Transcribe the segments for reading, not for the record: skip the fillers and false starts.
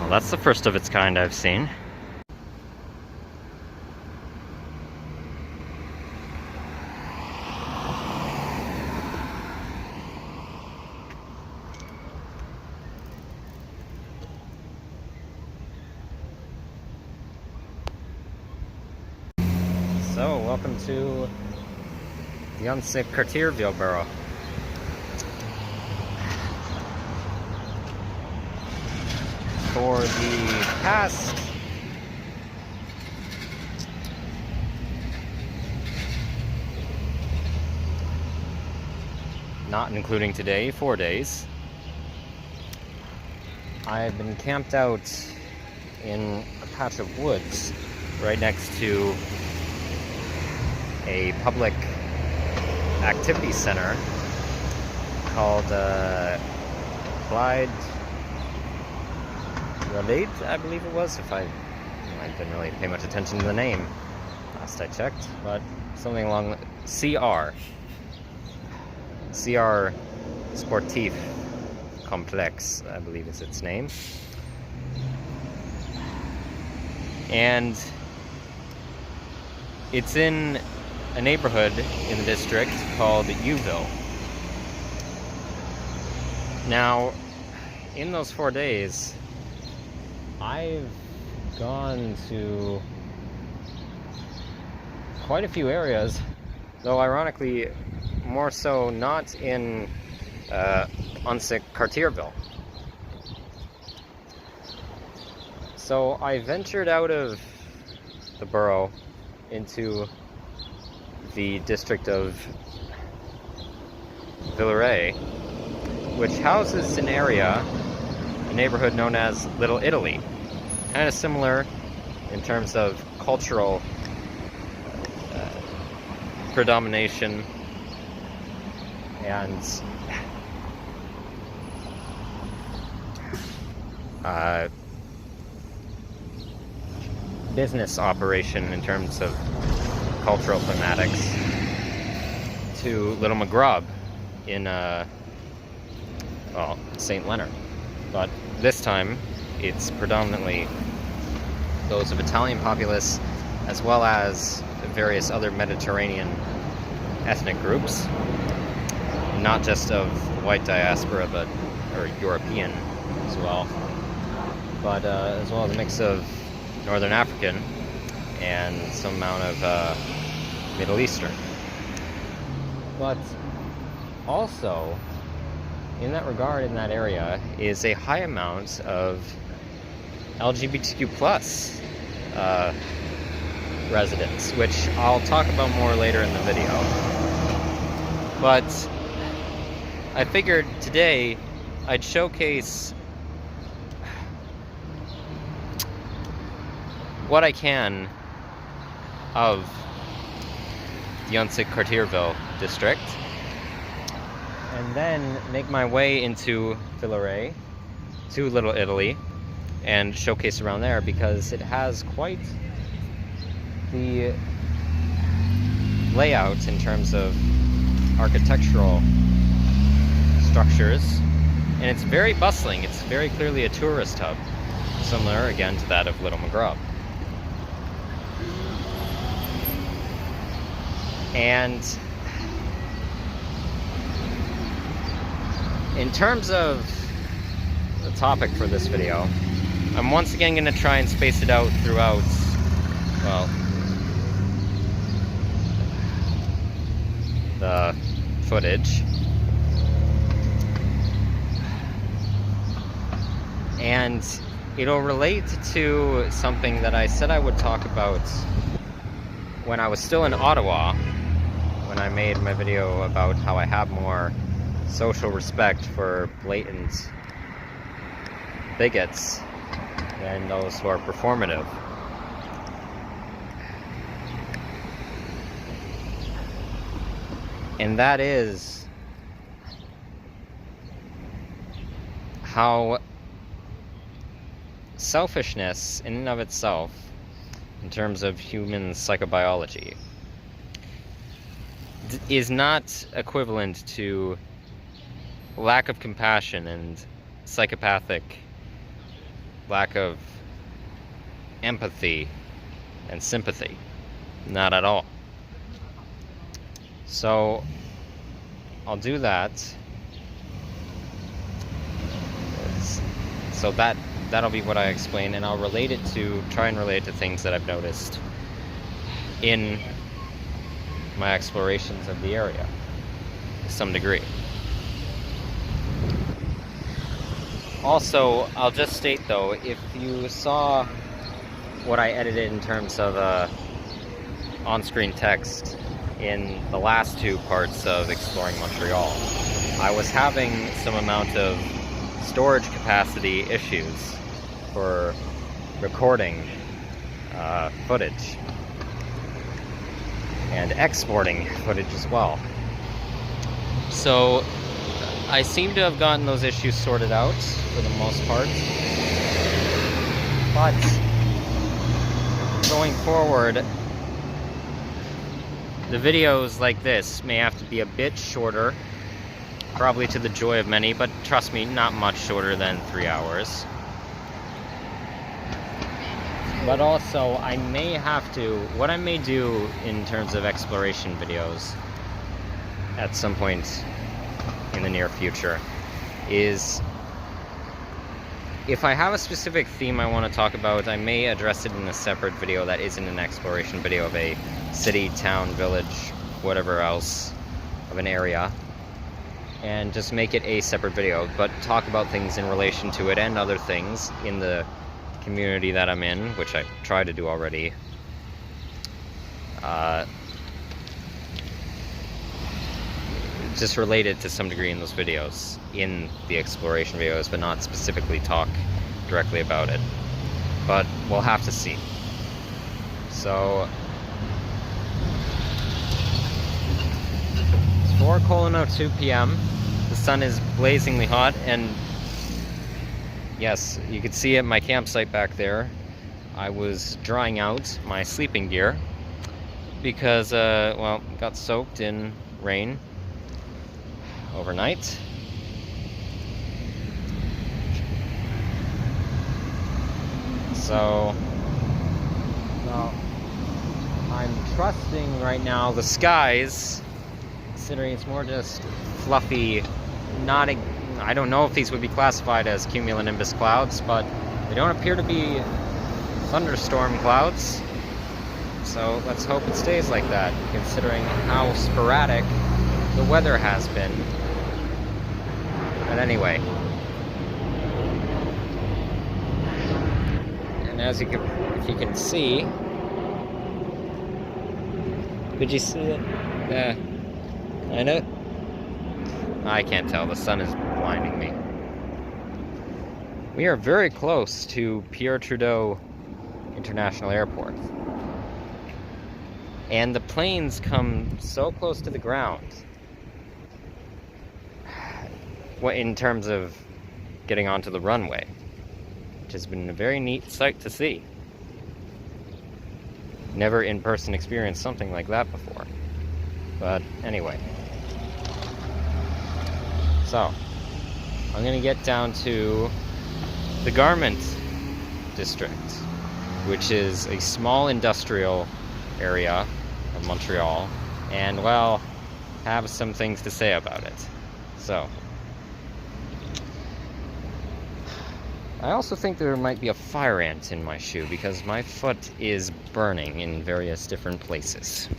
Well, that's the first of its kind I've seen. So, welcome to the unsick Cartierville borough. For the past not including today, 4 days, I've been camped out in a patch of woods right next to a public activity center called Clyde Relate, I believe it was. I didn't really pay much attention to the name last I checked, but something along CR Sportif Complex, I believe is its name. And it's in a neighborhood in the district called Uville. Now, in those 4 days, I've gone to quite a few areas, though ironically more so not in unsick Cartierville. So I ventured out of the borough into the district of Villeray, which houses an area, a neighborhood known as Little Italy. Kind of similar in terms of cultural predomination and business operation in terms of cultural thematics to Little McGrub in St. Leonard. But this time it's predominantly those of Italian populace as well as various other Mediterranean ethnic groups, not just of the white diaspora or European as well, but as well as a mix of Northern African and some amount of Middle Eastern. But also, in that regard, in that area, is a high amount of LGBTQ plus residents, which I'll talk about more later in the video. But I figured today I'd showcase what I can of the unsick Cartierville district, and then make my way into Villeray, to Little Italy, and showcase around there because it has quite the layout in terms of architectural structures, and it's very bustling. It's very clearly a tourist hub, similar again to that of Little McGrub. And in terms of the topic for this video, I'm once again going to try and space it out throughout, well, the footage. And it'll relate to something that I said I would talk about when I was still in Ottawa, when I made my video about how I have more social respect for blatant bigots than those who are performative. And that is how selfishness in and of itself, in terms of human psychobiology, is not equivalent to lack of compassion and psychopathic lack of empathy and sympathy. Not at all. So I'll do that. So that'll be what I explain, and I'll try and relate it to things that I've noticed in my explorations of the area to some degree. Also, I'll just state though, if you saw what I edited in terms of on-screen text in the last two parts of exploring Montreal, I was having some amount of storage capacity issues for recording footage and exporting footage as well. So I seem to have gotten those issues sorted out for the most part, but going forward, the videos like this may have to be a bit shorter, probably to the joy of many, but trust me, not much shorter than 3 hours. But also, what I may do in terms of exploration videos at some point in the near future is, if I have a specific theme I want to talk about, I may address it in a separate video that isn't an exploration video of a city, town, village, whatever else of an area, and just make it a separate video, but talk about things in relation to it and other things in the community that I'm in, which I try to do already. Just related to some degree in those videos, in the exploration videos, but not specifically talk directly about it. But we'll have to see. So it's 4:02 p.m. The sun is blazingly hot, and yes, you can see at my campsite back there, I was drying out my sleeping gear because, well, got soaked in rain overnight. So, well, I'm trusting right now the skies, considering it's more just fluffy, I don't know if these would be classified as cumulonimbus clouds, but they don't appear to be thunderstorm clouds. So let's hope it stays like that, considering how sporadic the weather has been. But anyway, and if you can see, could you see it? Yeah, kind of. I can't tell. The sun is blinding me. We are very close to Pierre Trudeau International Airport, and the planes come so close to the ground. In terms of getting onto the runway, which has been a very neat sight to see. Never in person experienced something like that before. But anyway. So, I'm going to get down to the garment district, which is a small industrial area of Montreal, and, well, have some things to say about it. So, I also think there might be a fire ant in my shoe because my foot is burning in various different places.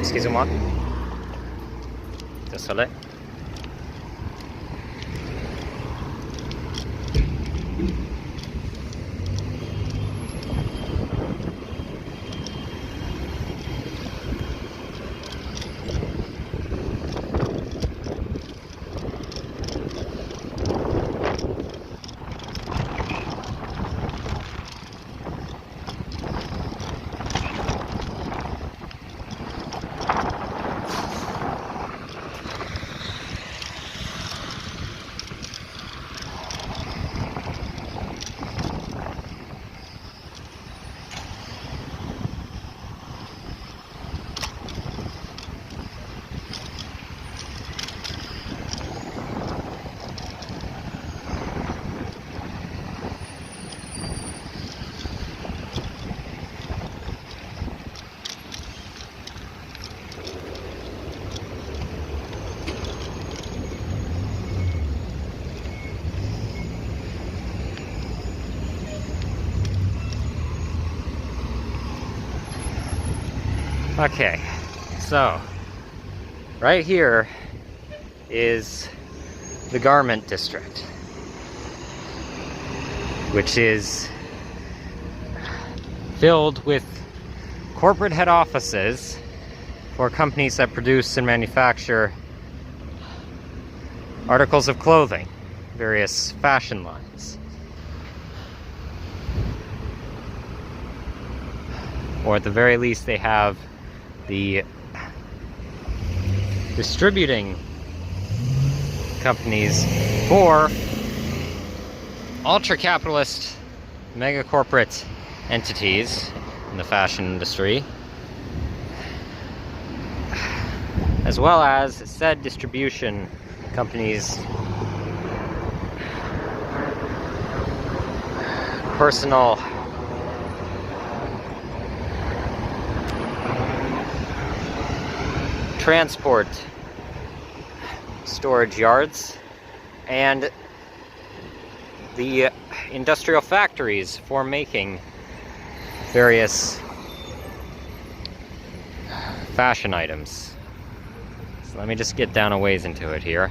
Excusez-moi. Désolé. Okay, so right here is the garment district, which is filled with corporate head offices for companies that produce and manufacture articles of clothing, various fashion lines. Or at the very least, they have the distributing companies for ultra-capitalist mega-corporate entities in the fashion industry, as well as said distribution companies' personal transport storage yards and the industrial factories for making various fashion items. So let me just get down a ways into it here.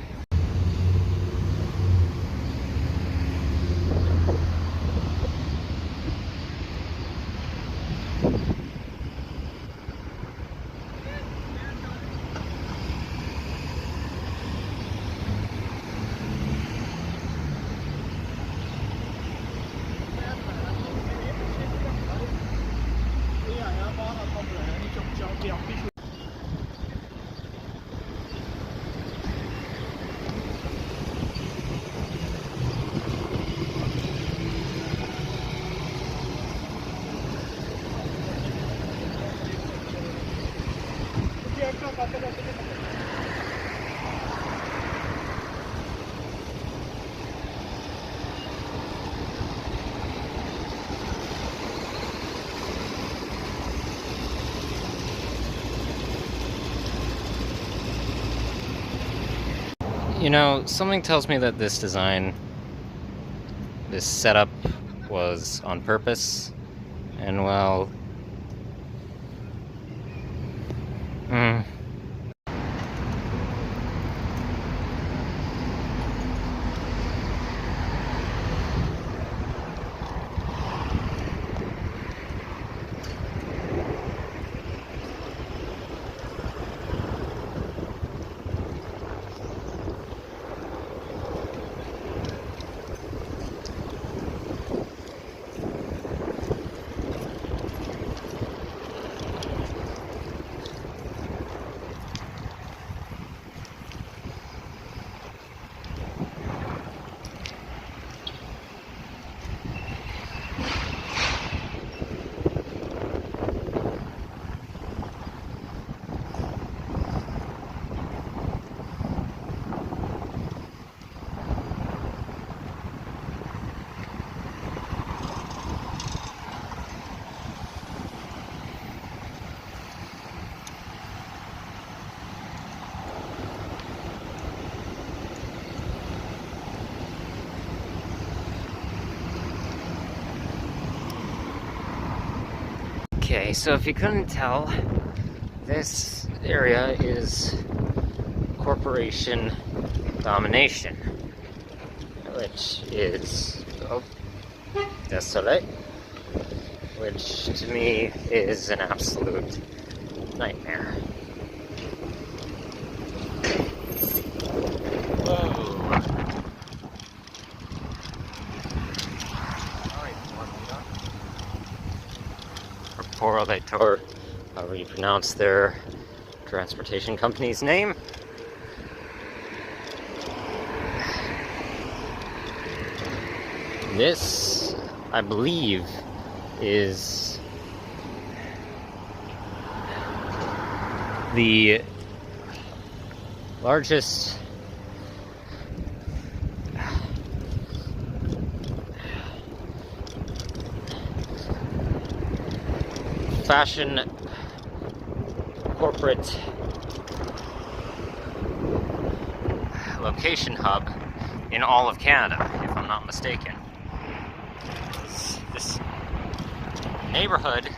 You know, something tells me that this design, this setup was on purpose, and well, okay, so if you couldn't tell, this area is corporation domination, which is desolate, which to me is an absolute nightmare. Whoa. Or however you pronounce their transportation company's name. This, I believe, is the largest fashion corporate location hub in all of Canada, if I'm not mistaken. This neighborhood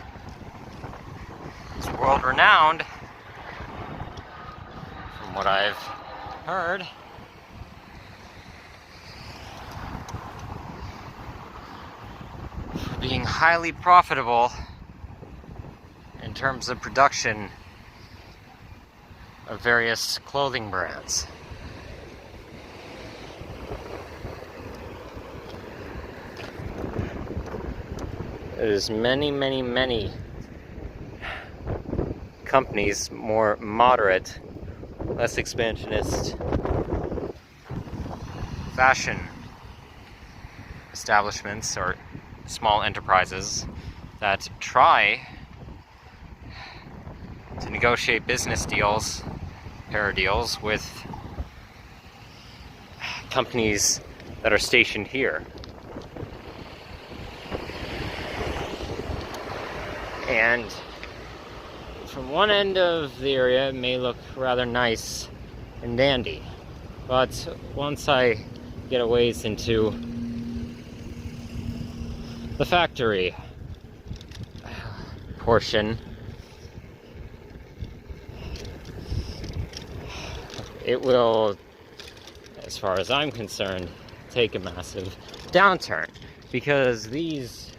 is world-renowned, from what I've heard. For being highly profitable in terms of production of various clothing brands. There's many companies, more moderate, less expansionist fashion establishments or small enterprises that try to negotiate business deals, pair deals with companies that are stationed here. And from one end of the area it may look rather nice and dandy, but once I get a ways into the factory portion, it will, as far as I'm concerned, take a massive downturn, because these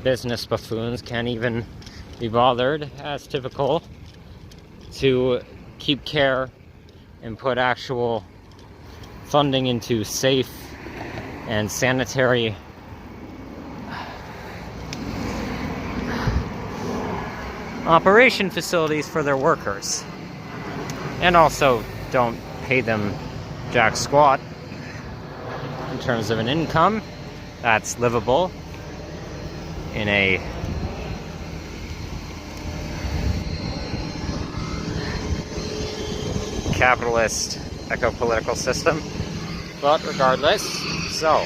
business buffoons can't even be bothered, as typical, to keep care and put actual funding into safe and sanitary operation facilities for their workers, and also don't pay them jack squat in terms of an income that's livable in a capitalist eco-political system. But regardless, so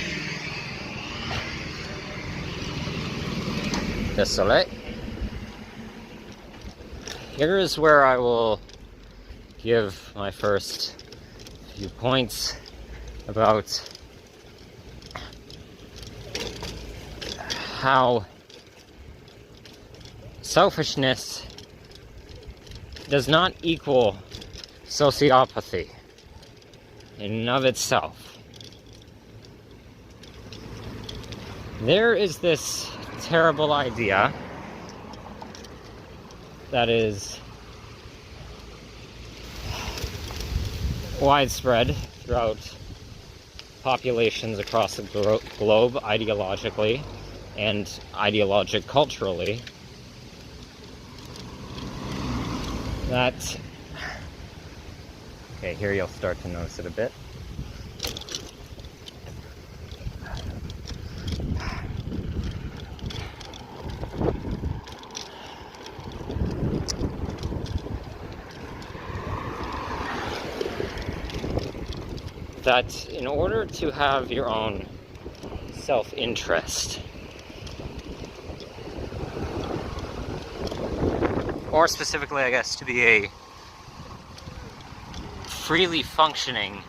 desolate. Here is where I will give my first few points about how selfishness does not equal sociopathy in and of itself. There is this terrible idea that is widespread throughout populations across the globe ideologically and ideologic culturally, that, okay, here you'll start to notice it a bit. That in order to have your own self-interest, or specifically, I guess, to be a freely functioning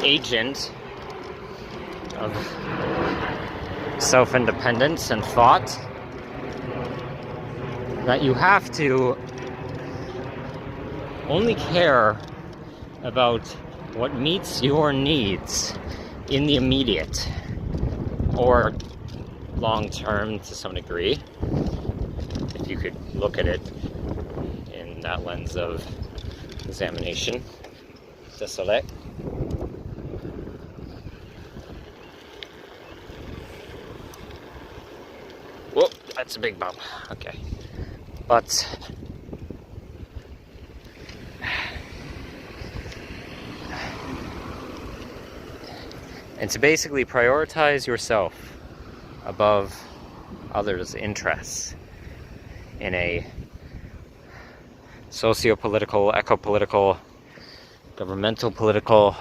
agent of self-independence and thought, that you have to only care about what meets your needs in the immediate or long term to some degree, if you could look at it in that lens of examination. Désolé. Whoa, that's a big bump. Okay. But and to basically prioritize yourself above others' interests in a socio-political, eco-political, governmental political,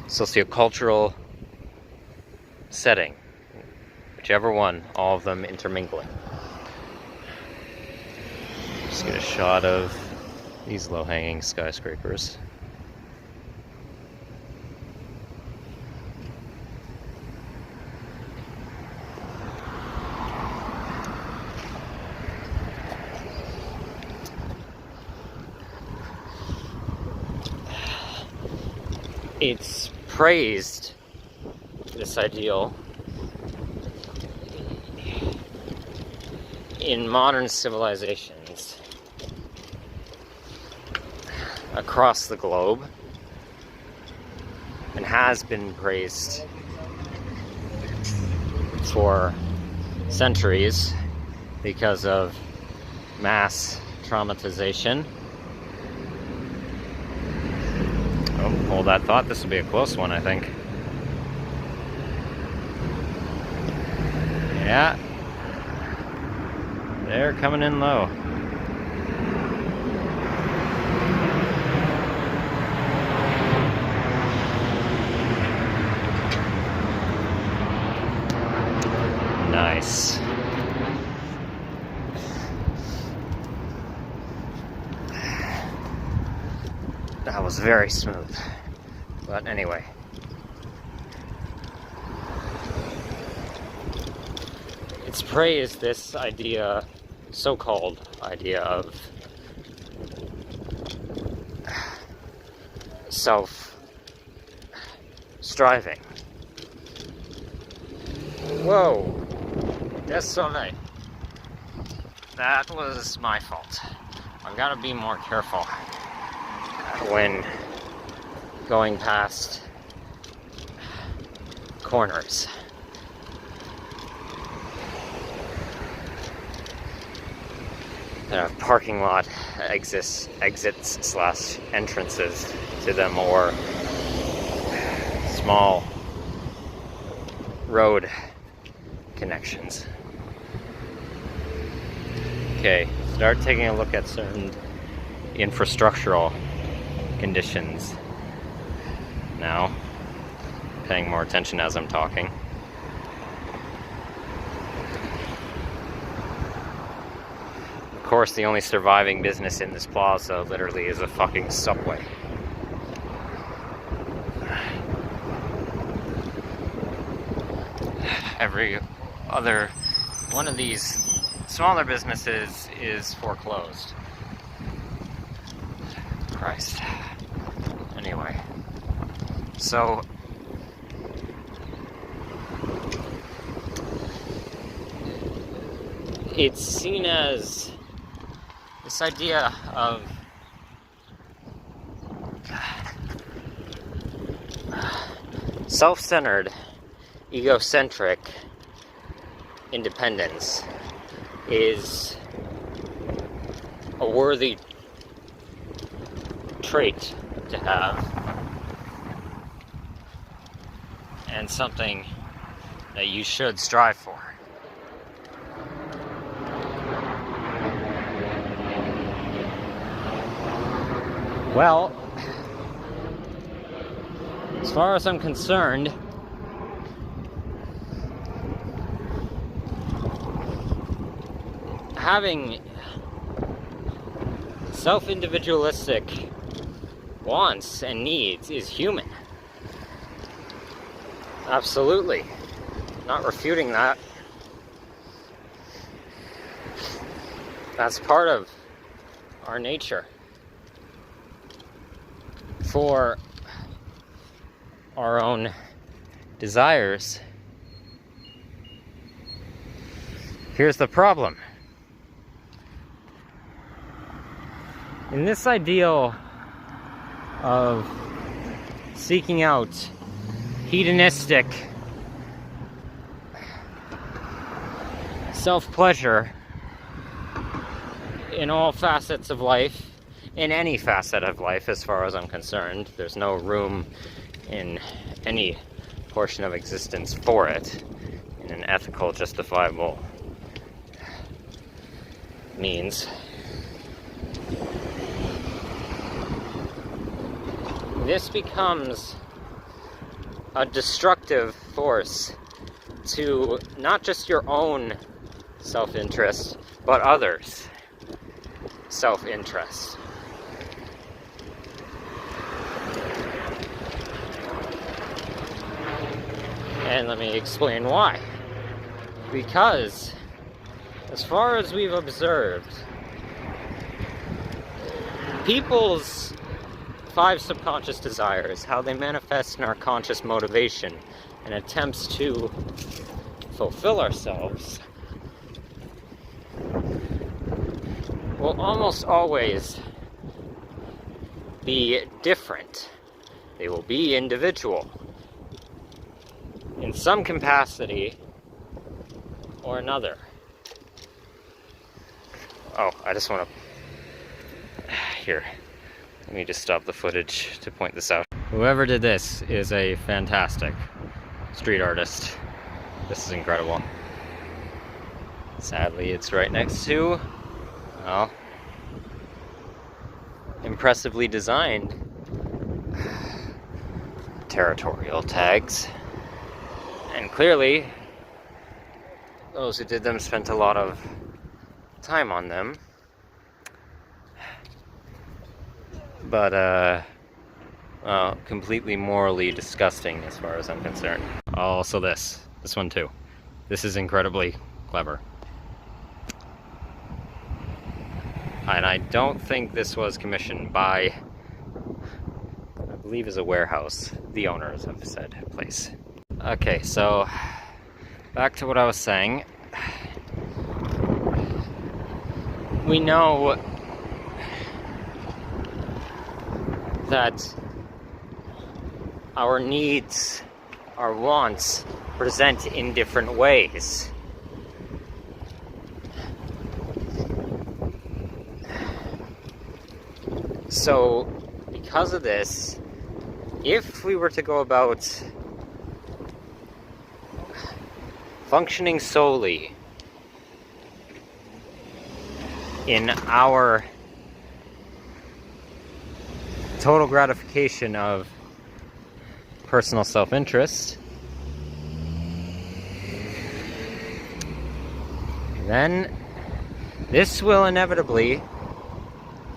sociocultural setting, whichever one, all of them intermingling. Just get a shot of these low-hanging skyscrapers. It's praised, this ideal, in modern civilizations across the globe, and has been praised for centuries because of mass traumatization. Oh, hold that thought. This will be a close one, I think. Yeah. They're coming in low. Nice. That was very smooth. But anyway. It's praised, this idea, so-called idea of self-striving. Whoa! Désolé. That was my fault. I've got to be more careful when going past corners. There are parking lot exits / entrances to them, or small road connections. Okay, start taking a look at certain infrastructural conditions now, paying more attention as I'm talking. Of course, the only surviving business in this plaza literally is a fucking Subway. Every other one of these smaller businesses is foreclosed. Christ. Anyway, so it's seen as this idea of self-centered, egocentric independence is a worthy trait to have, and something that you should strive for. Well, as far as I'm concerned, having self-individualistic wants and needs is human. Absolutely. Not refuting that. That's part of our nature. For our own desires. Here's the problem. In this ideal of seeking out hedonistic self-pleasure in all facets of life, in any facet of life as far as I'm concerned, there's no room in any portion of existence for it in an ethical, justifiable means. This becomes a destructive force to not just your own self-interest, but others' self-interest. And let me explain why. Because, as far as we've observed, people's 5 subconscious desires, how they manifest in our conscious motivation and attempts to fulfill ourselves, will almost always be different. They will be individual in some capacity or another. Oh, I just want to... Here. Let me just stop the footage to point this out. Whoever did this is a fantastic street artist. This is incredible. Sadly, it's right next to, well, impressively designed territorial tags. And clearly, those who did them spent a lot of time on them. But, completely morally disgusting as far as I'm concerned. Also this one too. This is incredibly clever. And I don't think this was commissioned by, I believe is a warehouse, the owners of said place. Okay, so back to what I was saying. We know that our needs, our wants, present in different ways. So, because of this, if we were to go about functioning solely in our total gratification of personal self-interest, then this will inevitably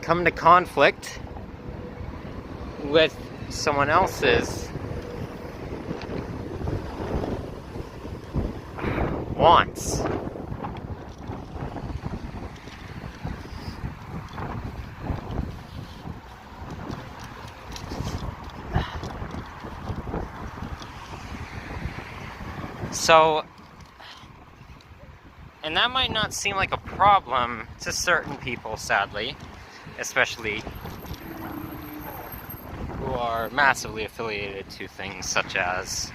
come into conflict with someone else's wants. So, and that might not seem like a problem to certain people, sadly, especially who are massively affiliated to things such as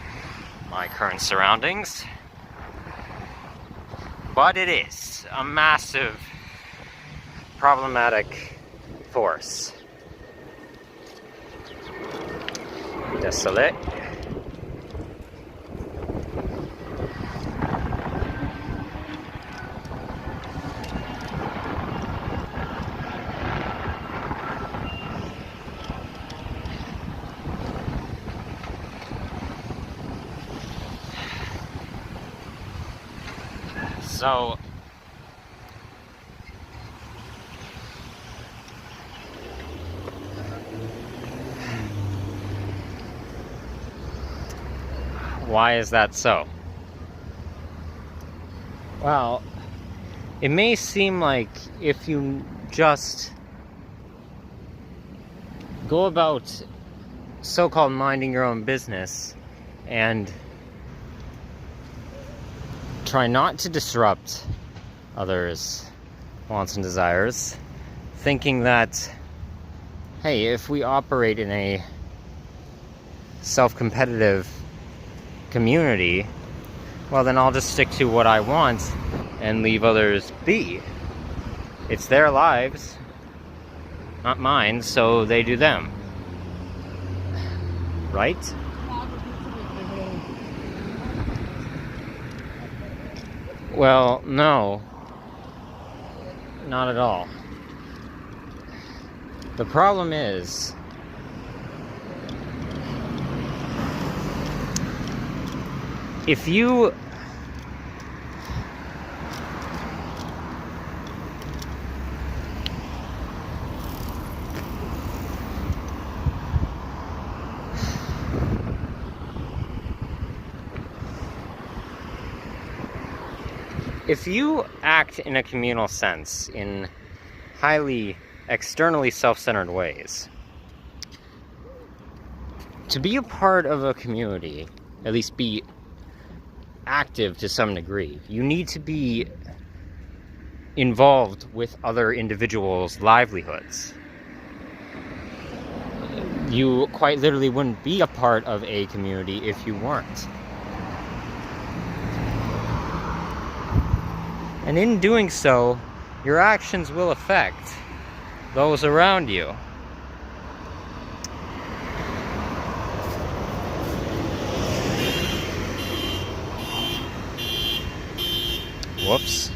my current surroundings. But it is a massive, problematic force. Désolé. So, Why is that so? Well, it may seem like if you just go about so-called minding your own business and try not to disrupt others' wants and desires, thinking that, hey, if we operate in a self-competitive community, well, then I'll just stick to what I want and leave others be. It's their lives, not mine, so they do them. Right? Well, no. Not at all. The problem is, if you act in a communal sense, in highly externally self-centered ways, to be a part of a community, at least be active to some degree, you need to be involved with other individuals' livelihoods. You quite literally wouldn't be a part of a community if you weren't. And in doing so, your actions will affect those around you. Whoops.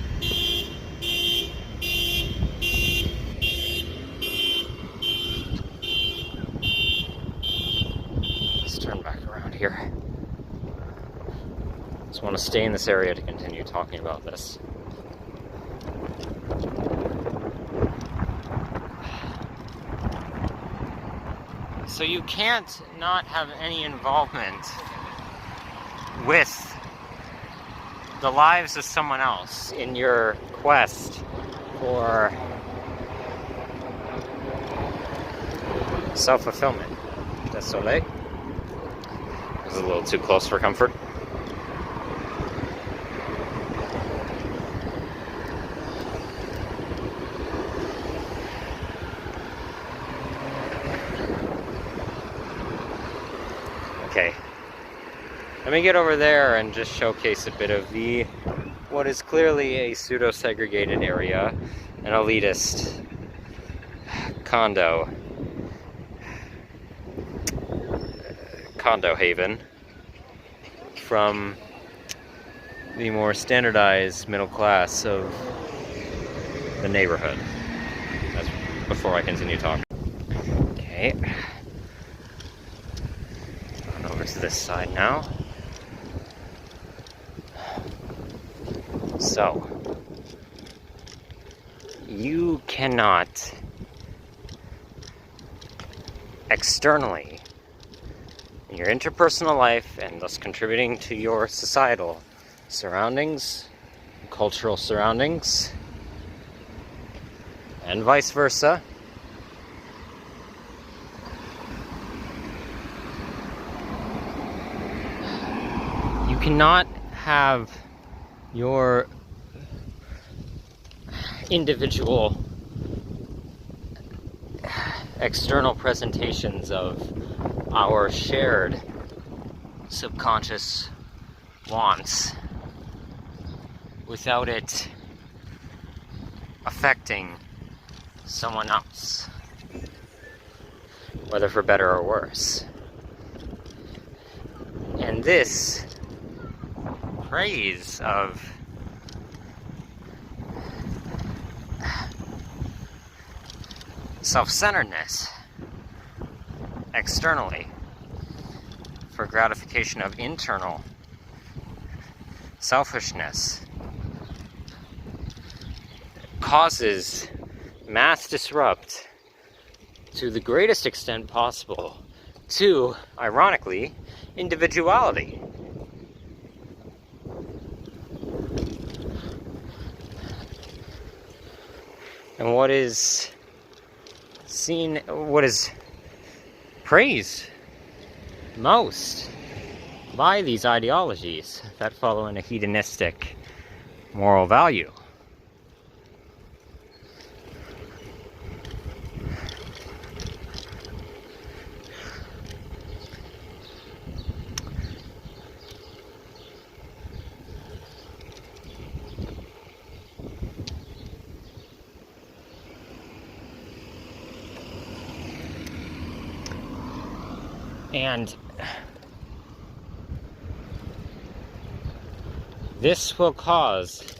Let's turn back around here. Just want to stay in this area to continue talking about this. So you can't not have any involvement with the lives of someone else in your quest for self-fulfillment. Désolé. It was a little too close for comfort. Okay. Let me get over there and just showcase a bit of what is clearly a pseudo-segregated area, an elitist condo haven from the more standardized middle class of the neighborhood. That's before I continue talking. Okay. Going over to this side now. So, you cannot externally, in your interpersonal life and thus contributing to your societal surroundings, cultural surroundings, and vice versa, you cannot have your individual external presentations of our shared subconscious wants without it affecting someone else, whether for better or worse. And this praise of self-centeredness externally for gratification of internal selfishness causes mass disrupt to the greatest extent possible to, ironically, individuality. And what is praised most by these ideologies that follow in a hedonistic moral value. And this will cause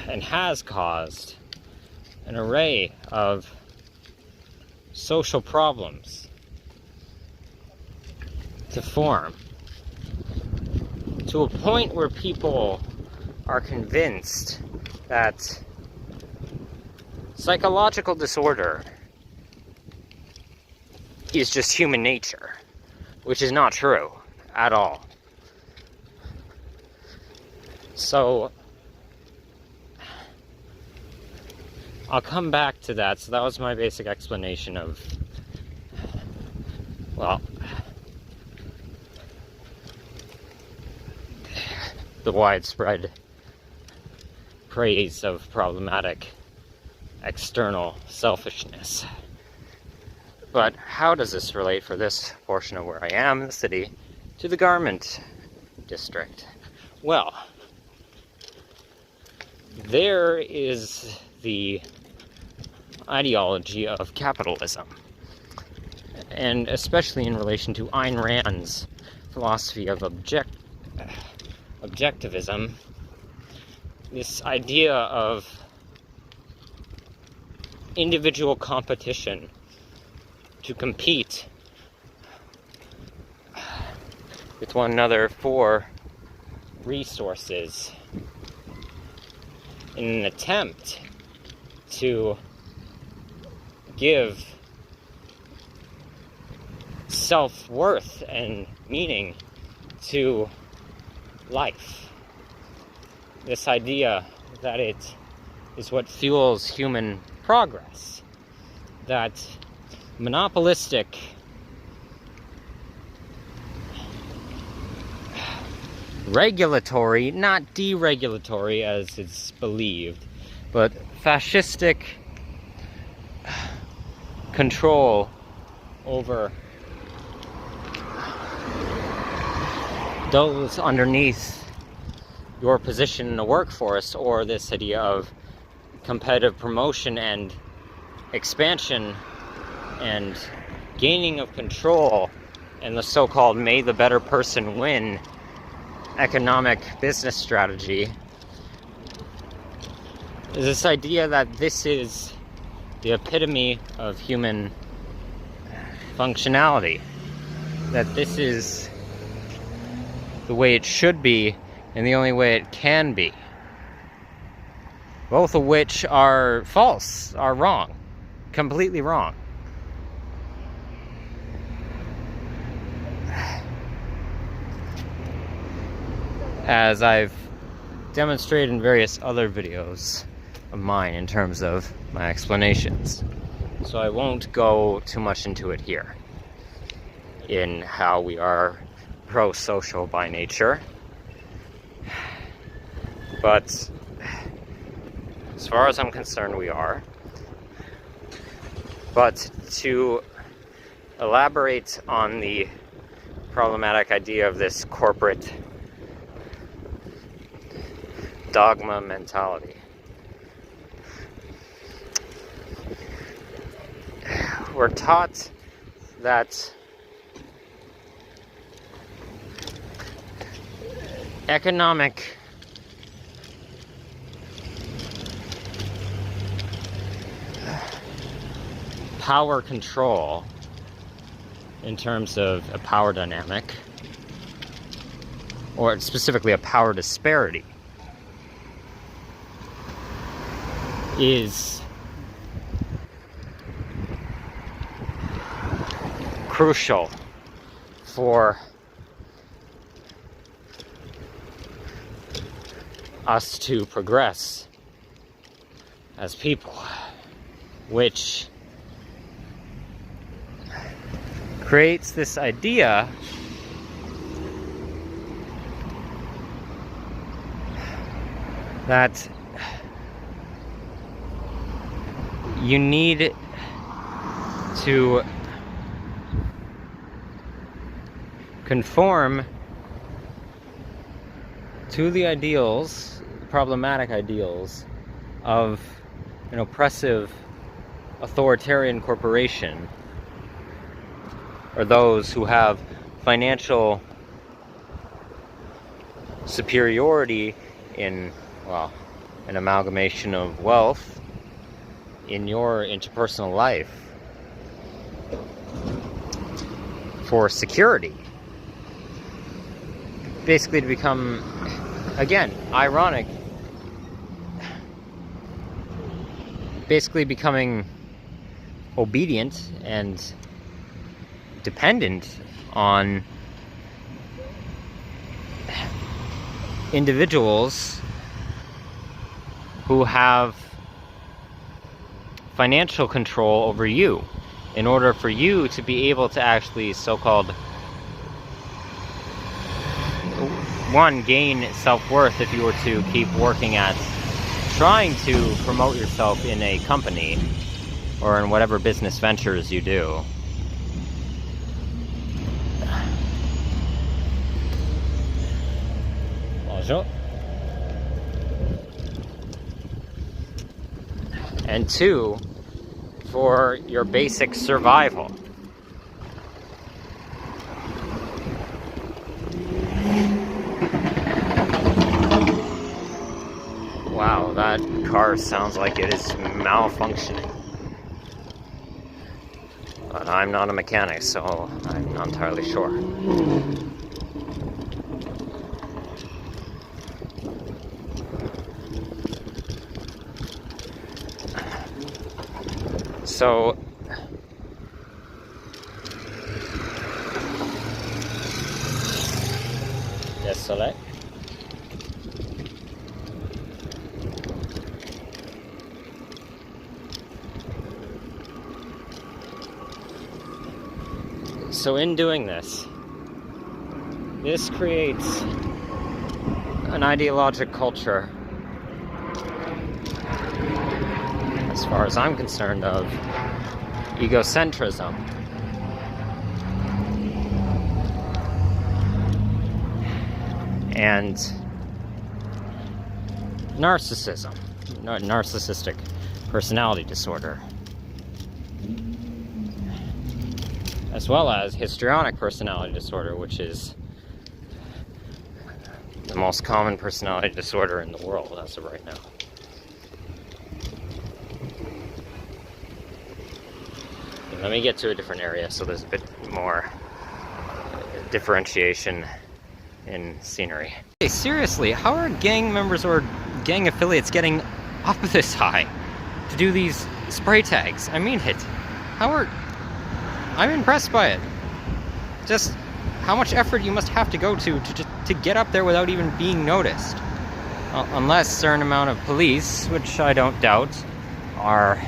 and has caused an array of social problems to form, to a point where people are convinced that psychological disorder is just human nature, which is not true at all. So I'll come back to that. So that was my basic explanation of, well, the widespread praise of problematic external selfishness. But how does this relate for this portion of where I am in the city to the garment district? Well, there is the ideology of capitalism, and especially in relation to Ayn Rand's philosophy of objectivism, this idea of individual competition to compete with one another for resources in an attempt to give self-worth and meaning to life. This idea that it is what fuels human progress, that monopolistic regulatory, not deregulatory as is believed, but fascistic control over those underneath your position in the workforce, or this idea of competitive promotion and expansion and gaining of control, and the so-called may the better person win economic business strategy, is this idea that this is the epitome of human functionality, that this is the way it should be and the only way it can be, both of which are false, are wrong, completely wrong. As I've demonstrated in various other videos of mine in terms of my explanations. So I won't go too much into it here, in how we are pro-social by nature. But as far as I'm concerned, we are. But to elaborate on the problematic idea of this corporate dogma mentality, we're taught that economic power control, in terms of a power dynamic, or specifically a power disparity, is crucial for us to progress as people, which creates this idea that you need to conform to the ideals, problematic ideals, of an oppressive authoritarian corporation, or those who have financial superiority in, well, an amalgamation of wealth in your interpersonal life for security. Basically to become, again, ironic, basically becoming obedient and dependent on individuals who have financial control over you, in order for you to be able to actually so-called, one, gain self-worth if you were to keep working at trying to promote yourself in a company or in whatever business ventures you do. Bonjour. And two, for your basic survival. Wow, that car sounds like it is malfunctioning. But I'm not a mechanic, so I'm not entirely sure. So, désolé. So in doing this, this creates an ideologic culture, as far as I'm concerned, of egocentrism. And narcissism, narcissistic personality disorder, as well as histrionic personality disorder, which is the most common personality disorder in the world as of right now. Let me get to a different area so there's a bit more differentiation in scenery. Hey, seriously, how are gang members or gang affiliates getting up this high to do these spray tags? I mean it. I'm impressed by it. Just how much effort you must have to go to get up there without even being noticed. Unless a certain amount of police, which I don't doubt, are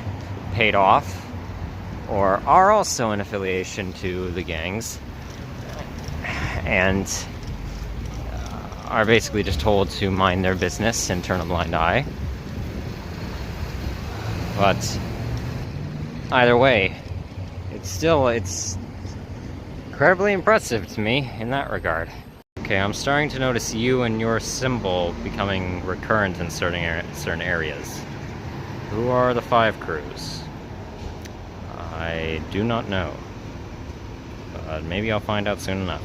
paid off or are also in affiliation to the gangs and are basically just told to mind their business and turn a blind eye. But either way, it's incredibly impressive to me in that regard. Okay, I'm starting to notice you and your symbol becoming recurrent in certain areas. Who are the 5 crews? I do not know, but maybe I'll find out soon enough.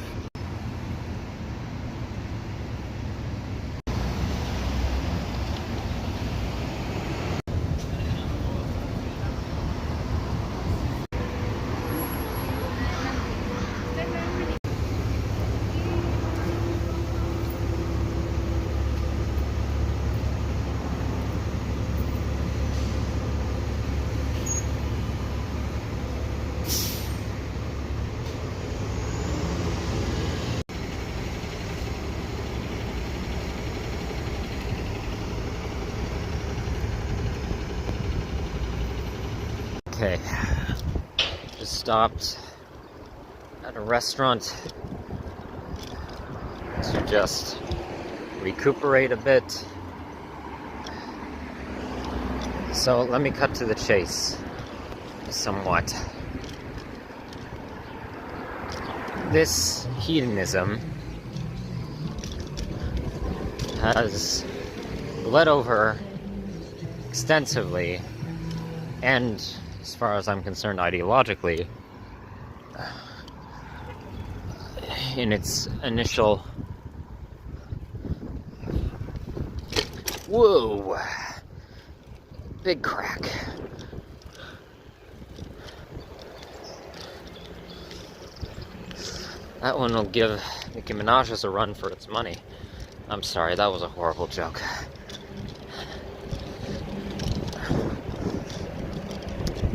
Okay, just stopped at a restaurant to just recuperate a bit. So let me cut to the chase somewhat. This hedonism has bled over extensively, and as far as I'm concerned, ideologically, in its initial... Whoa! Big crack. That one will give Nicki Minaj's a run for its money. I'm sorry, that was a horrible joke.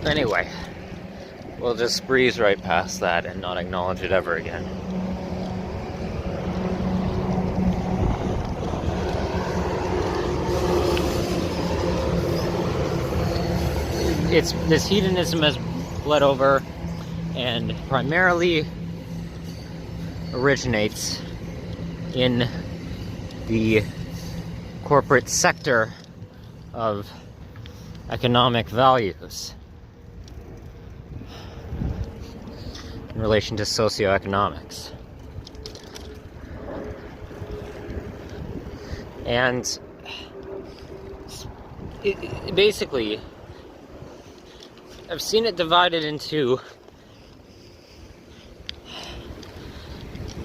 Anyway, we'll just breeze right past that and not acknowledge it ever again. This hedonism has bled over and primarily originates in the corporate sector of economic values in relation to socioeconomics. And basically, I've seen it divided into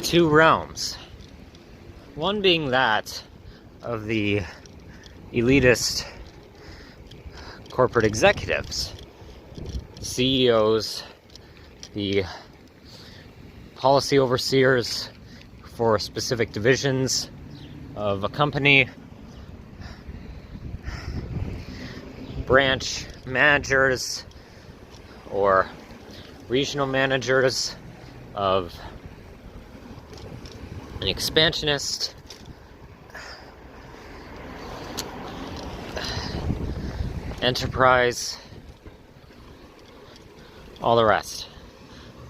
two realms. One being that of the elitist corporate executives, CEOs, the policy overseers for specific divisions of a company, branch managers or regional managers of an expansionist enterprise, all the rest.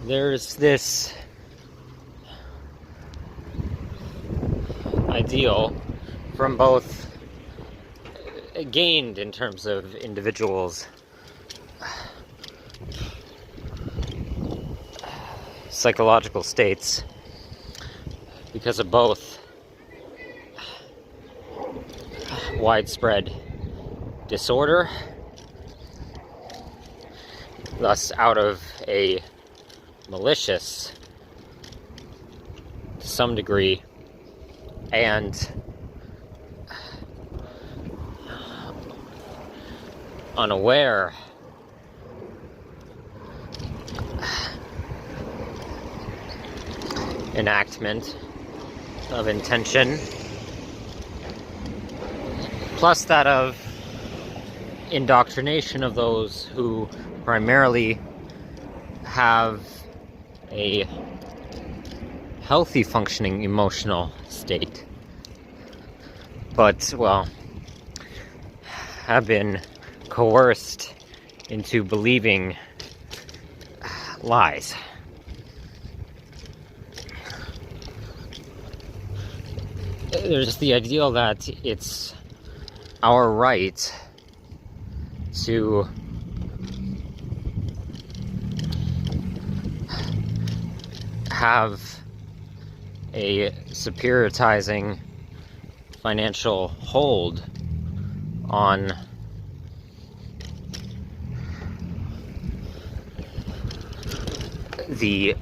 There's this ideal from both gained in terms of individuals' psychological states because of both widespread disorder, thus out of a malicious, to some degree, and unaware enactment of intention, plus that of indoctrination of those who primarily have a healthy functioning emotional state, but, well, have been coerced into believing lies. There's the ideal that it's our right to have a securitizing financial hold on the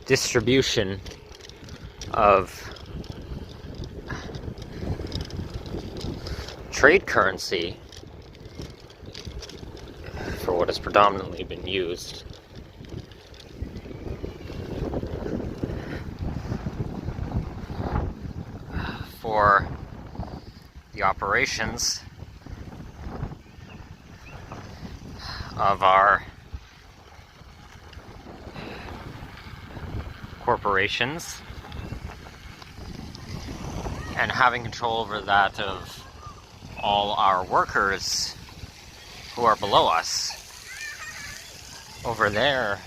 distribution of trade currency for what has predominantly been used for the operations of our corporations, and having control over that of all our workers who are below us, over there,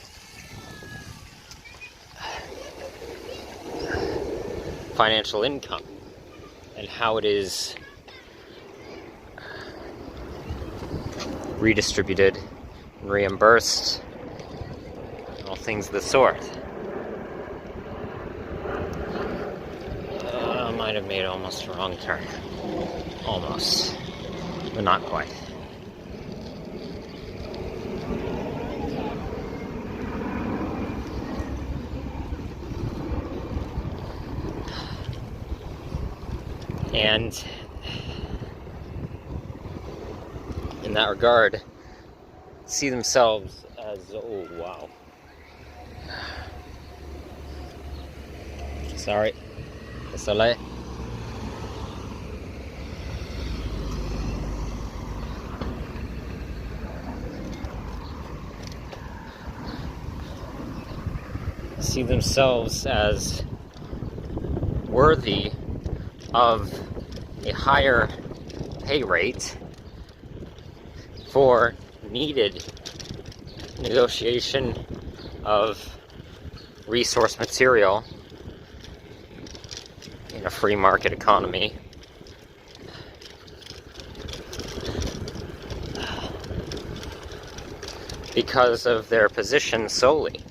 financial income and how it is redistributed, reimbursed, all things of the sort. I might have made almost a wrong turn. Almost. But not quite. And in that regard, see themselves as, oh wow. Sorry. Désolé. See themselves as worthy of a higher pay rate for needed negotiation of resource material in a free market economy. Because of their position solely.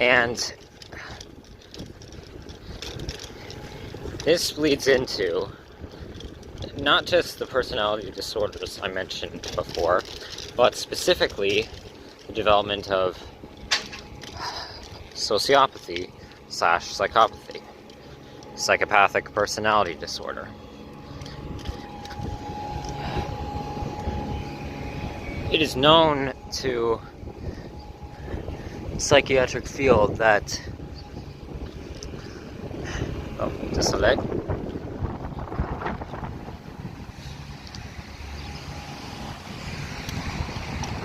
And this leads into not just the personality disorders I mentioned before, but specifically the development of sociopathy / psychopathy, psychopathic personality disorder. It is known to psychiatric field that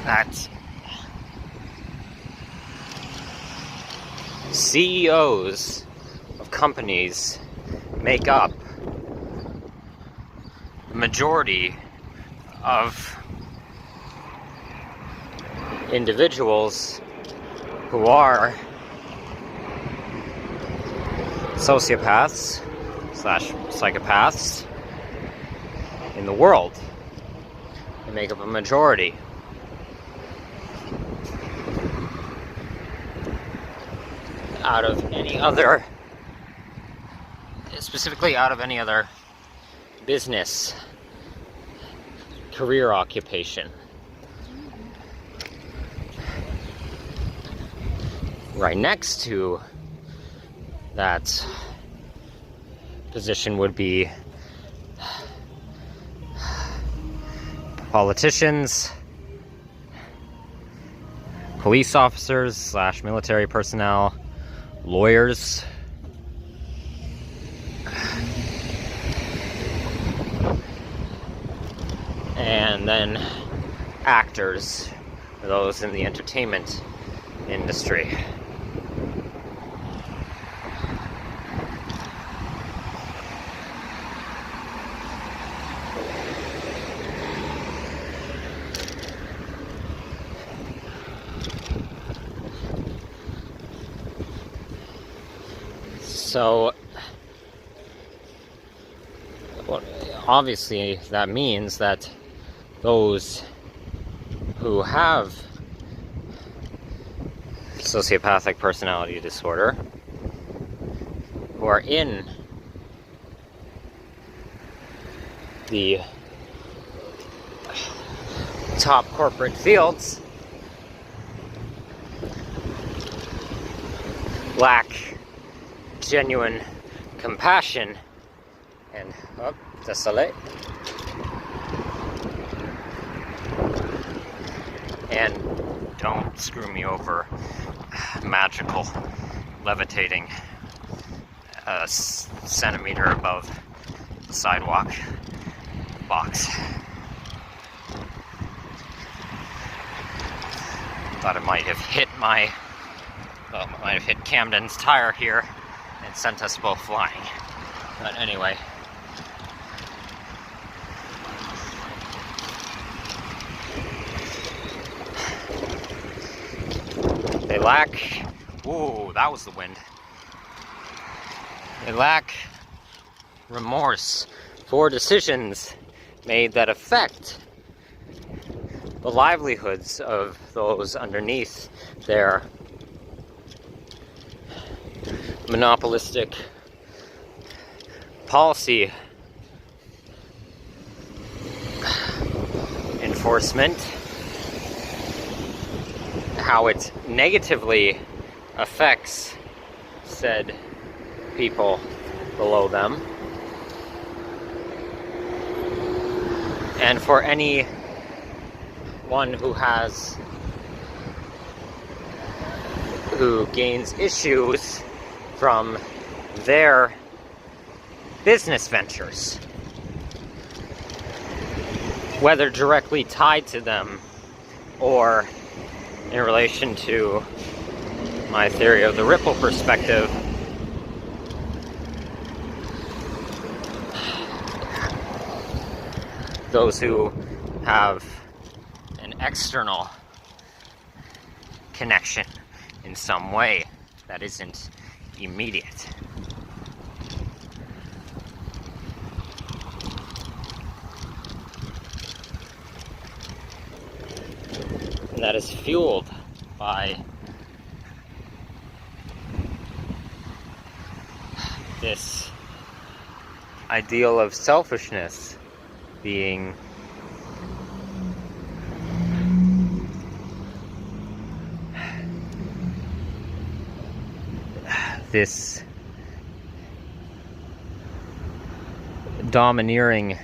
that CEOs of companies make up the majority of individuals who are sociopaths / psychopaths in the world. They make up a majority. Out of any other, specifically out of any other business, career occupation. Right next to that position would be politicians, police officers / military personnel, lawyers, and then actors, those in the entertainment industry. So, well, obviously that means that those who have sociopathic personality disorder, who are in the top corporate fields, lack genuine compassion and désolé, and don't screw me over, magical levitating a centimeter above the sidewalk box. Thought it might have hit might have hit Camden's tire here and sent us both flying. But anyway, lack... Ooh, that was the wind. They lack remorse for decisions made that affect the livelihoods of those underneath their monopolistic policy enforcement, how it negatively affects said people below them. And for anyone who gains issues from their business ventures, whether directly tied to them or in relation to my theory of the ripple perspective, those who have an external connection in some way that isn't immediate. And that is fueled by this ideal of selfishness being this domineering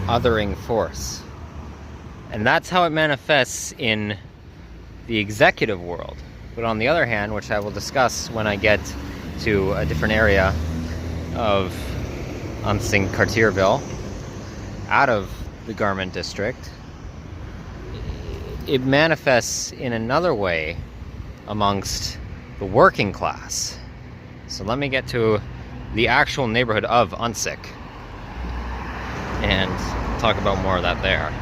othering force. And that's how it manifests in the executive world. But on the other hand, which I will discuss when I get to a different area of Unsing Cartierville, out of the garment district, it manifests in another way amongst the working class. So let me get to the actual neighborhood of Unsik and talk about more of that there.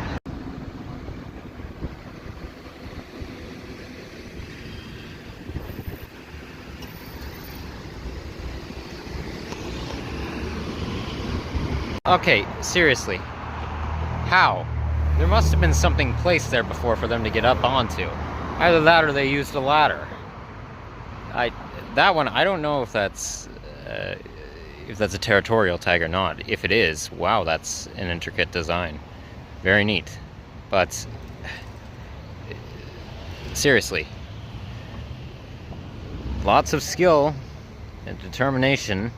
Okay, seriously, how? There must have been something placed there before for them to get up onto. Either that or they used a ladder. That one, I don't know if that's a territorial tag or not. If it is, wow, that's an intricate design. Very neat. But seriously, lots of skill and determination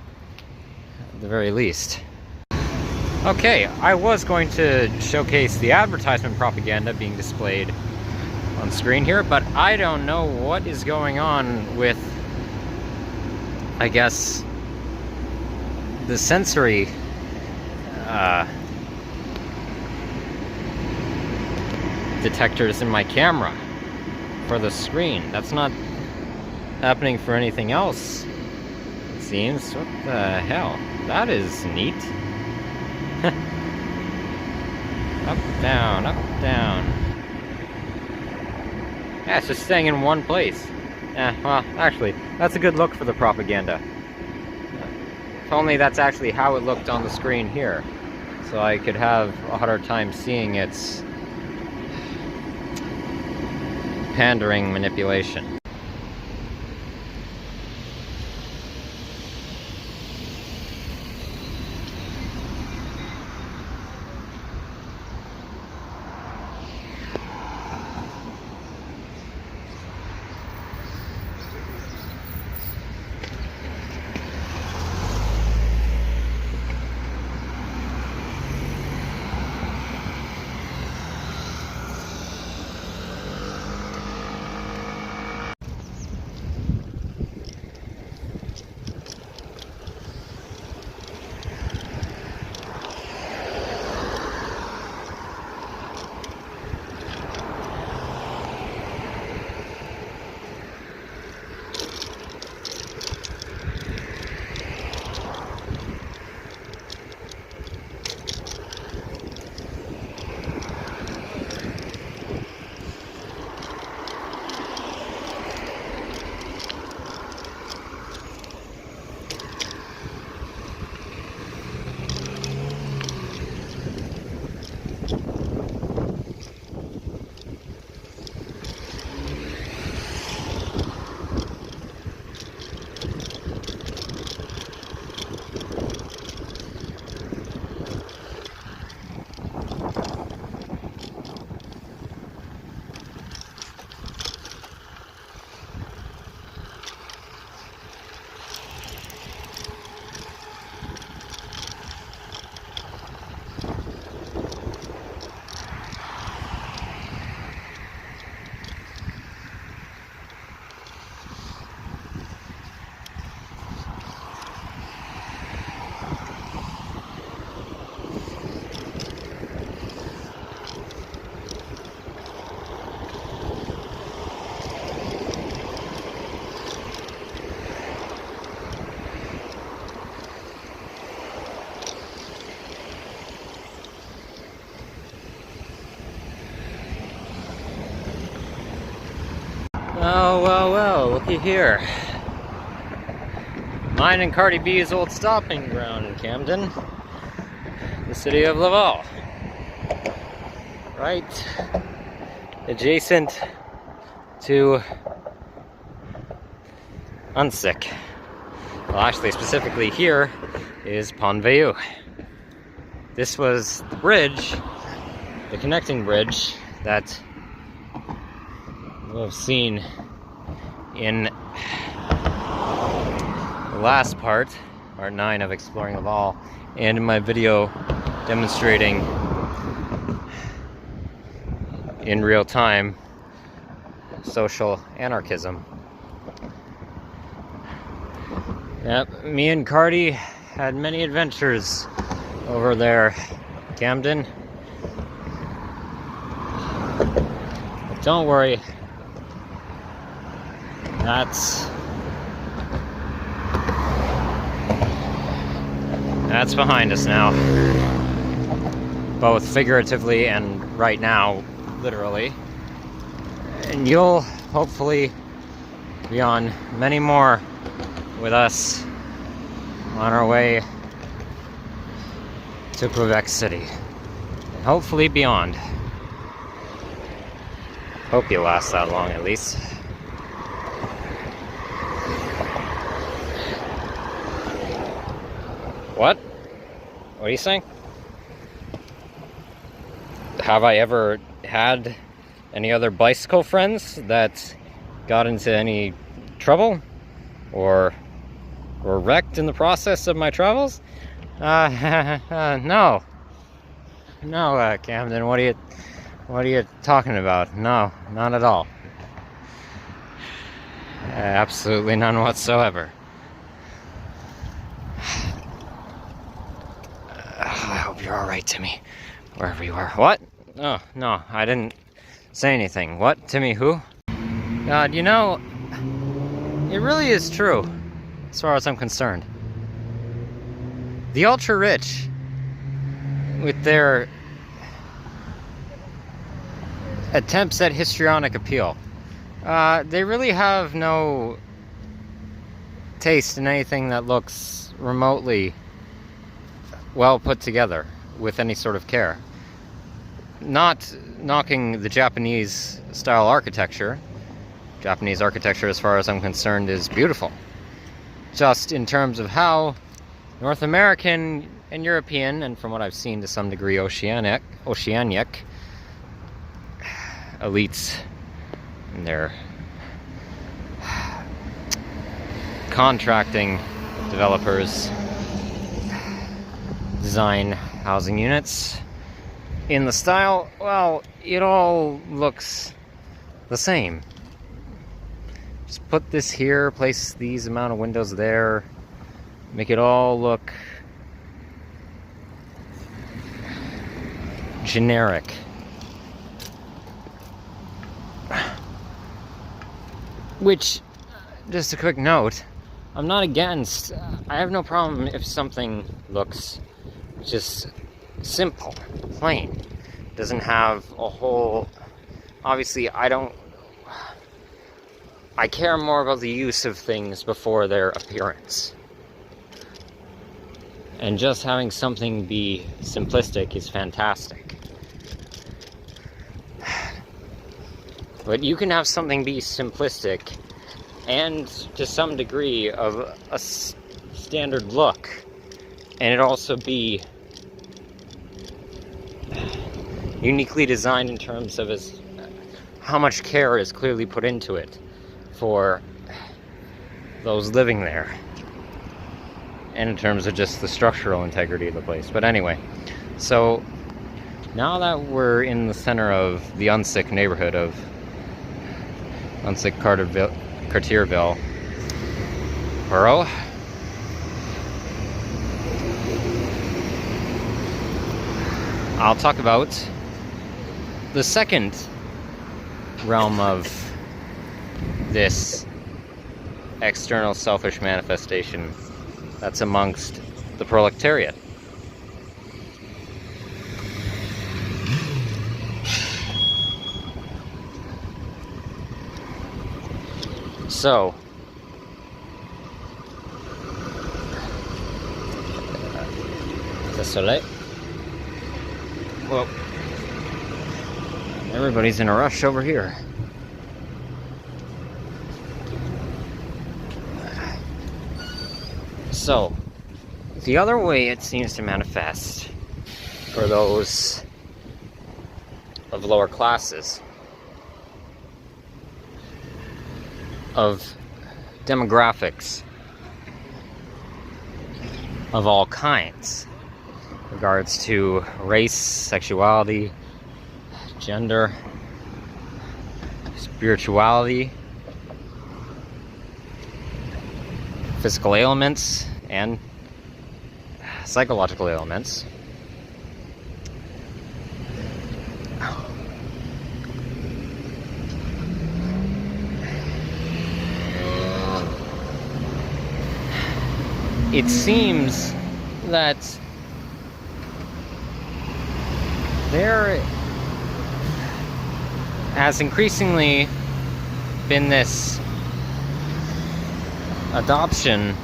at the very least. Okay, I was going to showcase the advertisement propaganda being displayed on screen here, but I don't know what is going on with, I guess, the sensory detectors in my camera for the screen. That's not happening for anything else, it seems. What the hell? That is neat. Up, down, up, down. Yeah, it's just staying in one place. Yeah, well, actually, that's a good look for the propaganda. If only that's actually how it looked on the screen here. So I could have a harder time seeing its pandering manipulation. Oh, well, looky here. Mine and Cardi B's old stopping ground in Camden, the city of Laval. Right adjacent to Unsick. Well, actually, specifically here is Pont Vieux. This was the bridge, the connecting bridge that we'll have seen in the last part 9 of Exploring Laval, and in my video demonstrating in real time social anarchism. Yep, me and Cardi had many adventures over there, Camden. But don't worry, that's behind us now, both figuratively and right now, literally. And you'll hopefully be on many more with us on our way to Quebec City, and hopefully beyond. Hope you last that long, at least. What? What are you saying? Have I ever had any other bicycle friends that got into any trouble or were wrecked in the process of my travels? No, Camden. What are you talking about? No, not at all. Absolutely none whatsoever. I hope you're all right, Timmy, wherever you are. What? Oh, no, I didn't say anything. What? Timmy who? God, you know, it really is true, as far as I'm concerned. The ultra-rich, with their attempts at histrionic appeal, they really have no taste in anything that looks remotely well put together with any sort of care. Not knocking the Japanese style architecture. Japanese architecture, as far as I'm concerned, is beautiful. Just in terms of how North American and European, and from what I've seen to some degree Oceanic elites and their contracting developers design housing units in the style, well, it all looks the same. Just put this here, place these amount of windows there, make it all look generic. Which, just a quick note, I'm not against. I have no problem if something looks just simple, plain, doesn't have a whole. Obviously, I care more about the use of things before their appearance. And just having something be simplistic is fantastic. But you can have something be simplistic and to some degree of a standard look, and it also be uniquely designed in terms of how much care is clearly put into it for those living there, and in terms of just the structural integrity of the place. But anyway, so now that we're in the center of the Unsick neighborhood of Unsick Cartierville borough, I'll talk about the second realm of this external selfish manifestation that's amongst the proletariat. So, the soleil. Well, everybody's in a rush over here. So, the other way it seems to manifest for those of lower classes, of demographics of all kinds, in regards to race, sexuality, gender, spirituality, physical ailments, and psychological ailments. It seems that there has increasingly been this adoption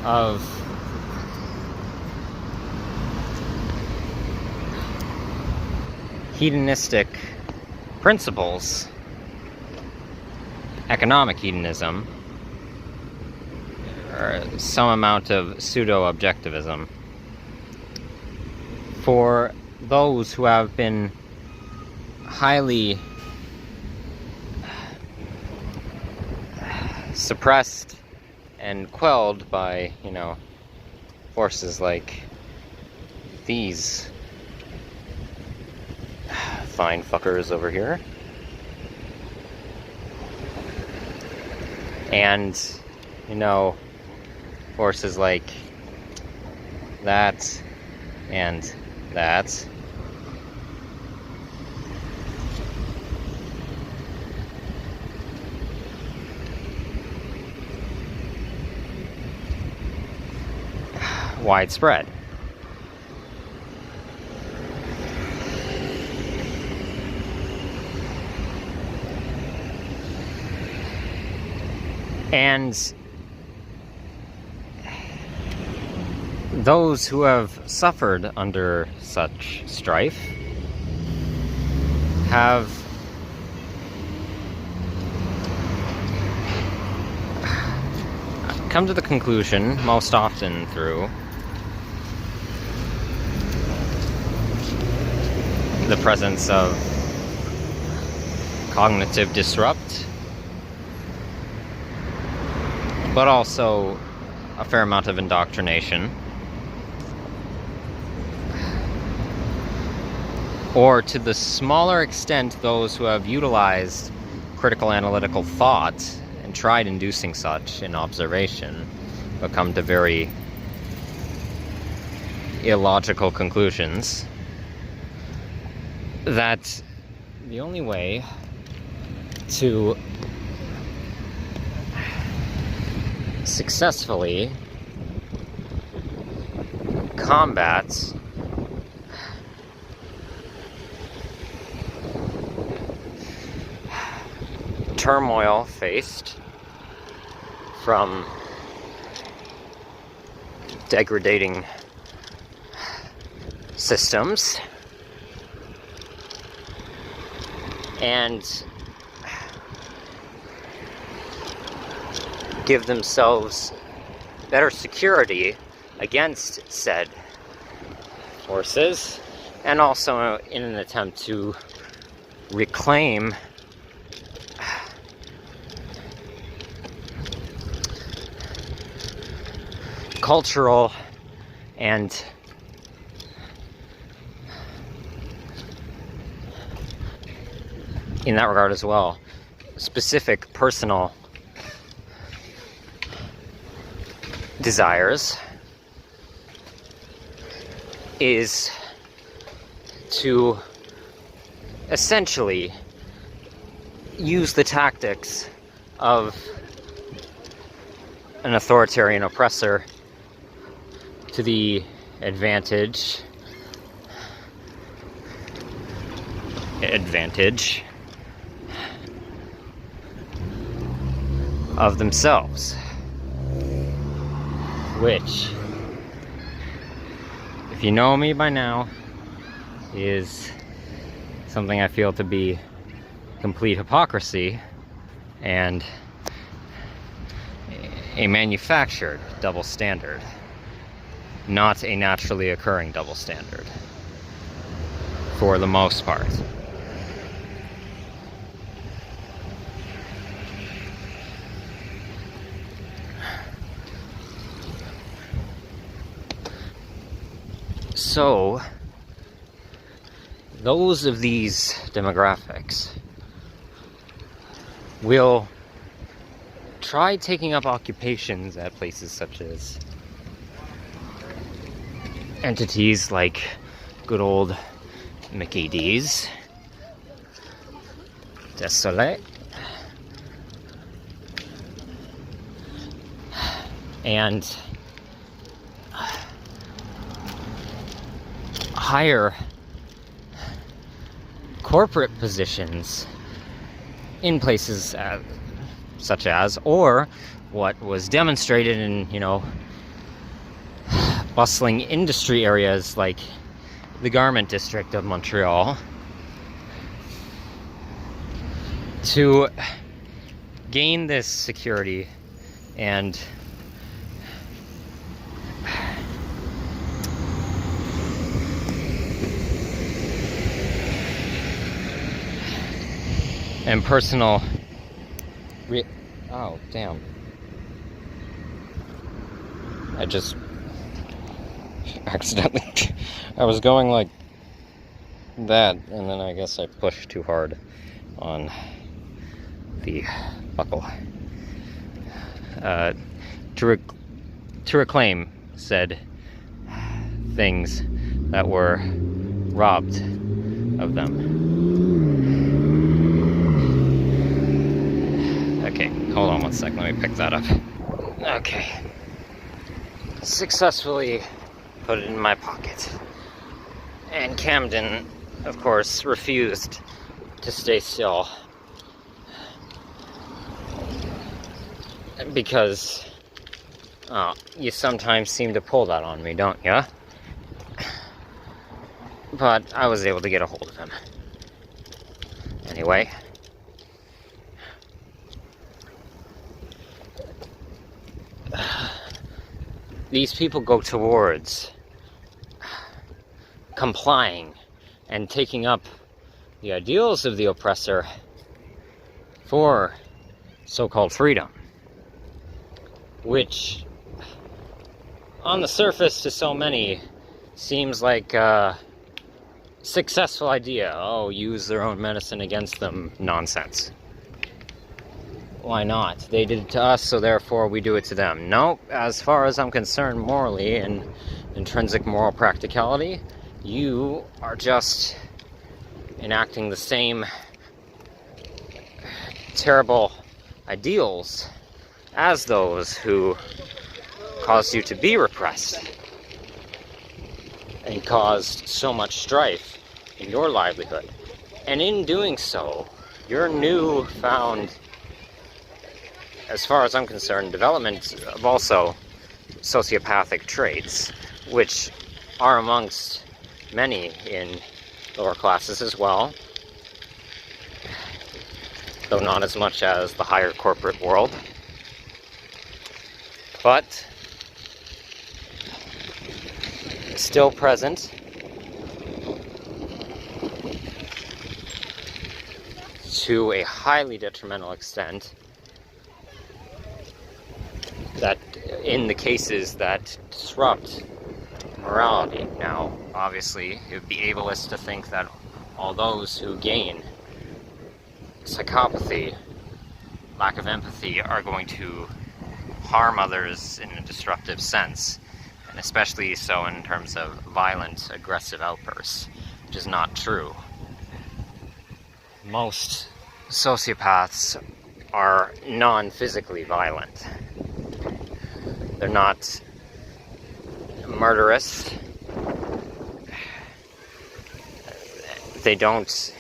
of hedonistic principles, economic hedonism, or some amount of pseudo-objectivism, for those who have been highly suppressed and quelled by, forces like these fine fuckers over here. And, forces like that and that. Widespread. And those who have suffered under such strife have come to the conclusion, most often through the presence of cognitive disrupt, but also a fair amount of indoctrination, or to the smaller extent those who have utilized critical analytical thought and tried inducing such in observation, but come to very illogical conclusions, that the only way to successfully combat turmoil faced from degrading systems and give themselves better security against said forces, and also in an attempt to reclaim cultural and in that regard as well, specific personal desires, is to essentially use the tactics of an authoritarian oppressor to the advantage of themselves, which, if you know me by now, is something I feel to be complete hypocrisy and a manufactured double standard, not a naturally occurring double standard, for the most part. So, those of these demographics will try taking up occupations at places such as entities like good old Mickey D's, Desolate, and higher corporate positions in places such as, or what was demonstrated in, bustling industry areas like the garment district of Montreal, to gain this security and personal oh damn, I just accidentally I was going like that, and then I guess I pushed too hard on the buckle. To reclaim said things that were robbed of them. Okay, hold on one second, let me pick that up. Okay. Successfully put it in my pocket. And Camden, of course, refused to stay still. Because, you sometimes seem to pull that on me, don't ya? But I was able to get a hold of him. Anyway. These people go towards complying and taking up the ideals of the oppressor for so-called freedom, which on the surface to so many seems like a successful idea. Oh, use their own medicine against them nonsense. Why not? They did it to us, so therefore we do it to them. Nope, as far as I'm concerned, morally and intrinsic moral practicality, you are just enacting the same terrible ideals as those who caused you to be repressed and caused so much strife in your livelihood. And in doing so, your newfound, as far as I'm concerned, development of also sociopathic traits, which are amongst many in lower classes as well, though not as much as the higher corporate world. But still present to a highly detrimental extent, that in the cases that disrupt morality. Now, obviously, it would be ableist to think that all those who gain psychopathy, lack of empathy, are going to harm others in a destructive sense, and especially so in terms of violent, aggressive outbursts, which is not true. Most sociopaths are non-physically violent. They're not murderous. They don't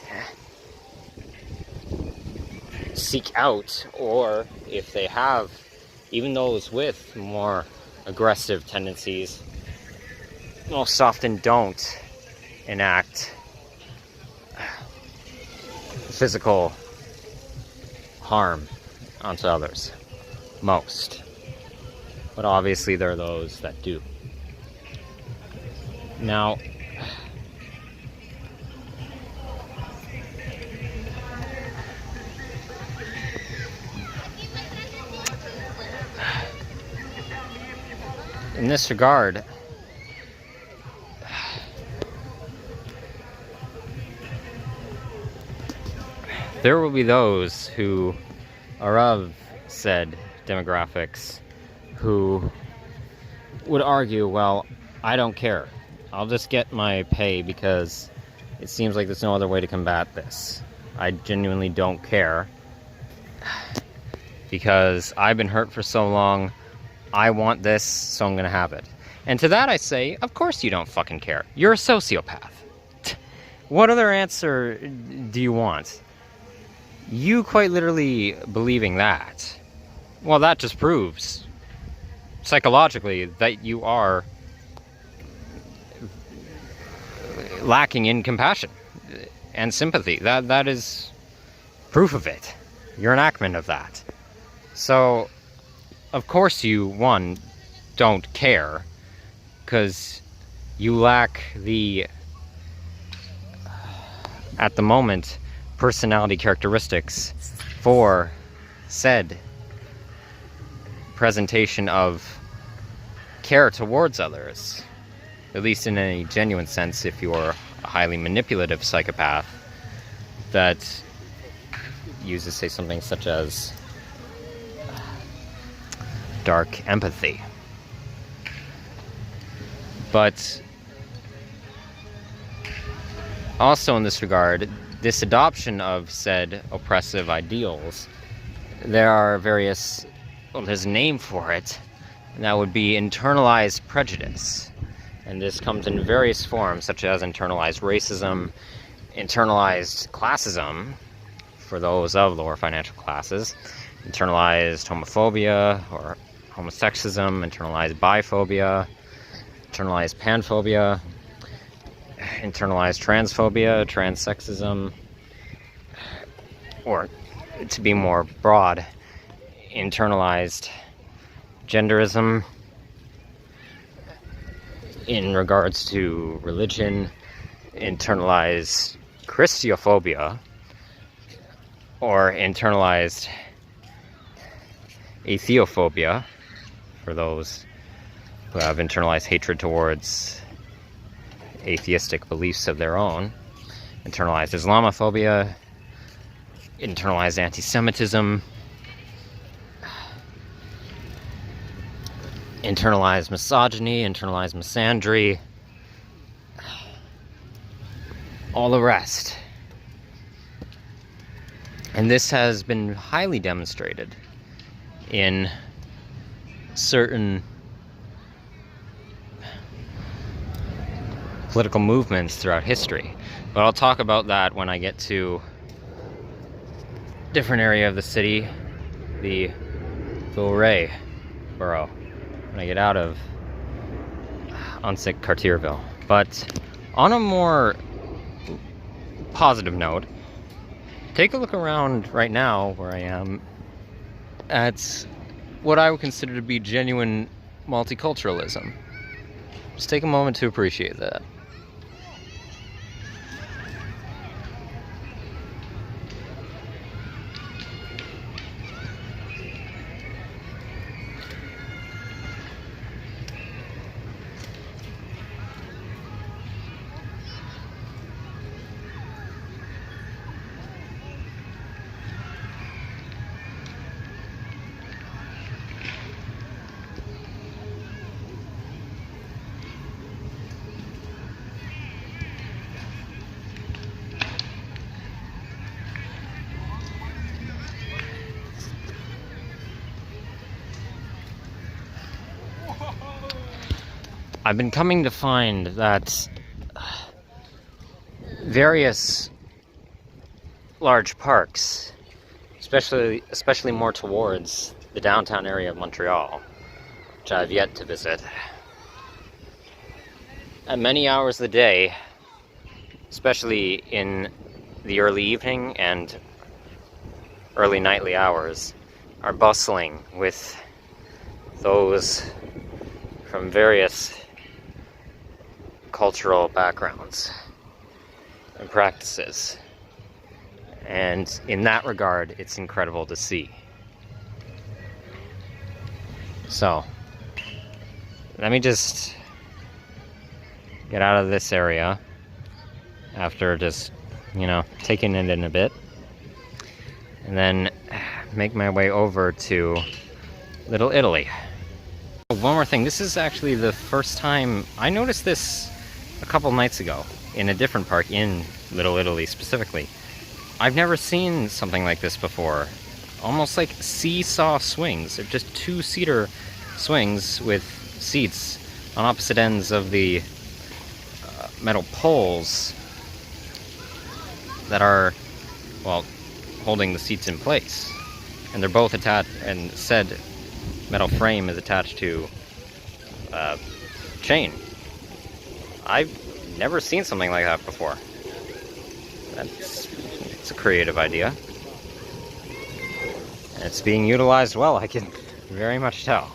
seek out, or if they have, even those with more aggressive tendencies, most often don't enact physical harm onto others. Most. But obviously there are those that do. Now, in this regard, there will be those who are of said demographics who would argue, well, I don't care. I'll just get my pay because it seems like there's no other way to combat this. I genuinely don't care because I've been hurt for so long. I want this, so I'm gonna have it. And to that I say, of course you don't fucking care. You're a sociopath. What other answer do you want? You quite literally believing that, well, that just proves psychologically that you are lacking in compassion and sympathy. That is proof of it. You're an enactment of that. So, of course you, one, don't care, because you lack the, at the moment, personality characteristics for said presentation of care towards others, at least in any genuine sense. If you're a highly manipulative psychopath that uses, say, something such as dark empathy. But also in this regard, this adoption of said oppressive ideals, there are various, well, there's a name for it, and that would be internalized prejudice. And this comes in various forms, such as internalized racism, internalized classism, for those of lower financial classes, internalized homophobia or homosexism, internalized biphobia, internalized panphobia, internalized transphobia, transsexism, or to be more broad, internalized genderism in regards to religion, internalized Christophobia, or internalized atheophobia, for those who have internalized hatred towards atheistic beliefs of their own, internalized Islamophobia, internalized anti-Semitism, internalized misogyny, internalized misandry, all the rest. And this has been highly demonstrated in certain political movements throughout history. But I'll talk about that when I get to a different area of the city, the Villeray borough, when I get out of unsick Cartierville. But on a more positive note, take a look around right now where I am at what I would consider to be genuine multiculturalism. Just take a moment to appreciate that. I've been coming to find that various large parks, especially more towards the downtown area of Montreal, which I've yet to visit. At many hours of the day, especially in the early evening and early nightly hours, are bustling with those from various cultural backgrounds and practices. And in that regard, it's incredible to see. So, let me just get out of this area after just, taking it in a bit. And then make my way over to Little Italy. One more thing, this is actually the first time I noticed this a couple nights ago in a different park in Little Italy specifically. I've never seen something like this before. Almost like seesaw swings. They're just two-seater swings with seats on opposite ends of the metal poles that are, well, holding the seats in place. And they're both attached, and said metal frame is attached to a chain. I've never seen something like that before. It's a creative idea. And it's being utilized well, I can very much tell.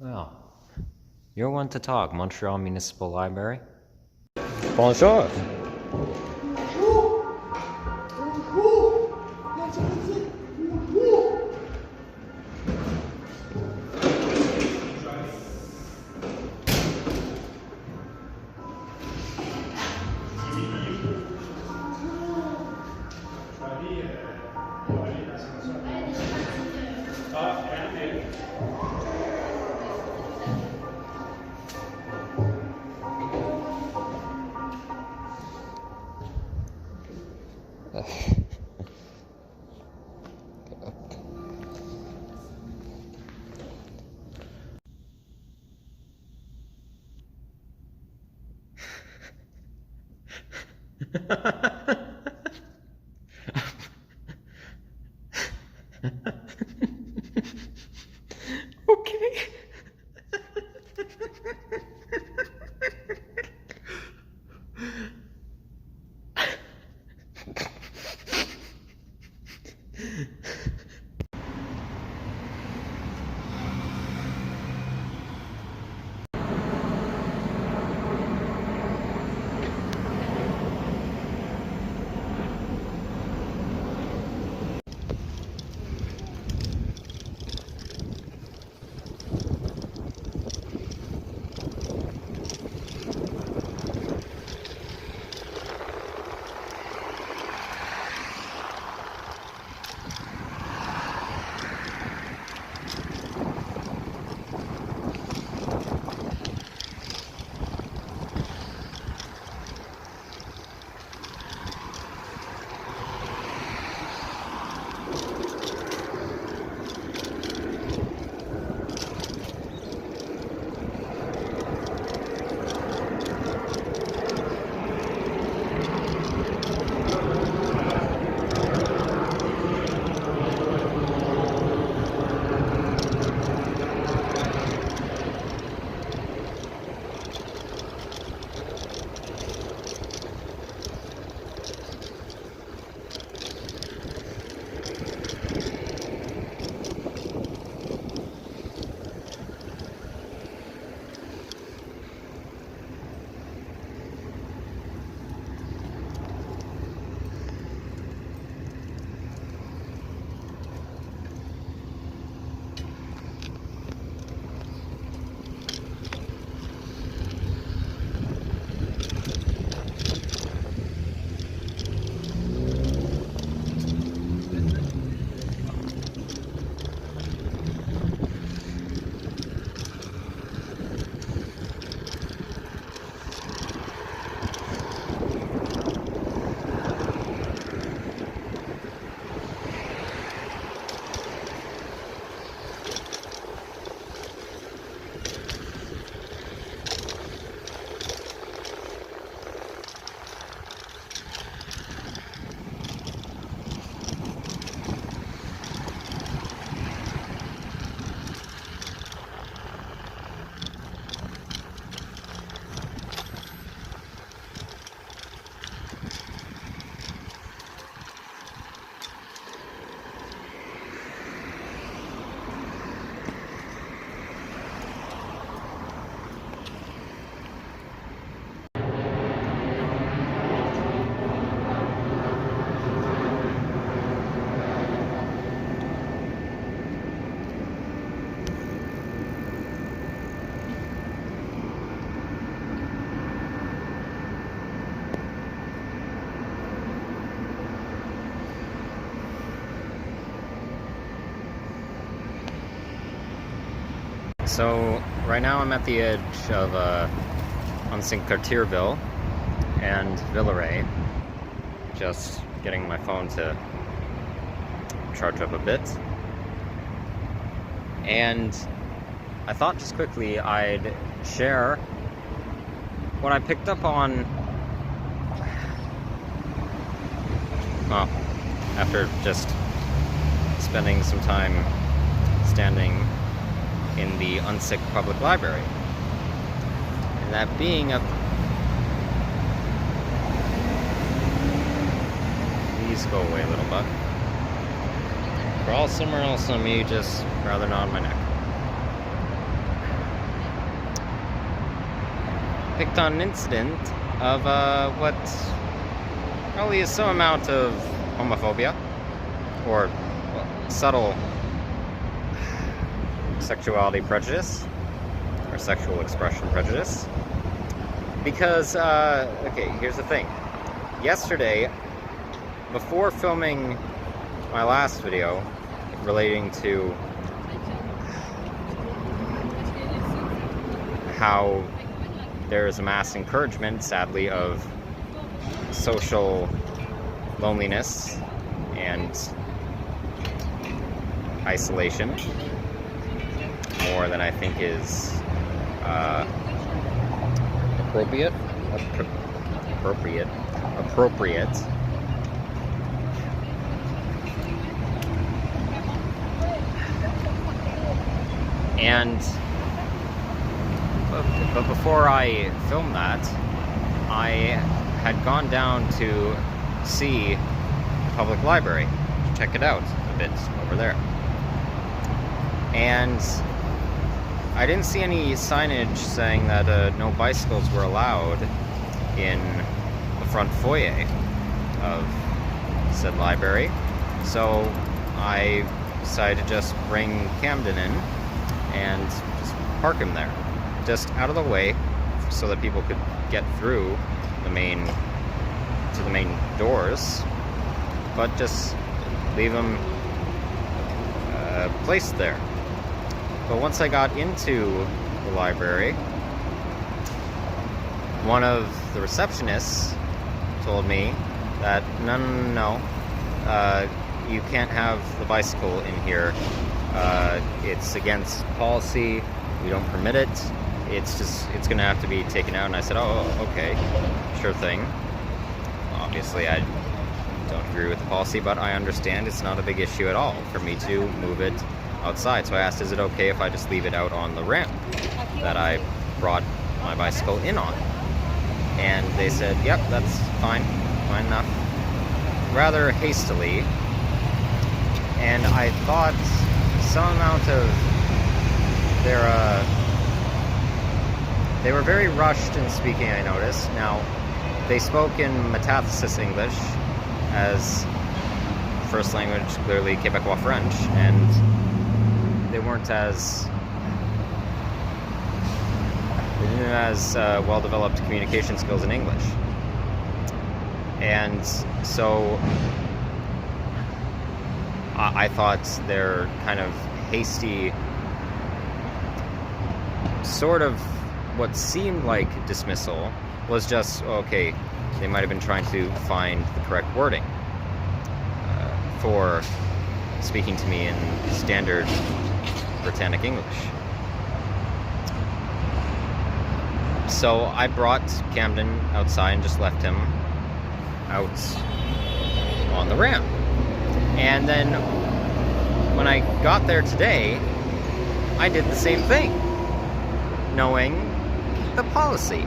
Well, you're one to talk, Montreal Municipal Library. Bonjour. Okay. So right now I'm at the edge of Cartierville and Villeray, just getting my phone to charge up a bit. And I thought just quickly I'd share what I picked up on, well, after just spending some time standing in the unsick public library. And that being a... Please go away, little buck. Crawl somewhere else on me, just rather not on my neck. Picked on an incident of what probably is some amount of homophobia, or subtle sexuality prejudice, or sexual expression prejudice. Because, okay, here's the thing. Yesterday, before filming my last video relating to how there is a mass encouragement, sadly, of social loneliness and isolation, more than I think is appropriate. And but before I filmed that, I had gone down to see the public library, check it out a bit over there. And I didn't see any signage saying that no bicycles were allowed in the front foyer of said library. So I decided to just bring Camden in and just park him there, just out of the way, so that people could get through the main doors, but just leave him placed there. But once I got into the library, one of the receptionists told me that no, you can't have the bicycle in here. It's against policy. We don't permit it. It's gonna have to be taken out. And I said, oh, okay, sure thing. Obviously, I don't agree with the policy, but I understand it's not a big issue at all for me to move it outside. So I asked, is it okay if I just leave it out on the ramp that I brought my bicycle in on? And they said, yep, that's fine enough. Rather hastily. And I thought some amount of they were very rushed in speaking, I noticed. Now, they spoke in metathesis English as first language, clearly Quebecois French, and they weren't as well-developed communication skills in English. And so I thought their kind of hasty, sort of what seemed like dismissal was just, okay, they might have been trying to find the correct wording for speaking to me in standard Britannic English. So I brought Camden outside and just left him out on the ramp. And then when I got there today, I did the same thing, knowing the policy.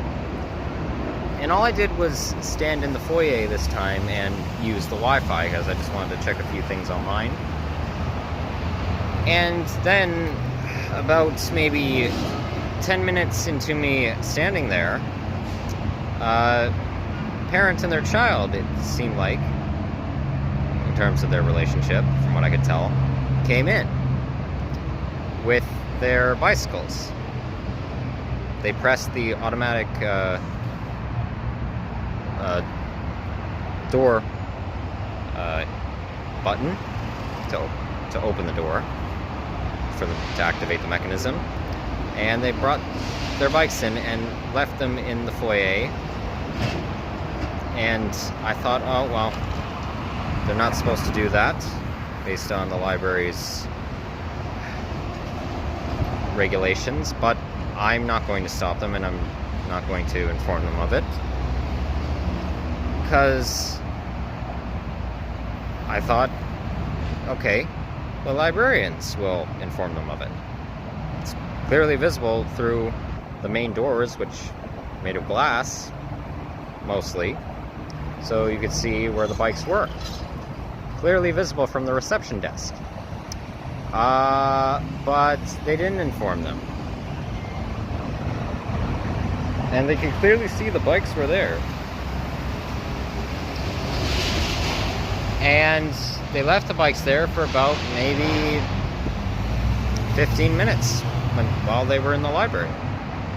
And all I did was stand in the foyer this time and use the Wi-Fi, because I just wanted to check a few things online. And then, about maybe 10 minutes into me standing there, parent and their child, it seemed like, in terms of their relationship, from what I could tell, came in with their bicycles. They pressed the automatic door button to open the door to activate the mechanism, and they brought their bikes in and left them in the foyer. And I thought, oh, well, they're not supposed to do that based on the library's regulations, but I'm not going to stop them, and I'm not going to inform them of it, because I thought, okay, the librarians will inform them of it. It's clearly visible through the main doors, which are made of glass, mostly, so you could see where the bikes were. Clearly visible from the reception desk. But they didn't inform them. And they could clearly see the bikes were there. And they left the bikes there for about maybe 15 minutes while they were in the library.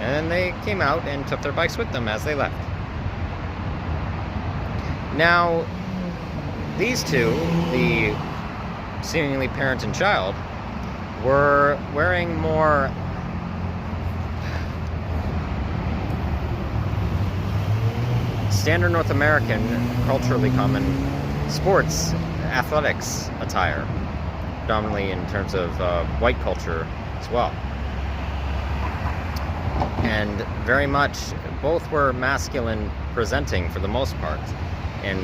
And then they came out and took their bikes with them as they left. Now, these two, the seemingly parent and child, were wearing more standard North American, culturally common sports, athletics attire, predominantly in terms of white culture as well. And very much, both were masculine presenting for the most part, and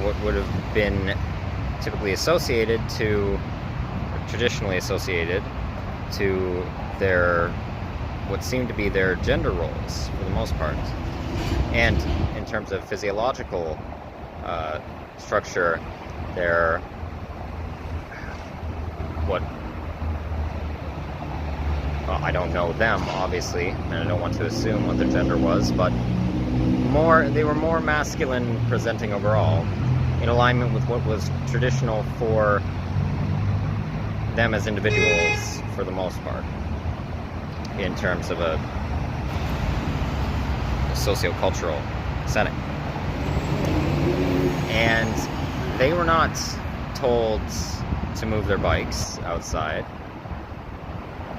what would have been typically associated to, or traditionally associated to, their, what seemed to be their gender roles for the most part. And in terms of physiological structure, their, what, well, I don't know them, obviously, and I don't want to assume what their gender was, but they were more masculine presenting overall, in alignment with what was traditional for them as individuals for the most part, in terms of a sociocultural setting. And they were not told to move their bikes outside.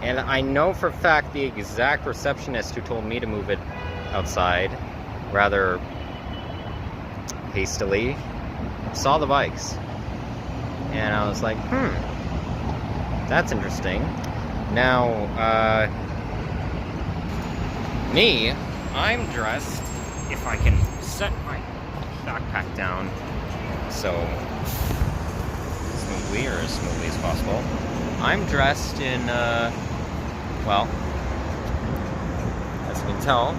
And I know for a fact the exact receptionist who told me to move it outside, rather hastily, saw the bikes. And I was like, that's interesting. Now, me, I'm dressed, if I can set my backpack down so smoothly, or as smoothly as possible. I'm dressed in, well, as you can tell,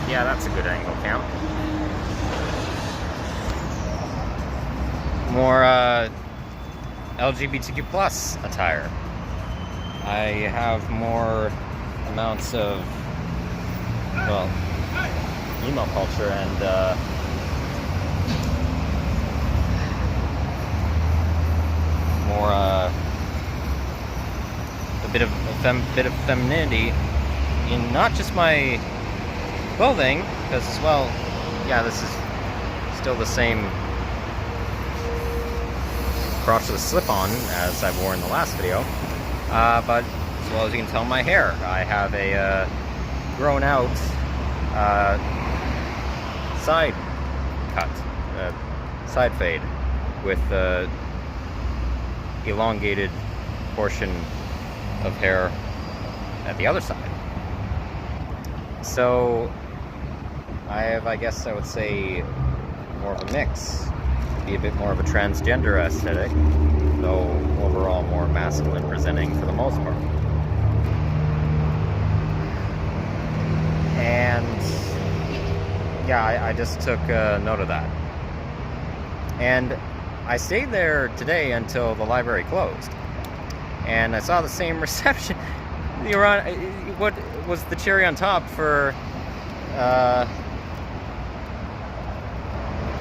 yeah, that's a good angle count. More LGBTQ plus attire. I have more amounts of, well, emo culture and more a bit of femininity in not just my clothing, because as well, yeah, this is still the same crotchless slip-on as I wore in the last video, but as well as you can tell, my hair, I have a grown out side cut, side fade, with the elongated portion of hair at the other side. So I have, I guess I would say, more of a mix, be a bit more of a transgender aesthetic, though overall more masculine presenting for the most part. And yeah, I just took note of that. And I stayed there today until the library closed, and I saw the same reception. What was the cherry on top for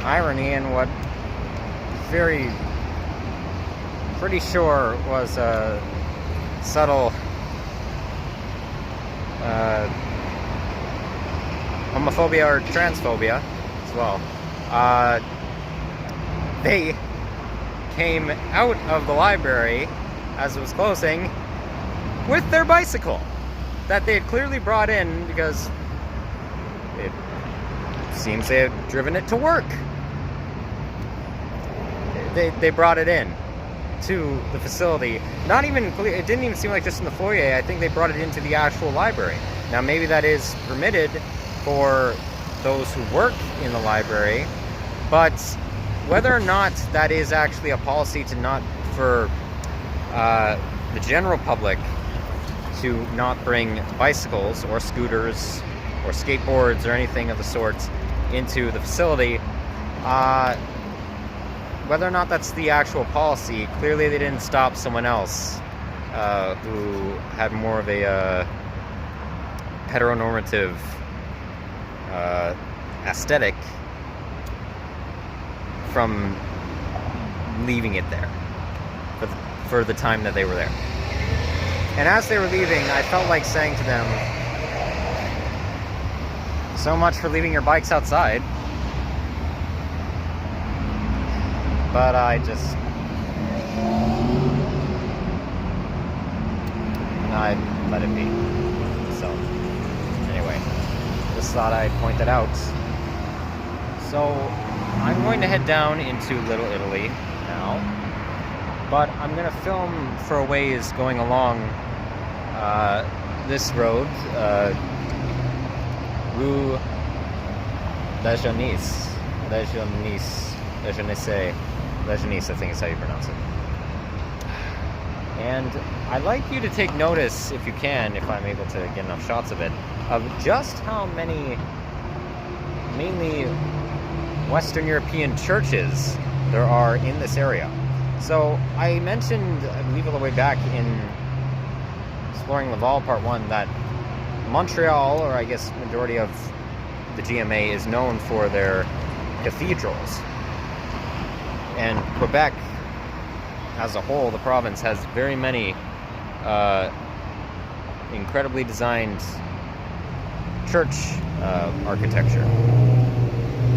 irony, and what pretty sure was a subtle homophobia or transphobia as well. They came out of the library as it was closing with their bicycle that they had clearly brought in because it seems they had driven it to work. They brought it in to the facility. Not even clear, it didn't even seem like just in the foyer. I think they brought it into the actual library. Now maybe that is permitted for those who work in the library, but whether or not that is actually a policy to not for the general public to not bring bicycles or scooters or skateboards or anything of the sort into the facility, whether or not that's the actual policy, clearly they didn't stop someone else who had more of a heteronormative aesthetic from leaving it there for the time that they were there. And as they were leaving, I felt like saying to them, so much for leaving your bikes outside. But I let it be. So, anyway, just thought I'd point that out. So, I'm going to head down into Little Italy now, but I'm going to film for a ways going along this road, Rue La Jeunesse, I think is how you pronounce it. And I'd like you to take notice, if you can, if I'm able to get enough shots of it, of just how many mainly Western European churches there are in this area. So I mentioned, I believe all the way back in Exploring Laval Part 1, that Montreal, or I guess majority of the GMA, is known for their cathedrals. And Quebec, as a whole, the province, has very many incredibly designed church architecture.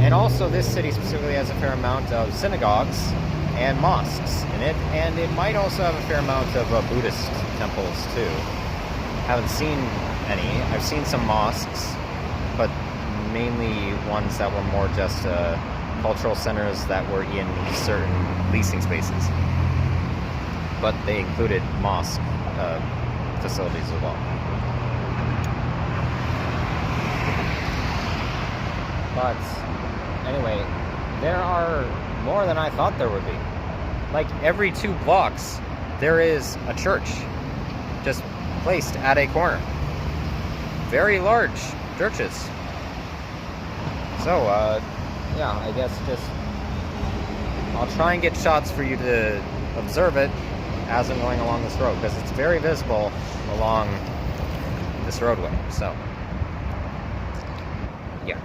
And also this city specifically has a fair amount of synagogues and mosques in it, and it might also have a fair amount of Buddhist temples too. Haven't seen any. I've seen some mosques, but mainly ones that were more just cultural centers that were in certain leasing spaces. But they included mosque facilities as well. But anyway, there are more than I thought there would be. Like every 2 blocks, there is a church just placed at a corner. Very large churches. So, yeah, I guess just I'll try and get shots for you to observe it as I'm going along this road, because it's very visible along this roadway. So, yeah.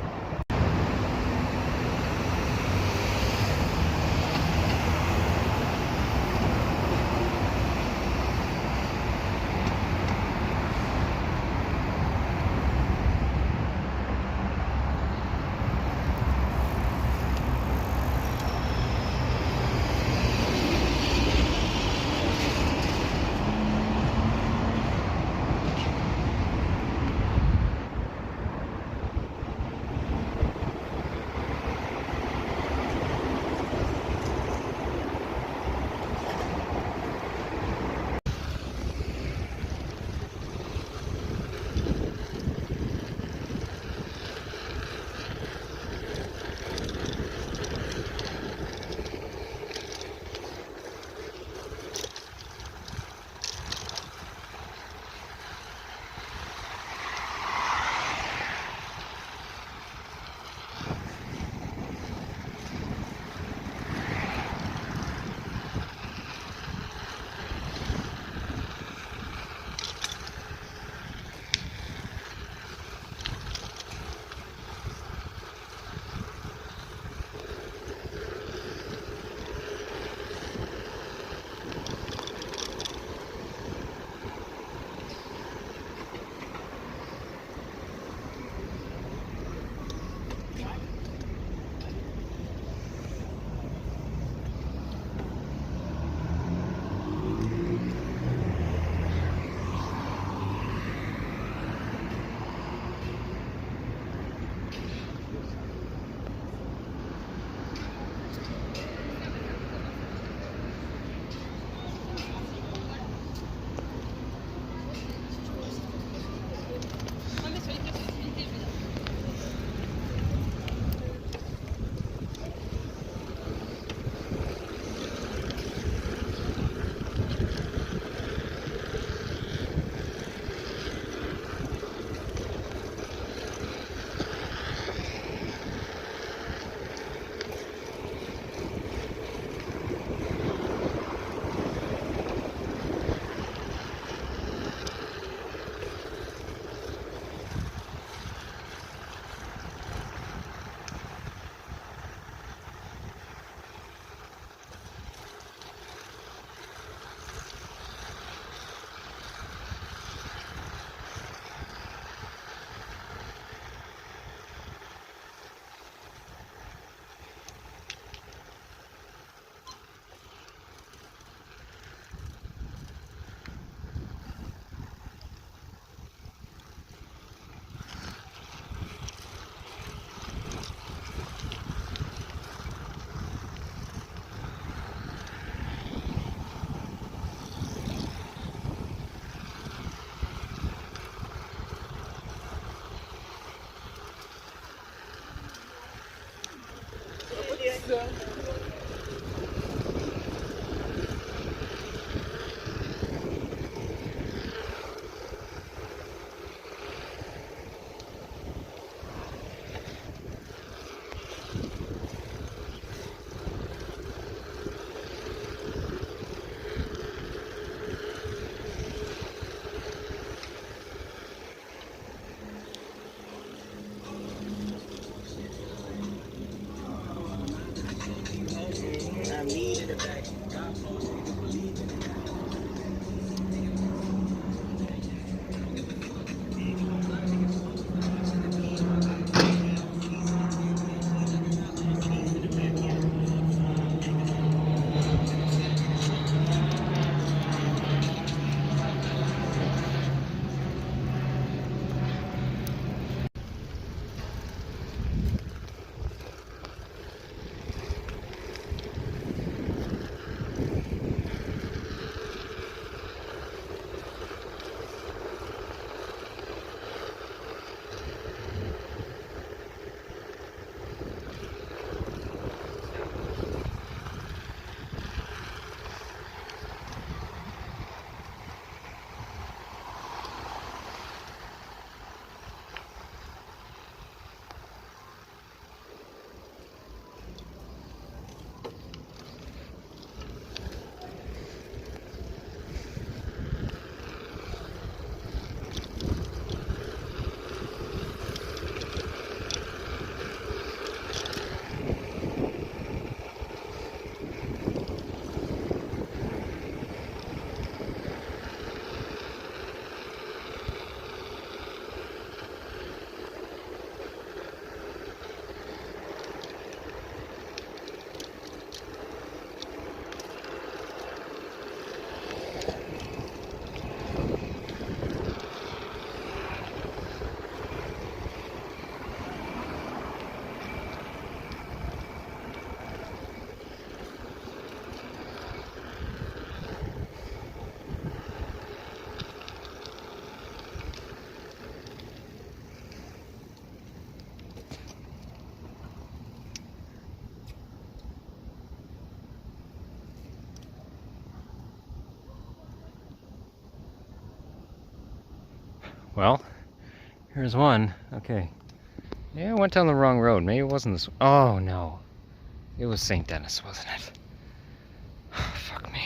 Well, here's one. Okay. Yeah, I went down the wrong road. Maybe it wasn't this. Oh, no. It was St. Denis, wasn't it? Fuck me.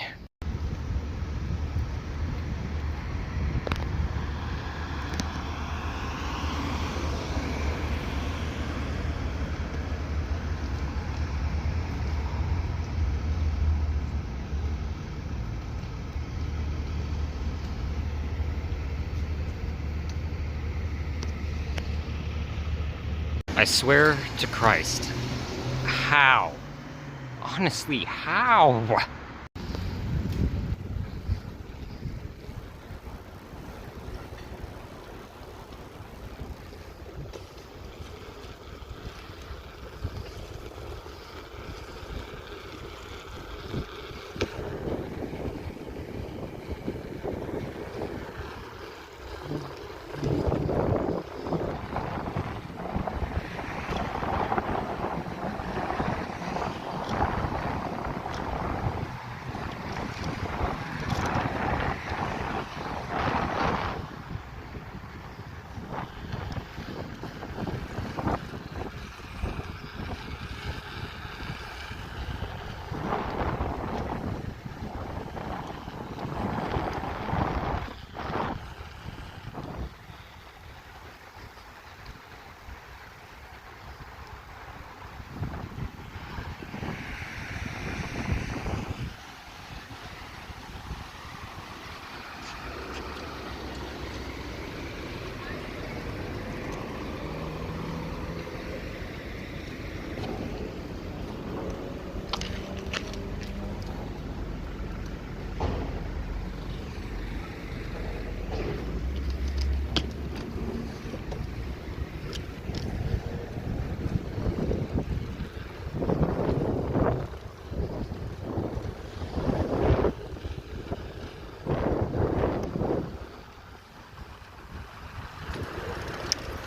I swear to Christ. How? Honestly, how?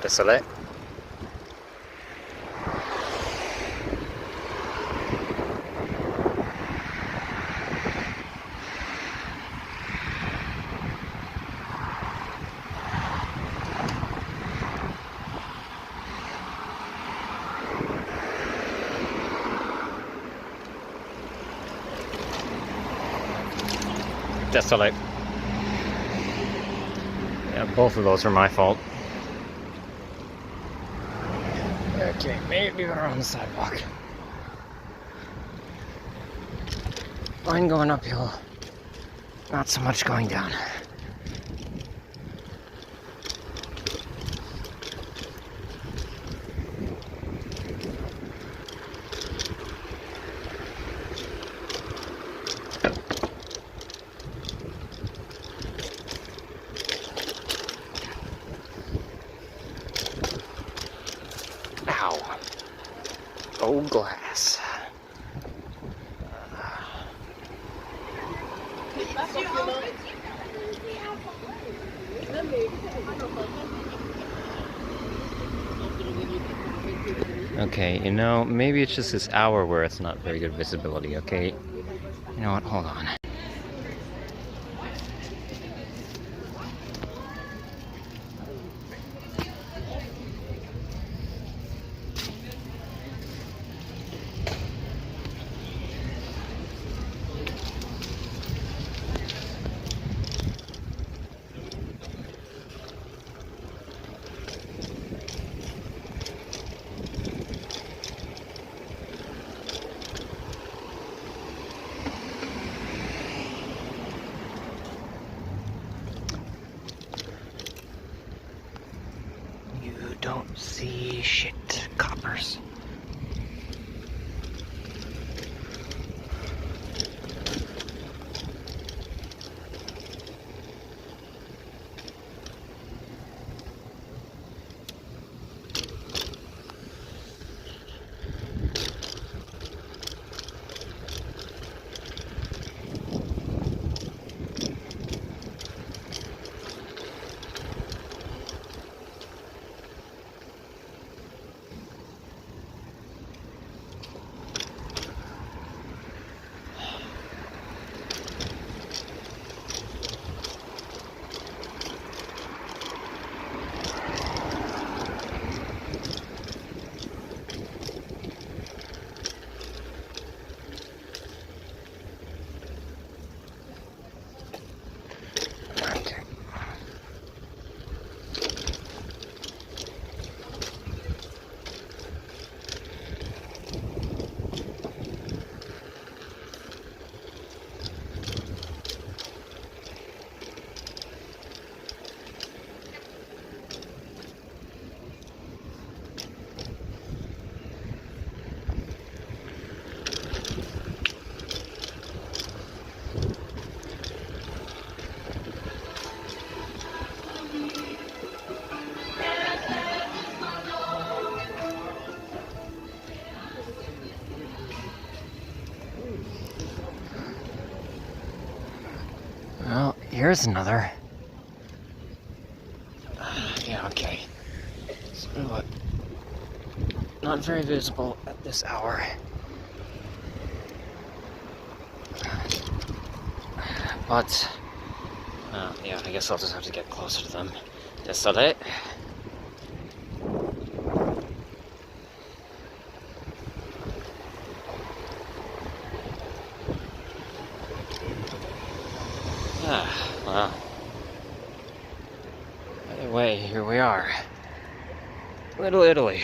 Désolé. Désolé. Yeah, both of those are my fault. Okay, maybe we're on the sidewalk. Fine going uphill. Not so much going down. Ow. Oh, glass. Okay, you know, maybe it's just this hour where it's not very good visibility, okay? You know what, hold on. You don't see shit, coppers. Well, here's another. Yeah, okay. So, look, not very visible at this hour. But, yeah, I guess I'll just have to get closer to them. Désolé. Well. Anyway, here we are. Little Italy.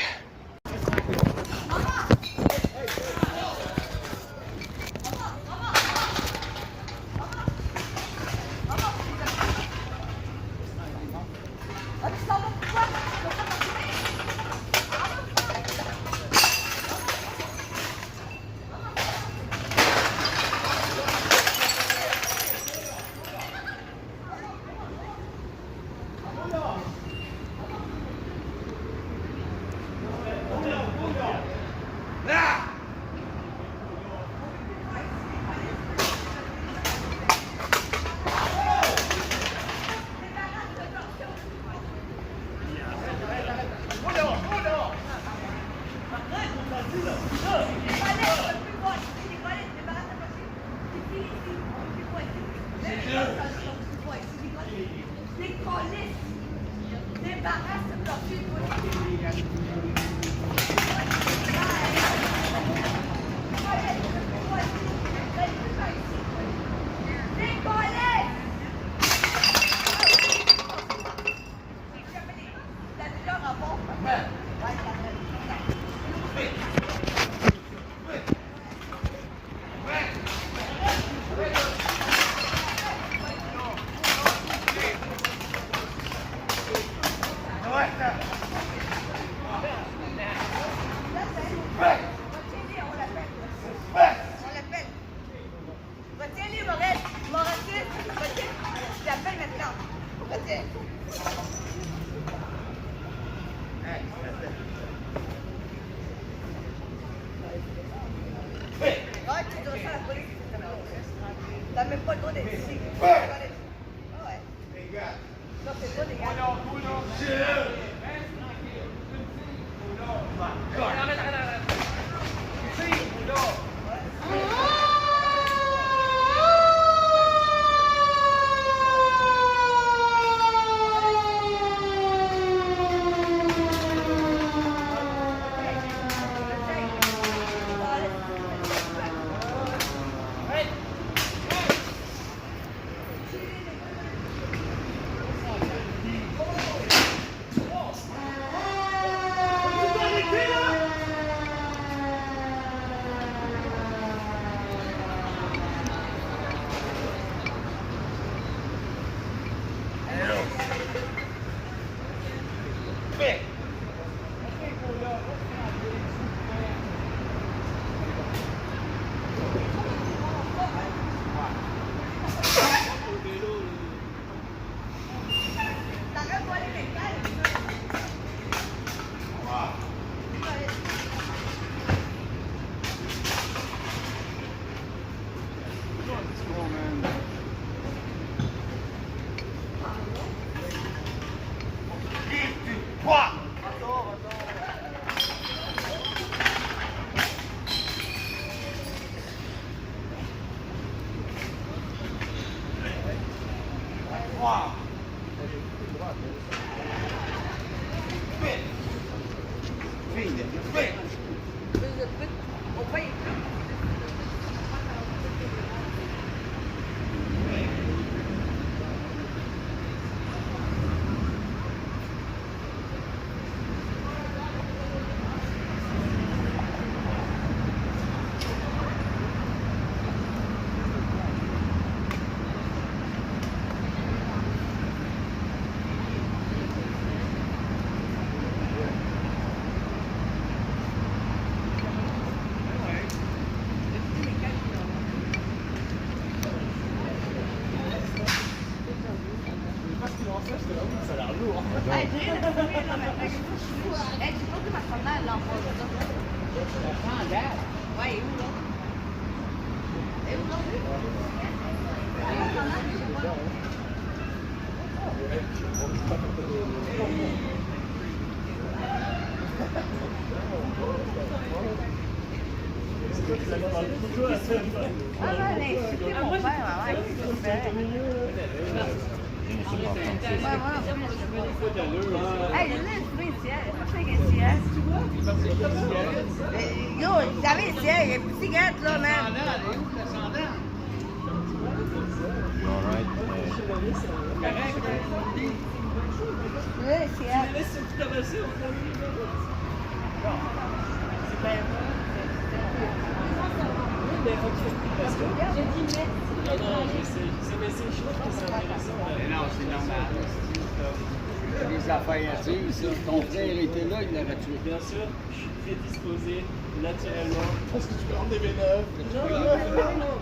Des affaires à dire, ça. Ton frère était là, il l'aurait tué. Bien sûr, je suis prédisposé naturellement. Parce que tu prends des V9. Non,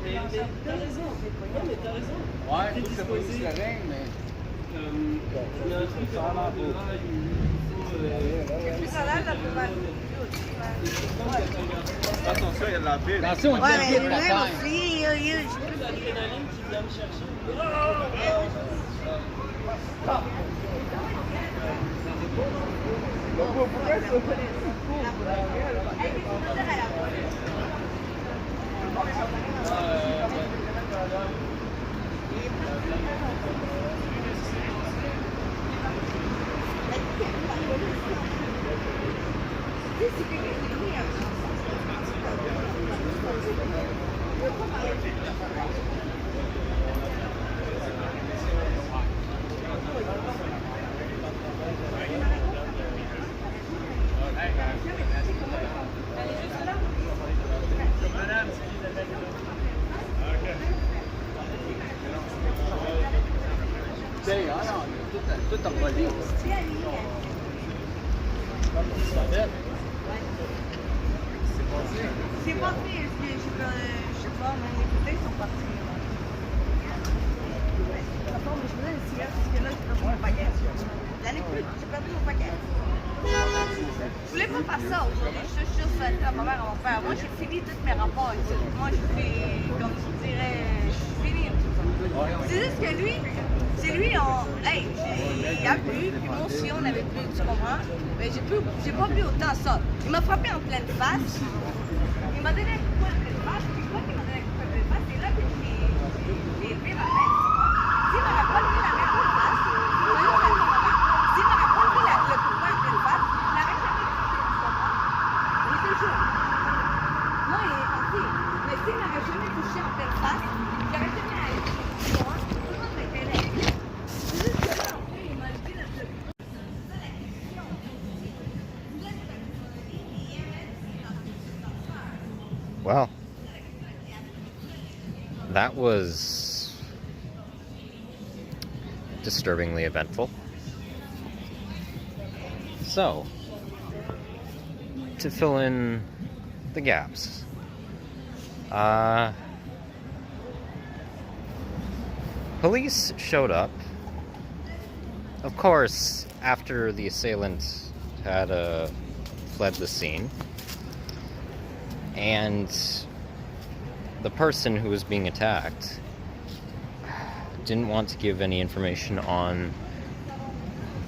mais t'as raison. Non, mais t'as raison. Ouais, je sais pas si c'est rien, mais. Il y a un truc à là, il faut. Attention, il y a de la pile. Attention, on dit Ouais, mais la lui-même taille. aussi, L'adrénaline qui vient me chercher. C'est Ali. C'est pas fait, est-ce que je sais pas, mais les bouteilles sont parties. Attends, mais je me donne une cigarette parce que là, j'ai perdu mon paquet. L'année plus, j'ai perdu mon paquet. Je voulais pas faire ça aujourd'hui, je suis juste fait à ma mère et à mon père. Moi, j'ai fini tous mes rapports ici. Moi, je fais, comme tu dirais, je suis fini. C'est juste que lui, c'est lui, hey, il a bu, puis moi aussi, on avait bu, tu comprends? Mais j'ai pas bu autant ça. Il m'a frappé en pleine face. Il m'a donné un coup de poing en pleine face, puis quoi qu'il m'a donné un coup de poing en pleine face, c'est là que j'ai levé ma main. S'il m'avait pas levé la main en pleine face, s'il m'avait pas levé le coup de poing en pleine face, il n'aurait jamais touché, tu comprends? Il était jeune. Moi, il est parti. Mais s'il m'avait jamais touché en pleine face, j'aurais jamais allé toucher, tu vois? Tout le monde me connaît. C'est juste que là, en fait, il m'a levé le coup de poing. C'est ça la question. Vous êtes la communauté qui aimait Well, that was disturbingly eventful. So, to fill in the gaps, police showed up, of course, after the assailant had fled the scene. And the person who was being attacked didn't want to give any information on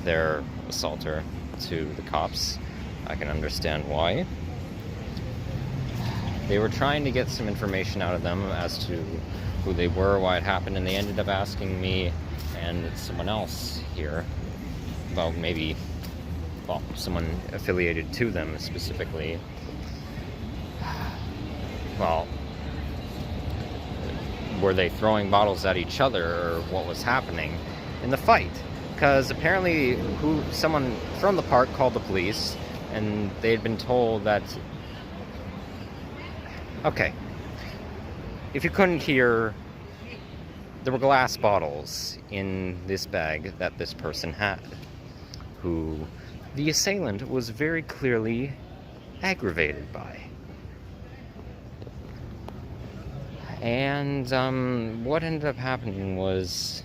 their assaulter to the cops. I can understand why. They were trying to get some information out of them as to who they were, why it happened, and they ended up asking me and someone else here about maybe, well, someone affiliated to them specifically. Well, were they throwing bottles at each other, or what was happening in the fight? Because apparently someone from the park called the police, and they had been told that... Okay. If you couldn't hear, there were glass bottles in this bag that this person had, who the assailant was very clearly aggravated by. And what ended up happening was,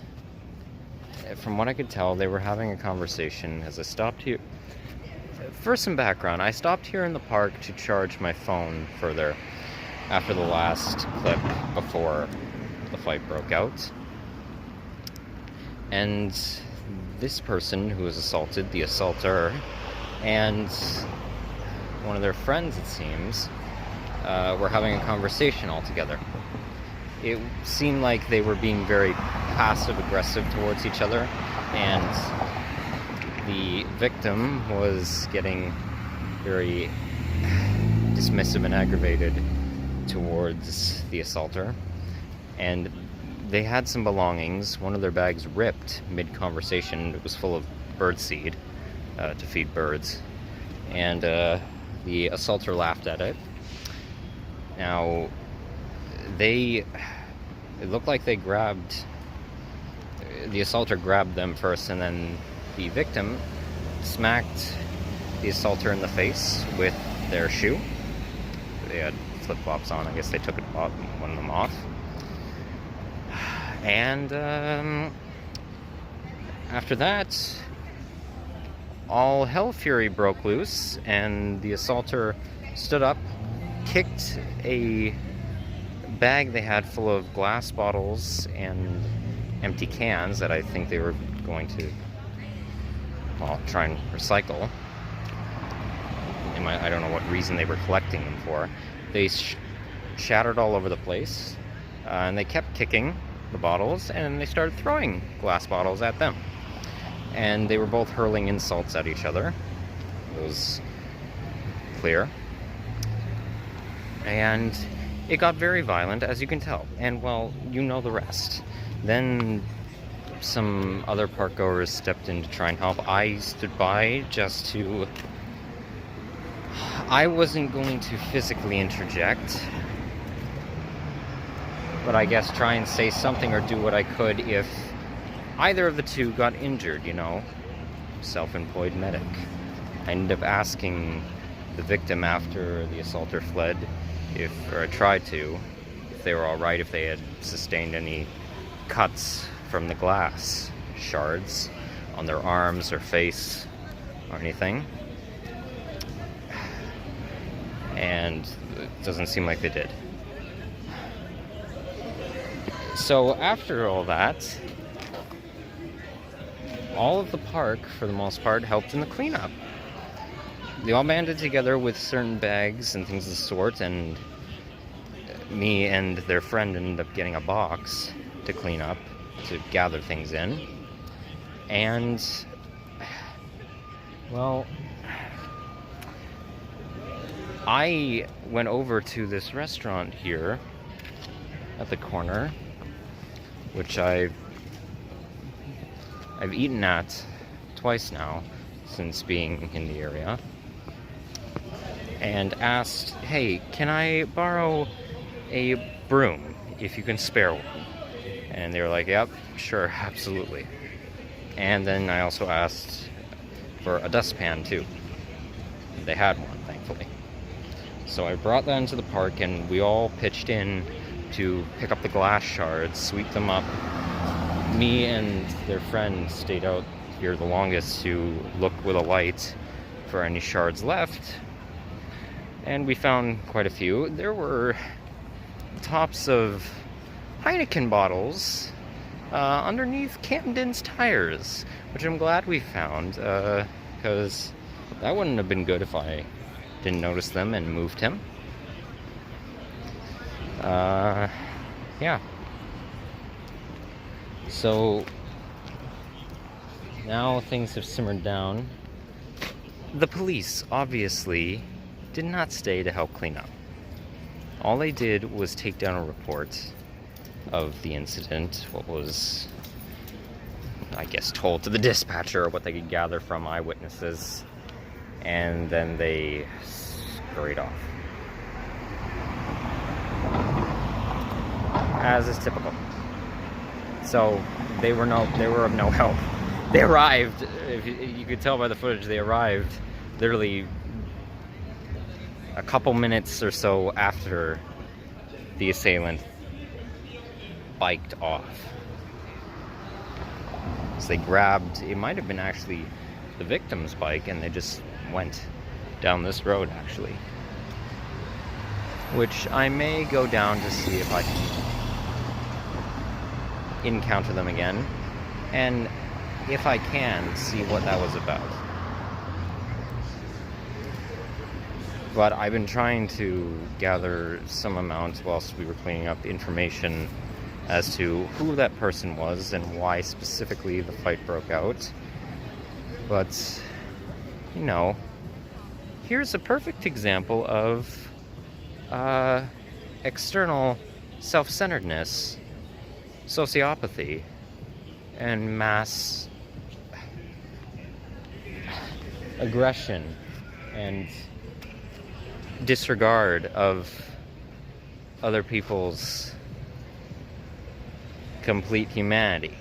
from what I could tell, they were having a conversation as I stopped here. For some background, I stopped here in the park to charge my phone further after the last clip before the fight broke out. And this person who was assaulted, the assaulter, and one of their friends, it seems, were having a conversation all together. It seemed like they were being very passive-aggressive towards each other, and the victim was getting very dismissive and aggravated towards the assaulter. And they had some belongings. One of their bags ripped mid-conversation. It was full of birdseed to feed birds. And the assaulter laughed at it. Now, it looked like the assaulter grabbed them first, and then the victim smacked the assaulter in the face with their shoe. They had flip-flops on. I guess they took one of them off. And after that, all hell fury broke loose, and the assaulter stood up, kicked a bag they had full of glass bottles and empty cans that I think they were going to, well, try and recycle. I don't know what reason they were collecting them for. They shattered all over the place, and they kept kicking the bottles, and they started throwing glass bottles at them. And they were both hurling insults at each other. It was clear. And it got very violent, as you can tell. And, well, you know the rest. Then some other park goers stepped in to try and help. I stood by just to... I wasn't going to physically interject, but I guess try and say something or do what I could if either of the two got injured, you know. self-employed medic. I ended up asking the victim after the assaulter fled, or tried to, if they were alright, if they had sustained any cuts from the glass shards on their arms or face or anything. And it doesn't seem like they did. So after all that, all of the park, for the most part, helped in the cleanup. They all banded together with certain bags and things of the sort, and me and their friend ended up getting a box to clean up, to gather things in. And, well, I went over to this restaurant here at the corner, which I've eaten at twice now since being in the area, and asked, hey, can I borrow a broom if you can spare one? And they were like, yep, sure, absolutely. And then I also asked for a dustpan too. They had one, thankfully. So I brought that into the park, and we all pitched in to pick up the glass shards, sweep them up. Me and their friend stayed out here the longest to look with a light for any shards left. And we found quite a few. There were tops of Heineken bottles underneath Camden's tires, which I'm glad we found, because that wouldn't have been good if I didn't notice them and moved him. Yeah. So now things have simmered down. The police obviously did not stay to help clean up. All they did was take down a report of the incident, what was, I guess, told to the dispatcher, what they could gather from eyewitnesses, and then they scurried off. As is typical. So they were of no help. They arrived, if you could tell by the footage, they arrived literally a couple minutes or so after the assailant biked off. So they grabbed, it might have been actually the victim's bike, and they just went down this road, actually. Which I may go down to see if I can encounter them again, and if I can, see what that was about. But I've been trying to gather some amount, whilst we were cleaning up, information as to who that person was and why specifically the fight broke out. But, you know, here's a perfect example of external self-centeredness, sociopathy, and mass aggression and disregard of other people's complete humanity.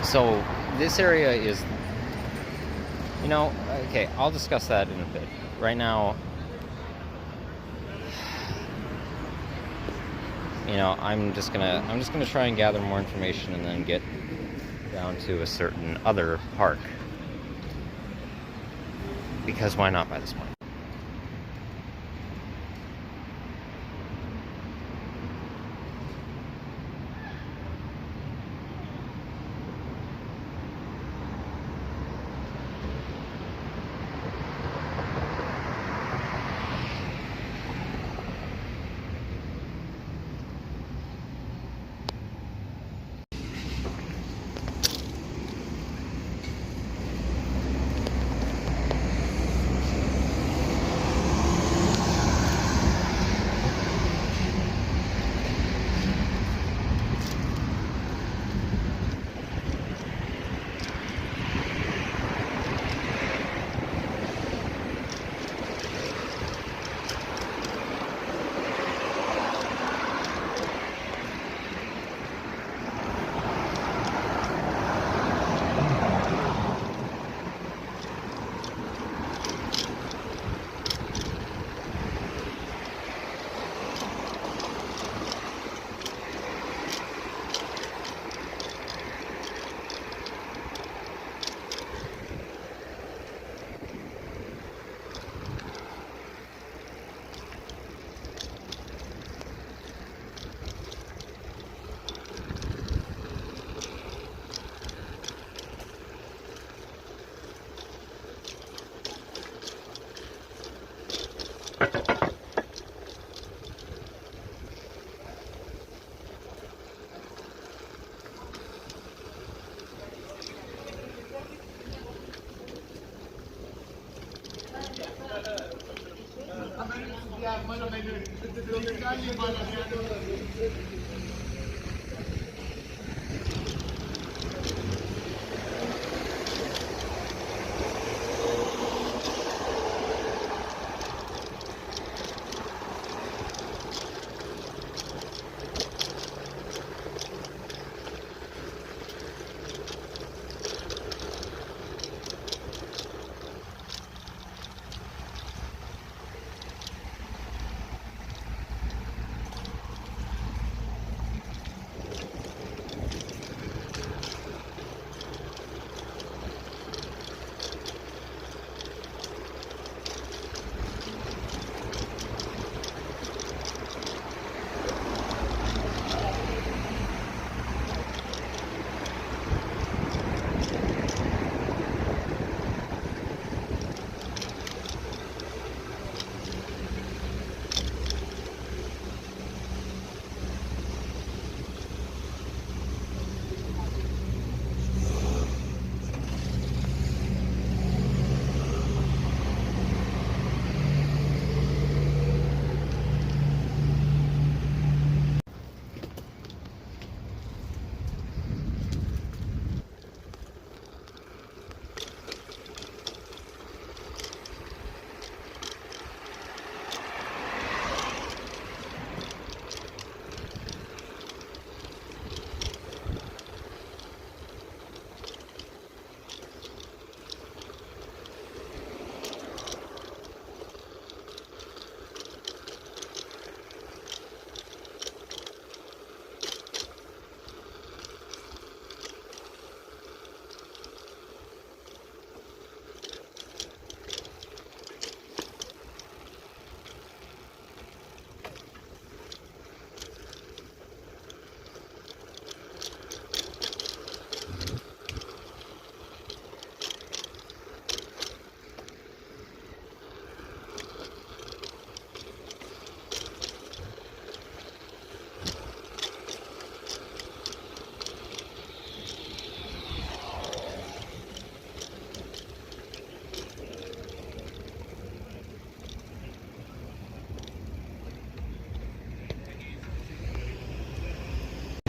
So this area is, you know, okay, I'll discuss that in a bit. Right now, you know, I'm just gonna try and gather more information and then get down to a certain other park. Because why not by this point?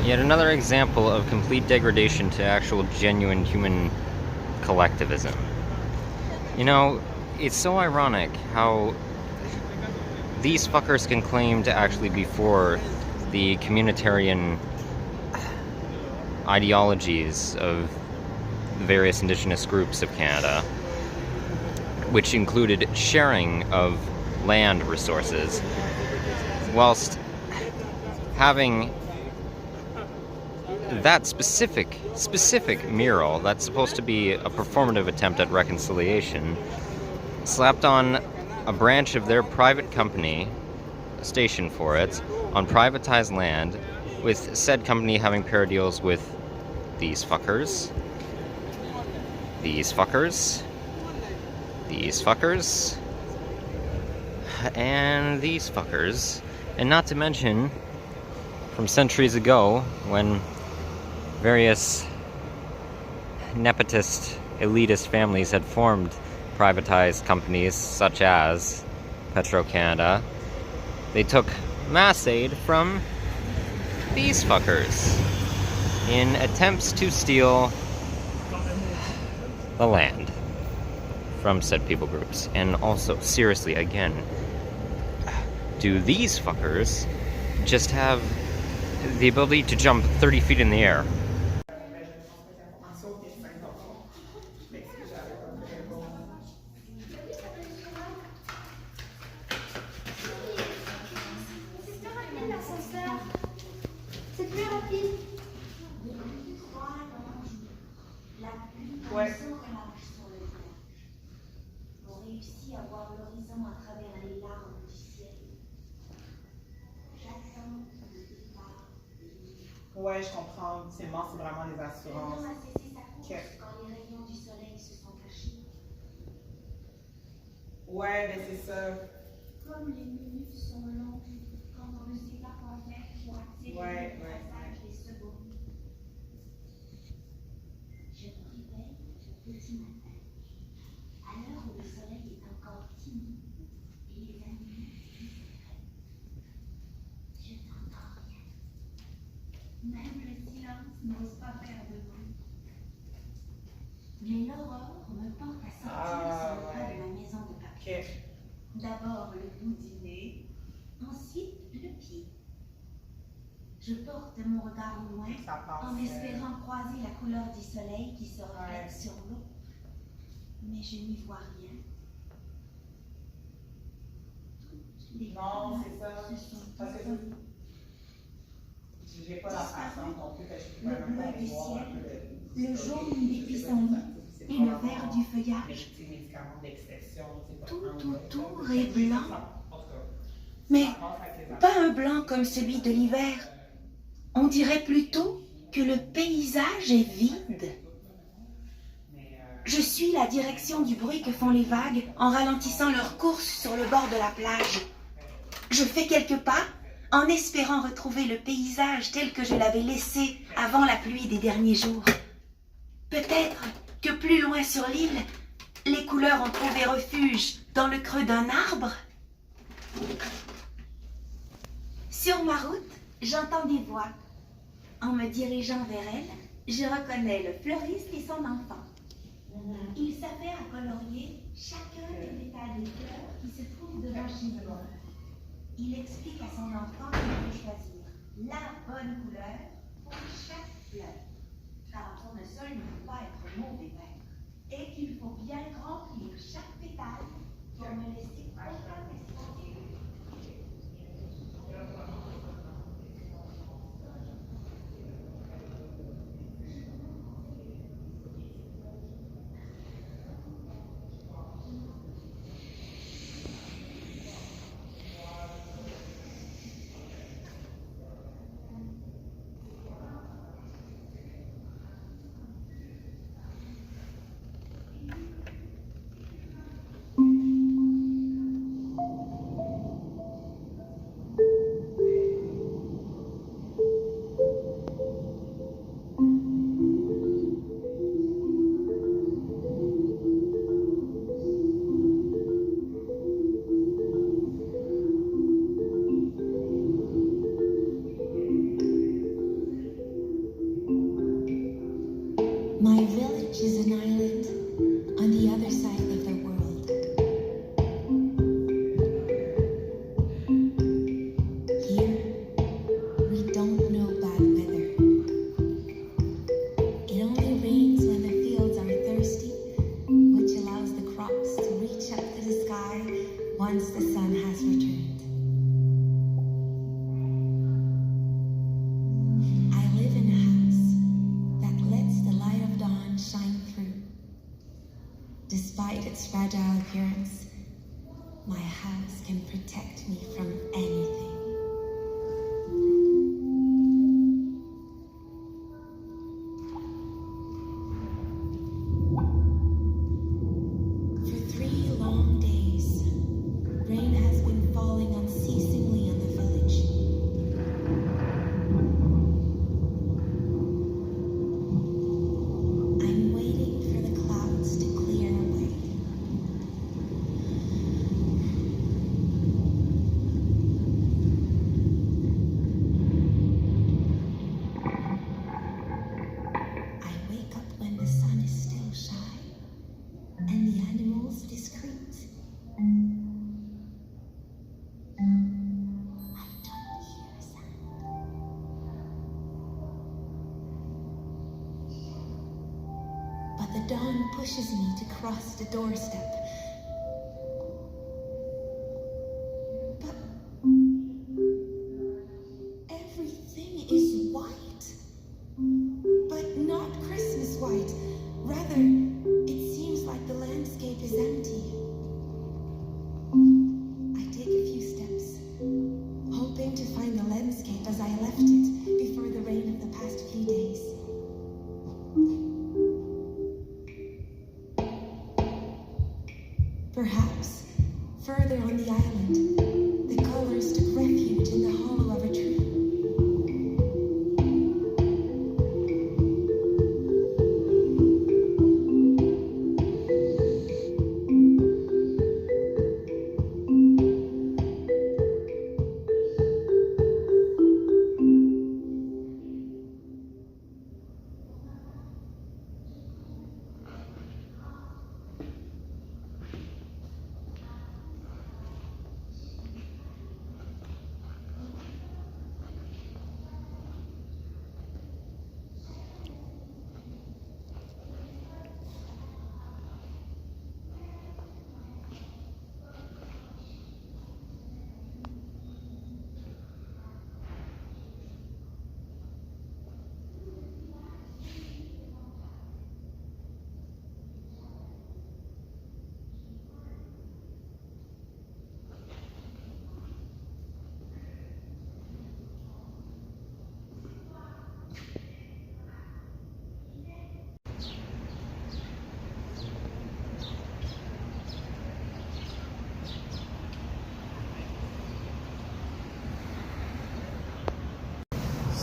Yet another example of complete degradation to actual genuine human collectivism. You know, it's so ironic how these fuckers can claim to actually be for the communitarian ideologies of the various indigenous groups of Canada, which included sharing of land resources, whilst having that specific mural that's supposed to be a performative attempt at reconciliation slapped on a branch of their private company, a station for it, on privatized land, with said company having pair deals with these fuckers, these fuckers, these fuckers, and these fuckers, and not to mention from centuries ago when various nepotist, elitist families had formed privatized companies such as Petro-Canada. They took mass aid from these fuckers in attempts to steal the land from said people groups. And also, seriously, again, do these fuckers just have the ability to jump 30 feet in the air? C'est plus rapide. Ouais. On réussit à voir l'horizon à travers les larmes du ciel. J'attends le départ. Ouais, je comprends. C'est vraiment les assurances. Le temps a cessé sa course quand les rayons du soleil se sont cachés. Ouais, ben c'est ça. Comme les minutes sont longues, quand on ne sait pas quoi faire pour accélérer le passage des secondes. Je me réveille le petit matin, à l'heure où le soleil est encore timide et les animaux distraits. n'ose pas faire de bruit. Mais l'aurore me porte à sortir sur le pas de ma maison de papier. Ok. D'abord le bout du nez, ensuite le pied. Je porte mon regard au loin Ça passe, en espérant croiser la couleur du soleil qui se reflète sur l'eau. Mais je n'y vois rien. Toutes les Non, couleurs c'est ça. se sont Parce que envolées. j'ai pas la façon non plus que je peux Le vraiment bleu aller du voir un ciel, peu le jaune des pissenlits et le vert du feuillage. Tout est blanc. Mais pas un blanc comme celui de l'hiver. On dirait plutôt que le paysage est vide. Je suis la direction du bruit que font les vagues en ralentissant leur course sur le bord de la plage. Je fais quelques pas en espérant retrouver le paysage tel que je l'avais laissé avant la pluie des derniers jours. Peut-être que plus loin sur l'île, les couleurs ont trouvé refuge dans le creux d'un arbre. Sur ma route, j'entends des voix. En me dirigeant vers elles, je reconnais le fleuriste et son enfant. Il s'affaire à colorier chacun des pétales des fleurs qui se trouvent devant chez lui. Il explique à son enfant qu'il faut choisir la bonne couleur pour chaque fleur, car un tournesol ne peut pas être mauvais vert, et qu'il faut bien remplir chaque pétale pour ne laisser aucun espace. My village is an island on the other side of the world. Here, we don't know bad weather. It only rains when the fields are thirsty, which allows the crops to reach up to the sky once the sun has returned. I live in a house that lets the light of dawn shine through. Despite its fragile appearance, my house can protect me from anything. For 3 long days, rain has been falling unceasingly on the village. I'm waiting for the clouds to clear away. I wake up when the sun is still shy and the animals discreet. I don't hear a sound. But the dawn pushes me to cross the doorstep. But everything is white. But not Christmas white. Rather, it seems like the landscape is empty. I take a few steps, hoping to find the landscape as I left it before the rain of the past few days. Perhaps, further on the island, the colors took refuge in the hollow of a tree.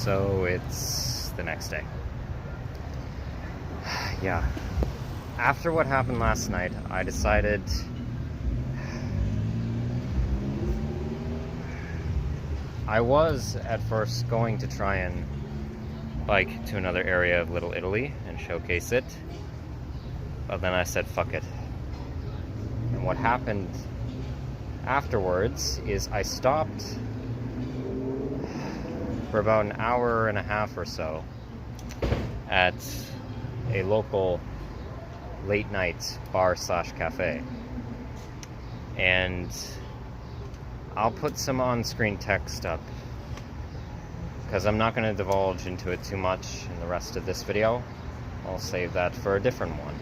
So it's the next day. Yeah. After what happened last night, I decided I was at first going to try and bike to another area of Little Italy and showcase it, but then I said fuck it. And what happened afterwards is I stopped for about an hour and a half or so at a local late night bar / cafe, and I'll put some on-screen text up because I'm not going to divulge into it too much in the rest of this video. I'll save that for a different one.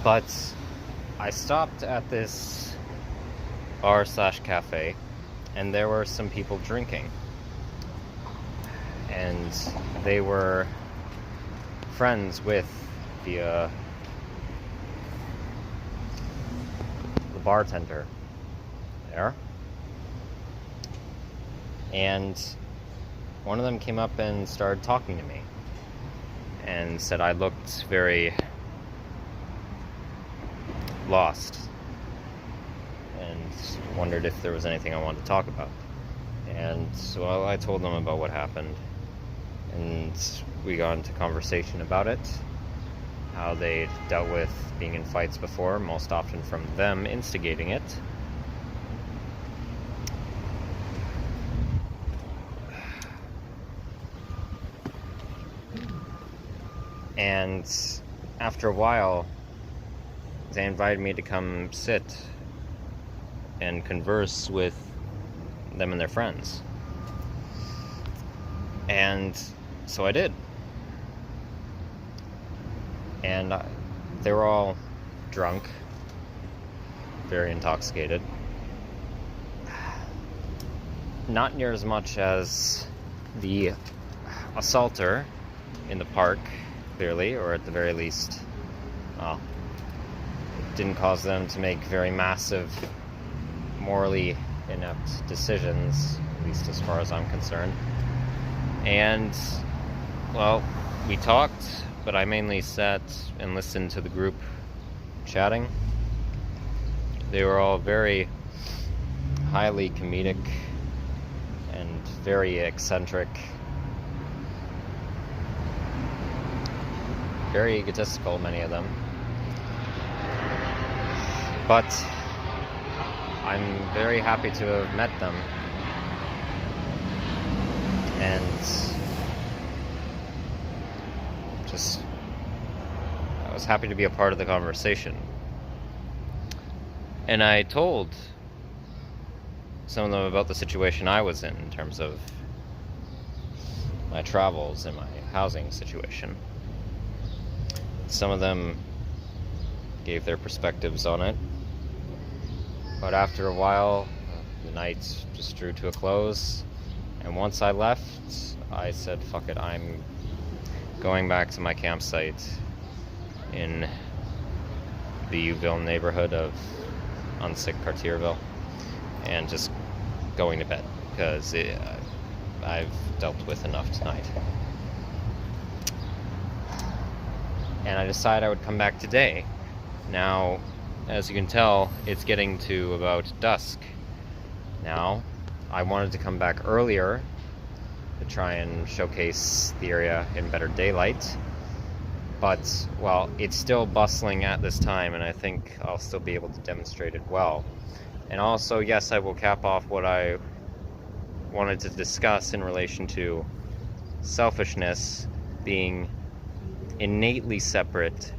But I stopped at this bar / cafe, and there were some people drinking. And they were friends with the bartender there. And one of them came up and started talking to me and said I looked very lost and wondered if there was anything I wanted to talk about. And so I told them about what happened, and we got into conversation about it, how they'd dealt with being in fights before, most often from them instigating it. And after a while, they invited me to come sit and converse with them and their friends. And so I did. And they were all drunk, very intoxicated. Not near as much as the assaulter in the park, clearly, or at the very least, well, it didn't cause them to make very massive, morally inept decisions, at least as far as I'm concerned. And, well, we talked, but I mainly sat and listened to the group chatting. They were all very highly comedic and very eccentric, very egotistical, many of them. But I'm very happy to have met them, and I was happy to be a part of the conversation. And I told some of them about the situation I was in terms of my travels and my housing situation. Some of them gave their perspectives on it, but after a while, the night just drew to a close, and once I left, I said, fuck it, I'm going back to my campsite in the Uville neighborhood of Unsick Cartierville, and just going to bed, because I've dealt with enough tonight. And I decided I would come back today. Now, as you can tell, it's getting to about dusk now. I wanted to come back earlier to try and showcase the area in better daylight, but, well, it's still bustling at this time, and I think I'll still be able to demonstrate it well. And also, yes, I will cap off what I wanted to discuss in relation to selfishness being innately separate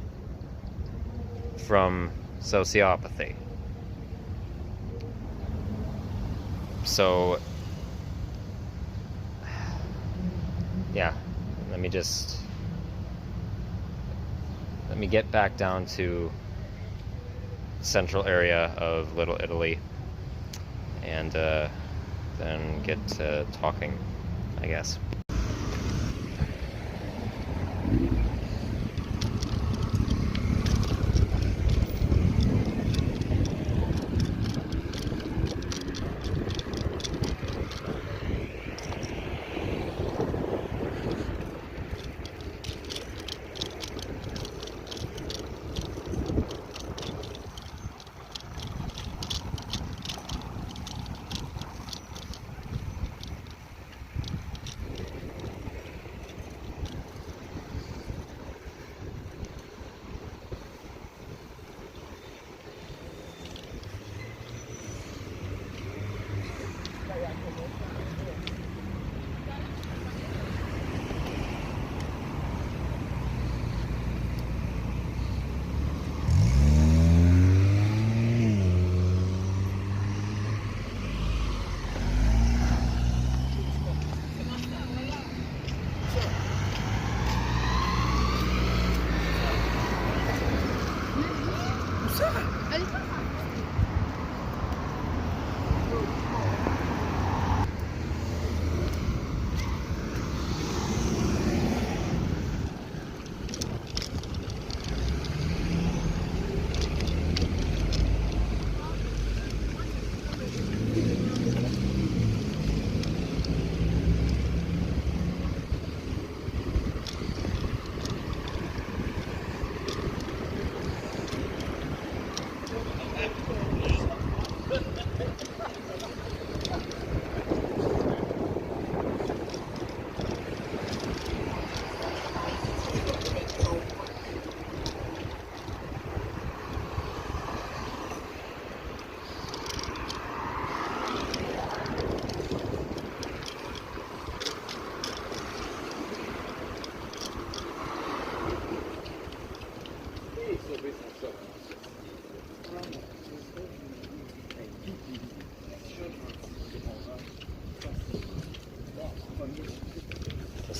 from sociopathy. So, yeah, let me get back down to the central area of Little Italy, and then get to talking, I guess.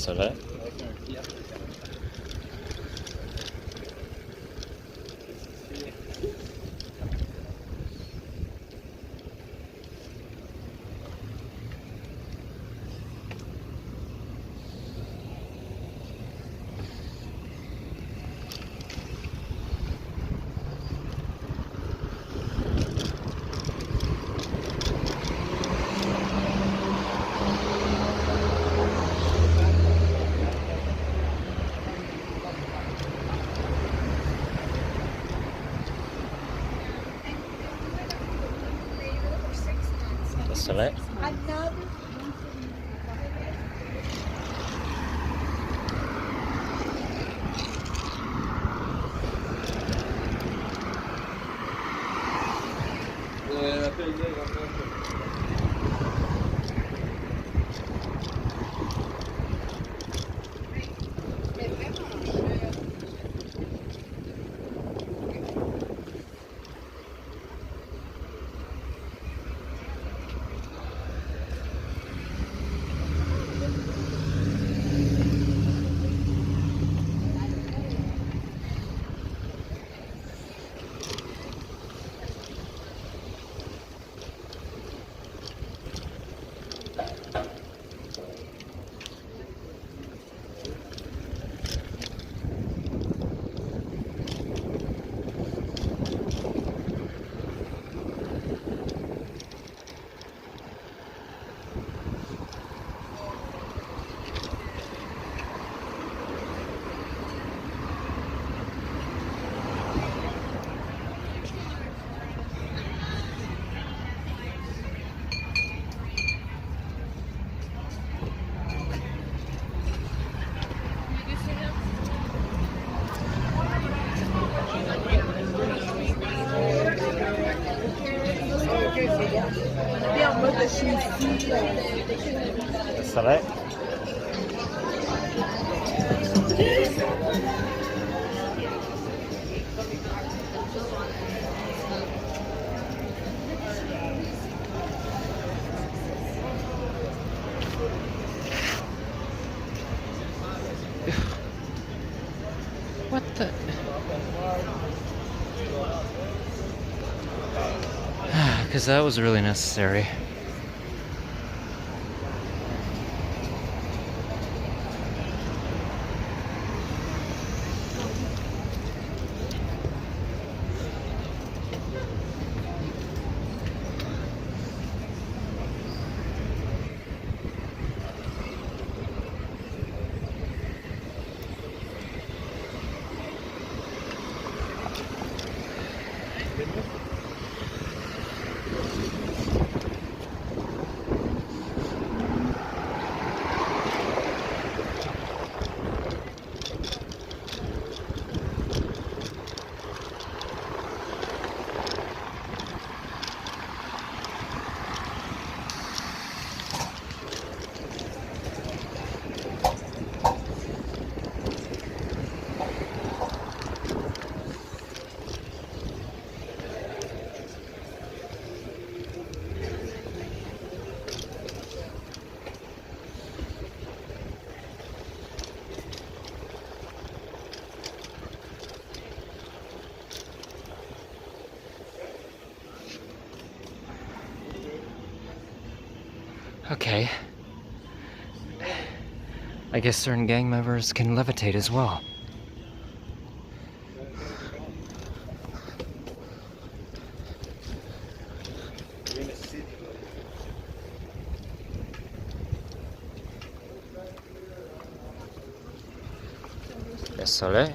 soleil. Soleil. Soleil. What the? Because that was really necessary. Okay. I guess certain gang members can levitate as well. Le soleil.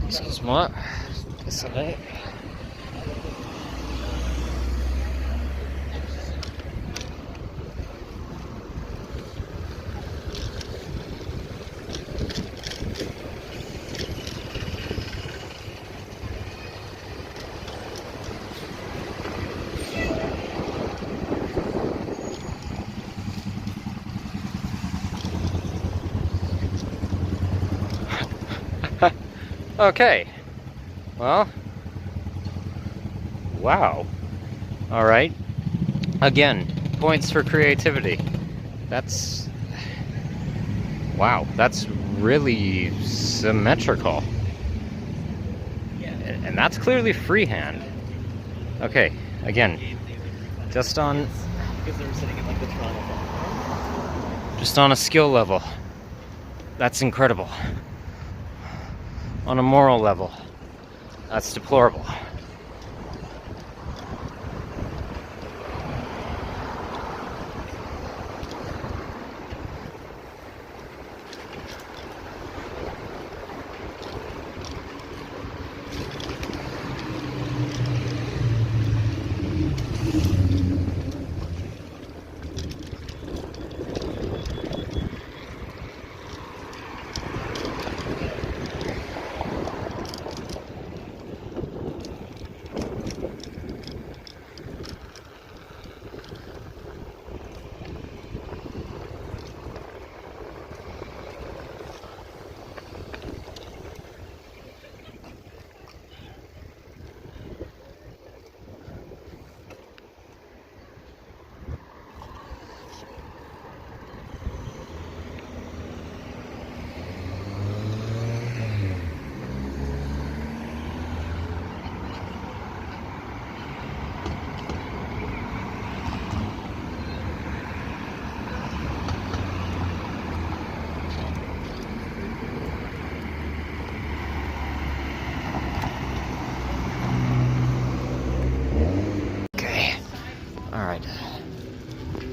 Excuse-moi. Désolé. Okay. Well. Wow. All right. Again, points for creativity. That's... Wow, that's really symmetrical. And that's clearly freehand. Okay, again, just on a skill level, that's incredible. On a moral level, that's deplorable.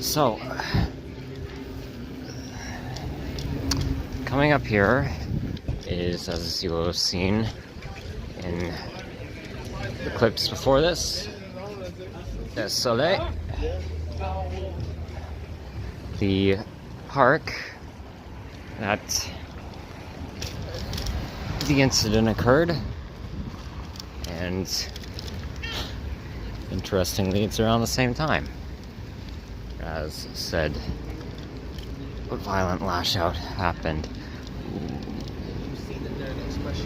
So, coming up here is, as you have seen in the clips before this, the Soleil, the park that the incident occurred, and interestingly, it's around the same time as said violent lash out happened.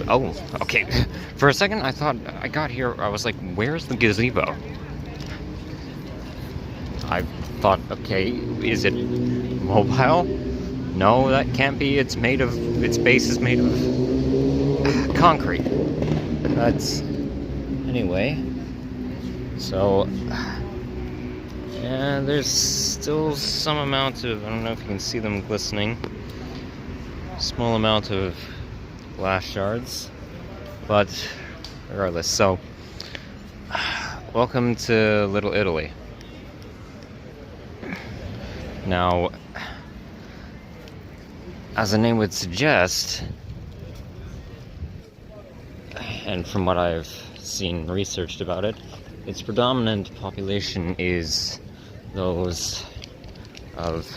Oh, okay. For a second, I thought I got here, I was like, where's the gazebo? I thought, okay, is it mobile? No, that can't be. Its base is made of concrete. That's... Anyway. So... Yeah, there's still some amount of, I don't know if you can see them glistening, small amount of glass shards, but regardless. So, welcome to Little Italy. Now, as the name would suggest, and from what I've seen researched about it, its predominant population is those of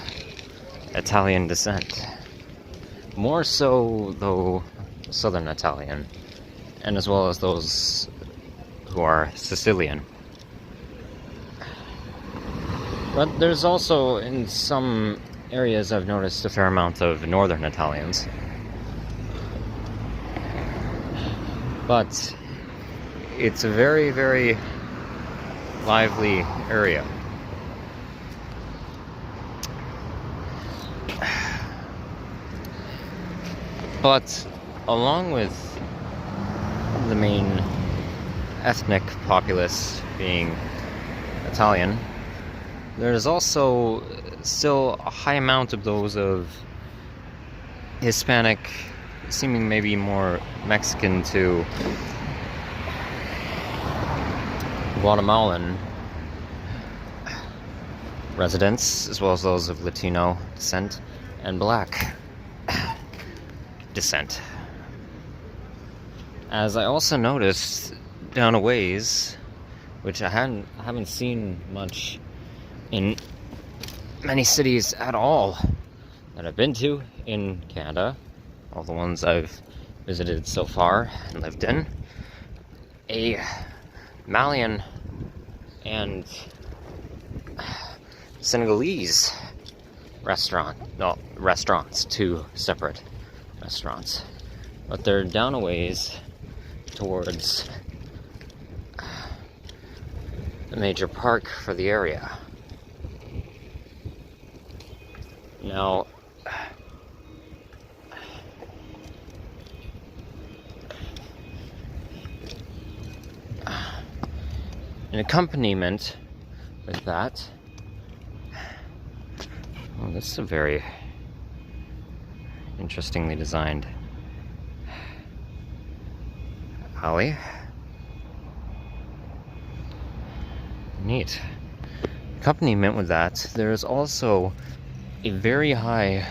Italian descent. More so, though, Southern Italian, and as well as those who are Sicilian. But there's also, in some areas, I've noticed a fair amount of Northern Italians. But it's a very, very lively area. But along with the main ethnic populace being Italian, there's also still a high amount of those of Hispanic, seeming maybe more Mexican to Guatemalan residents, as well as those of Latino descent and Black descent. As I also noticed down a ways, which I haven't seen much in many cities at all that I've been to in Canada, all the ones I've visited so far and lived in, a Malian and Senegalese restaurants, two separate restaurants, but they're down a ways towards the major park for the area. Now, an accompaniment with that, well, this is a very interestingly designed alley. Neat. Accompaniment with that, there's also a very high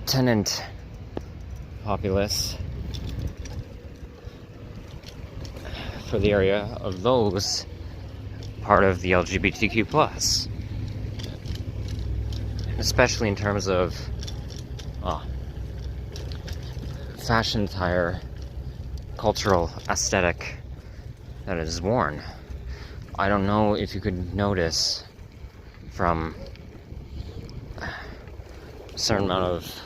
tenant populace for the area of those part of the LGBTQ+, especially in terms of fashion attire, cultural aesthetic that is worn. I don't know if you could notice from a certain amount of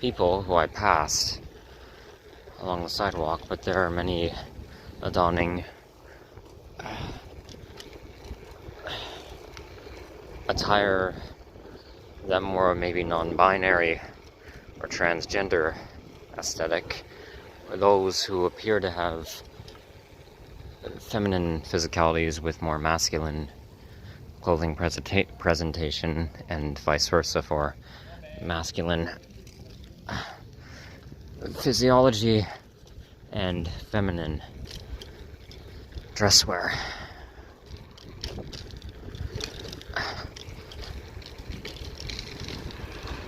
people who I passed along the sidewalk, but there are many adorning attire that more maybe non-binary or transgender aesthetic, or those who appear to have feminine physicalities with more masculine clothing presentation, and vice versa for masculine physiology and feminine dress wear.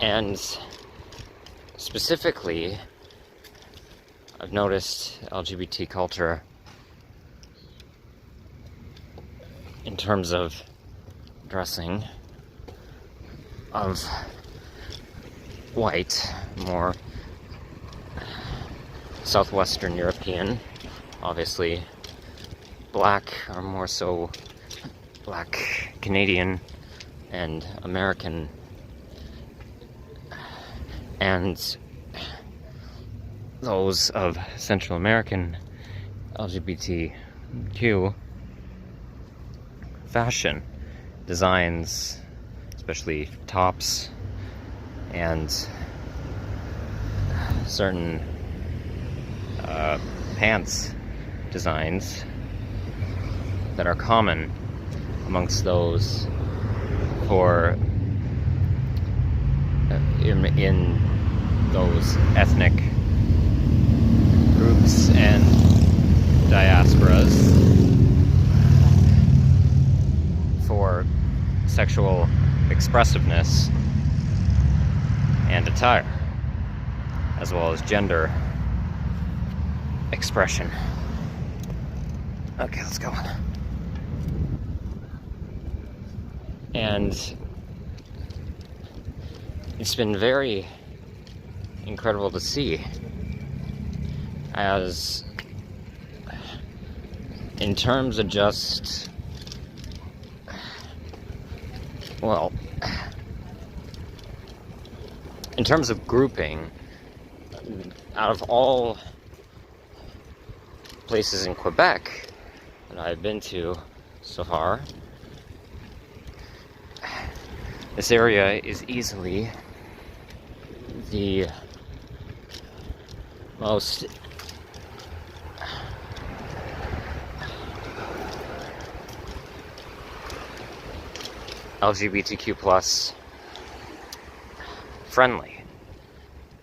And specifically, I've noticed LGBT culture in terms of dressing of white, more Southwestern European, obviously black, or more so black Canadian and American, and those of Central American LGBTQ fashion designs, especially tops and certain pants designs that are common amongst those for in those ethnic groups and diasporas for sexual expressiveness and attire, as well as gender expression. Okay, let's go on. And it's been very incredible to see, as in terms of just, well, in terms of grouping, out of all places in Quebec that I've been to so far, this area is easily the most LGBTQ+ friendly,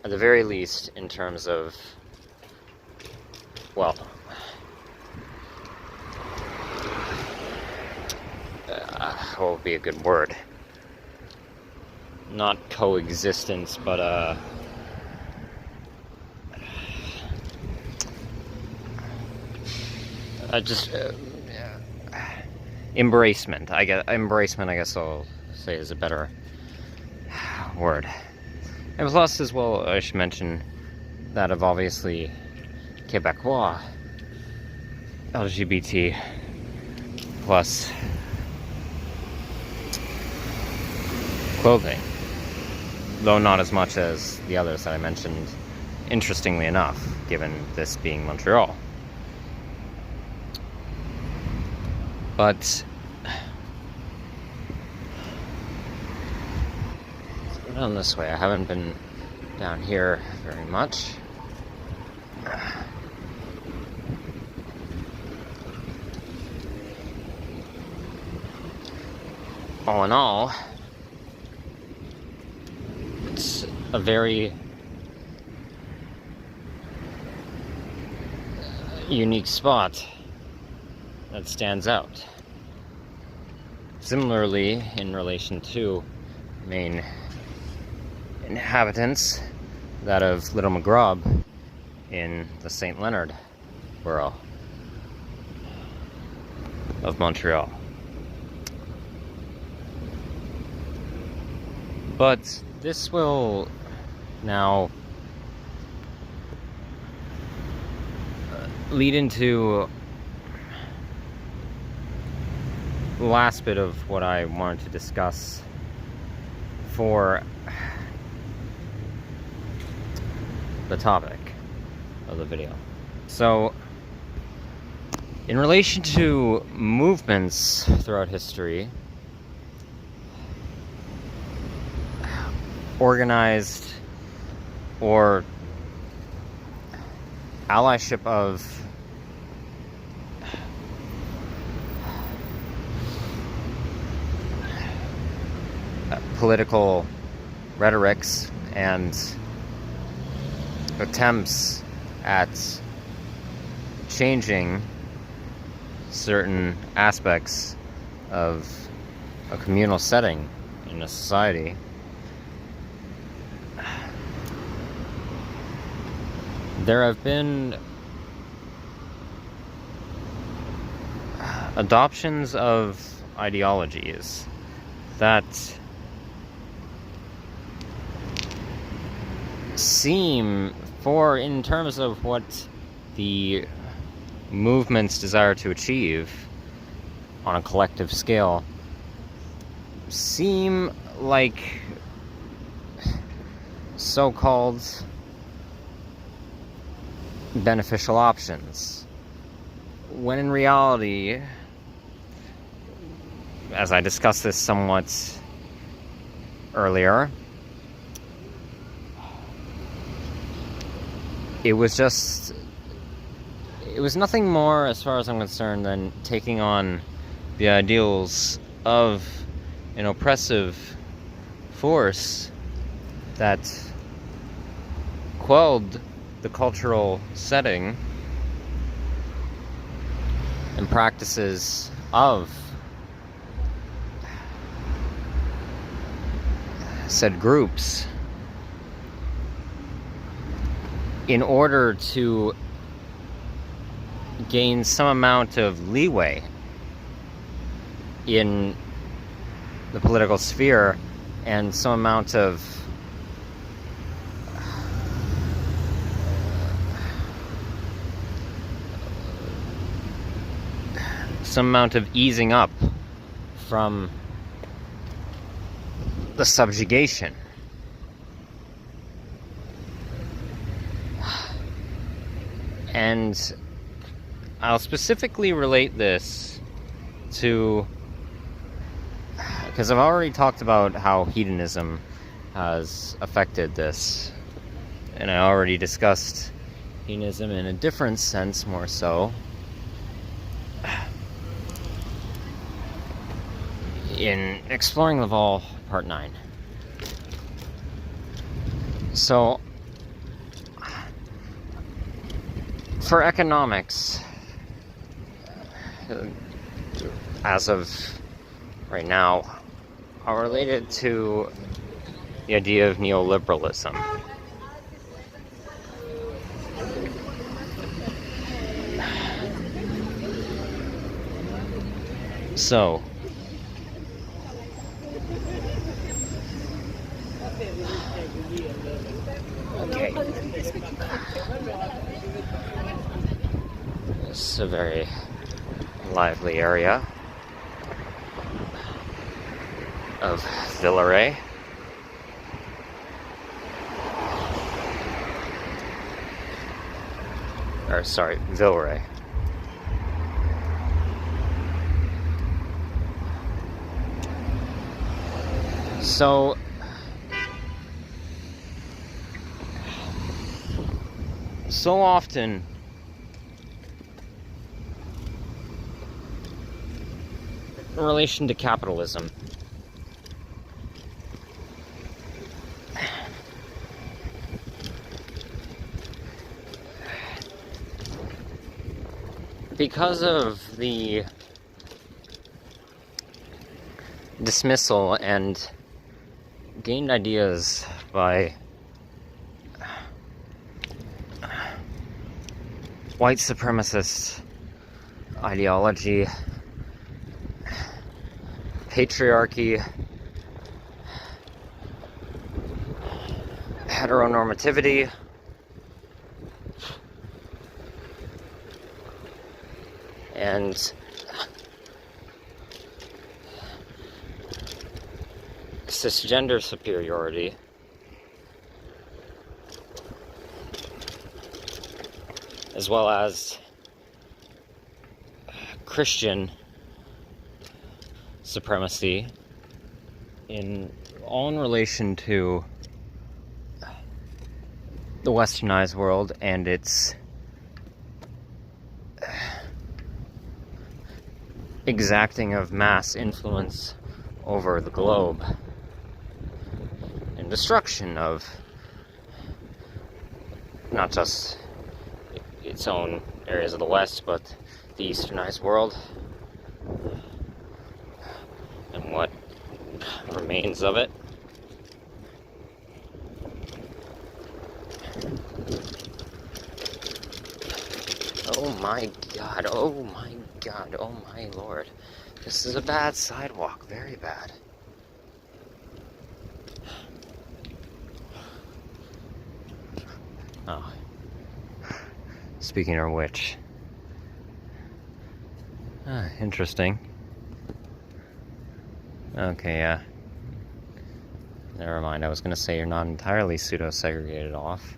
at the very least in terms of, well, what would be a good word? not coexistence, but just embracement. Embracement, I guess I'll say, is a better word. And plus, as well, I should mention that of obviously Quebecois LGBT plus clothing, though not as much as the others that I mentioned, interestingly enough, given this being Montreal. But let's go down this way. I haven't been down here very much. All in all, it's a very unique spot that stands out. Similarly, in relation to main inhabitants, that of Little McGraw in the St. Leonard borough of Montreal. But this will now lead into the last bit of what I wanted to discuss for the topic of the video. So, in relation to movements throughout history, organized or allyship of political rhetorics and attempts at changing certain aspects of a communal setting in a society. There have been adoptions of ideologies that seem, in terms of what the movements desire to achieve on a collective scale, seem like so-called beneficial options, when in reality, as I discussed this somewhat earlier, it was nothing more, as far as I'm concerned, than taking on the ideals of an oppressive force that quelled the cultural setting and practices of said groups in order to gain some amount of leeway in the political sphere and some amount of easing up from the subjugation. And I'll specifically relate this to, because I've already talked about how hedonism has affected this, and I already discussed hedonism in a different sense, more so, in Exploring Laval Part 9. So, for economics, as of right now, are related to the idea of neoliberalism. So, okay. This is a very lively area of Villeray. Or sorry, Villeray. So often in relation to capitalism, because of the dismissal and gained ideas by white supremacist ideology, patriarchy, heteronormativity, and cisgender superiority, as well as Christian supremacy, all in relation to the westernized world and its exacting of mass influence over the globe, and destruction of not just its own areas of the West, but the Easternized world and what remains of it. Oh my God, oh my God, oh my Lord. This is a bad sidewalk, very bad. Oh. Speaking of which. Interesting. Okay, yeah. Never mind, I was gonna say you're not entirely pseudo-segregated off,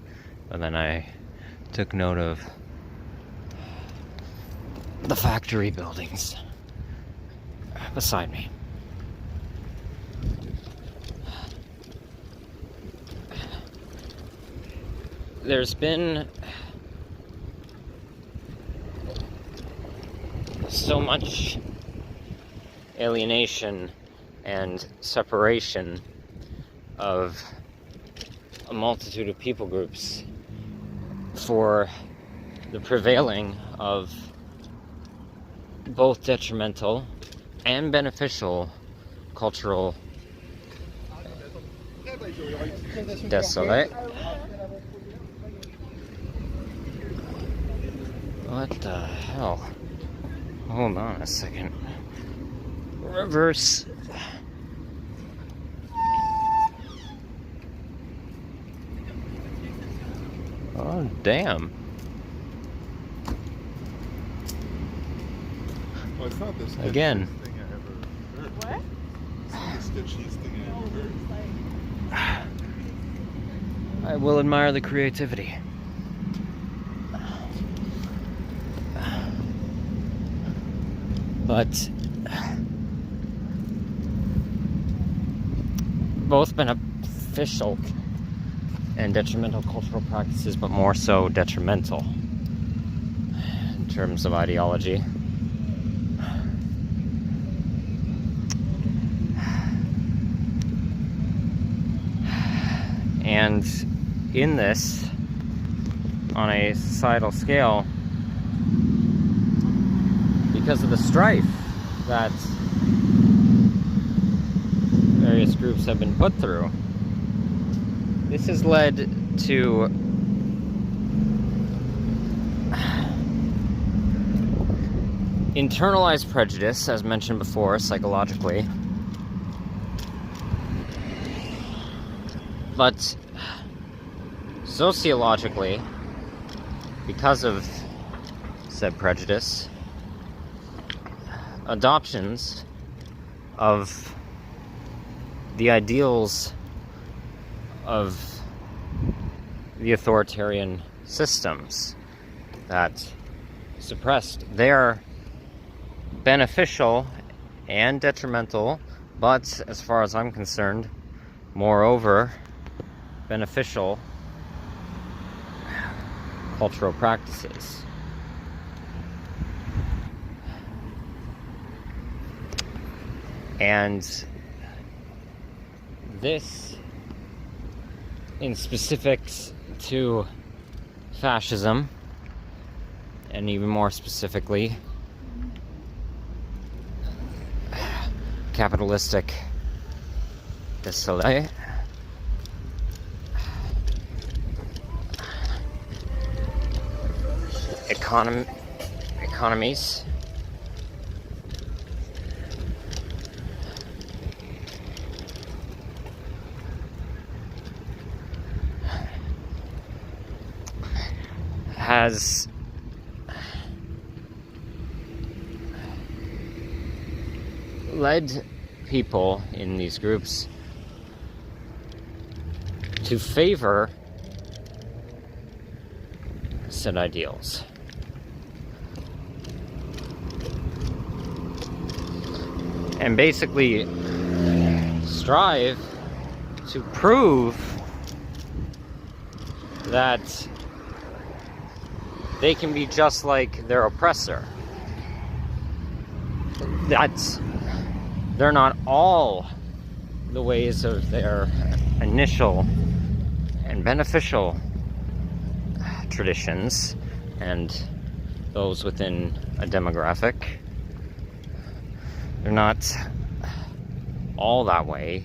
but then I took note of the factory buildings beside me. There's been so much alienation and separation of a multitude of people groups for the prevailing of both detrimental and beneficial cultural desolate. What the hell? Hold on a second. Reverse. Oh, damn. Well, it's not the sketchiest Again. thing I ever heard. What? It's not the sketchiest thing I ever heard. I will admire the creativity. But both beneficial and detrimental cultural practices, but more so detrimental in terms of ideology. And in this, on a societal scale, because of the strife that various groups have been put through, This has led to internalized prejudice, as mentioned before, psychologically. But sociologically, because of said prejudice, adoptions of the ideals of the authoritarian systems that suppressed, they're beneficial and detrimental, but as far as I'm concerned, moreover, beneficial cultural practices. And this, in specifics to fascism, and even more specifically, capitalistic display, economies, has led people in these groups to favor said ideals. And basically strive to prove that they can be just like their oppressor. That they're not all the ways of their initial and beneficial traditions and those within a demographic. They're not all that way,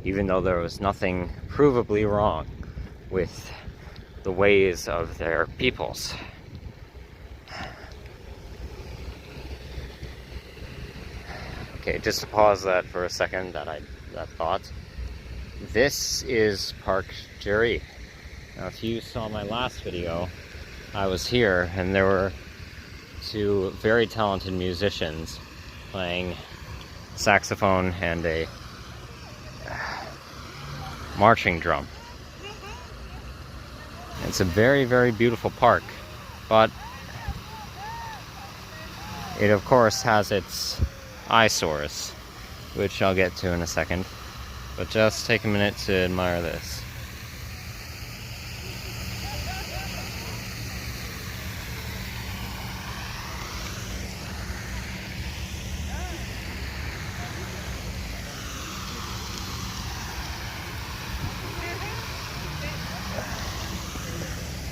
even though there was nothing provably wrong with the ways of their peoples. Okay, just to pause that for a second, that thought. This is Park Jerry. Now, if you saw my last video, I was here, and there were two very talented musicians playing saxophone and a marching drum. It's a very, very beautiful park, but it of course has its eyesores, which I'll get to in a second. But just take a minute to admire this.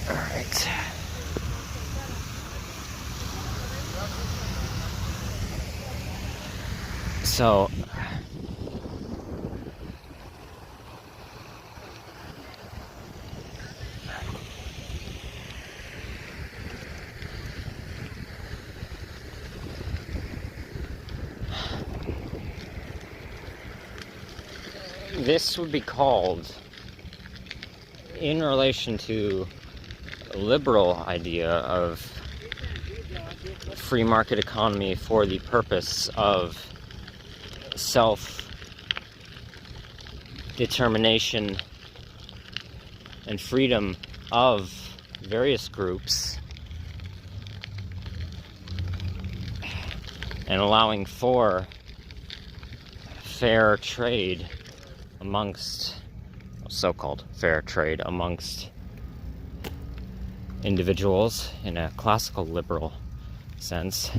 Alright. So, this would be called, in relation to a liberal idea of free market economy for the purpose of self-determination and freedom of various groups, and allowing for fair trade amongst, so-called fair trade amongst individuals in a classical liberal sense.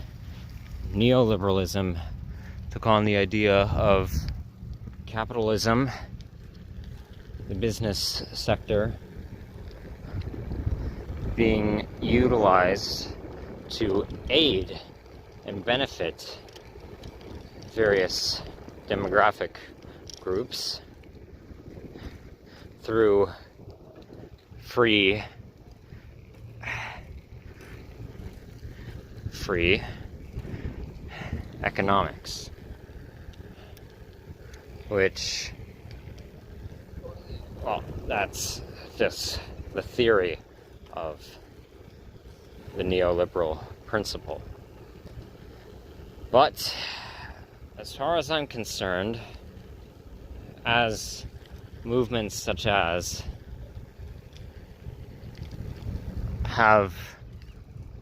Neoliberalism took on the idea of capitalism, the business sector, being utilized to aid and benefit various demographic groups through free economics, which, well, that's just the theory of the neoliberal principle. But as far as I'm concerned, as movements such as have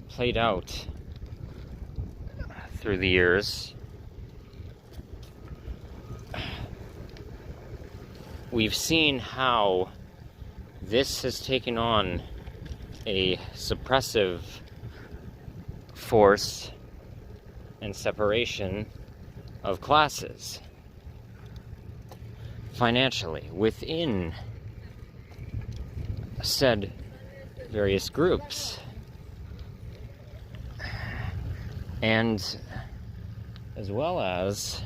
played out through the years, we've seen how this has taken on a suppressive force and separation of classes financially within said various groups. And as well as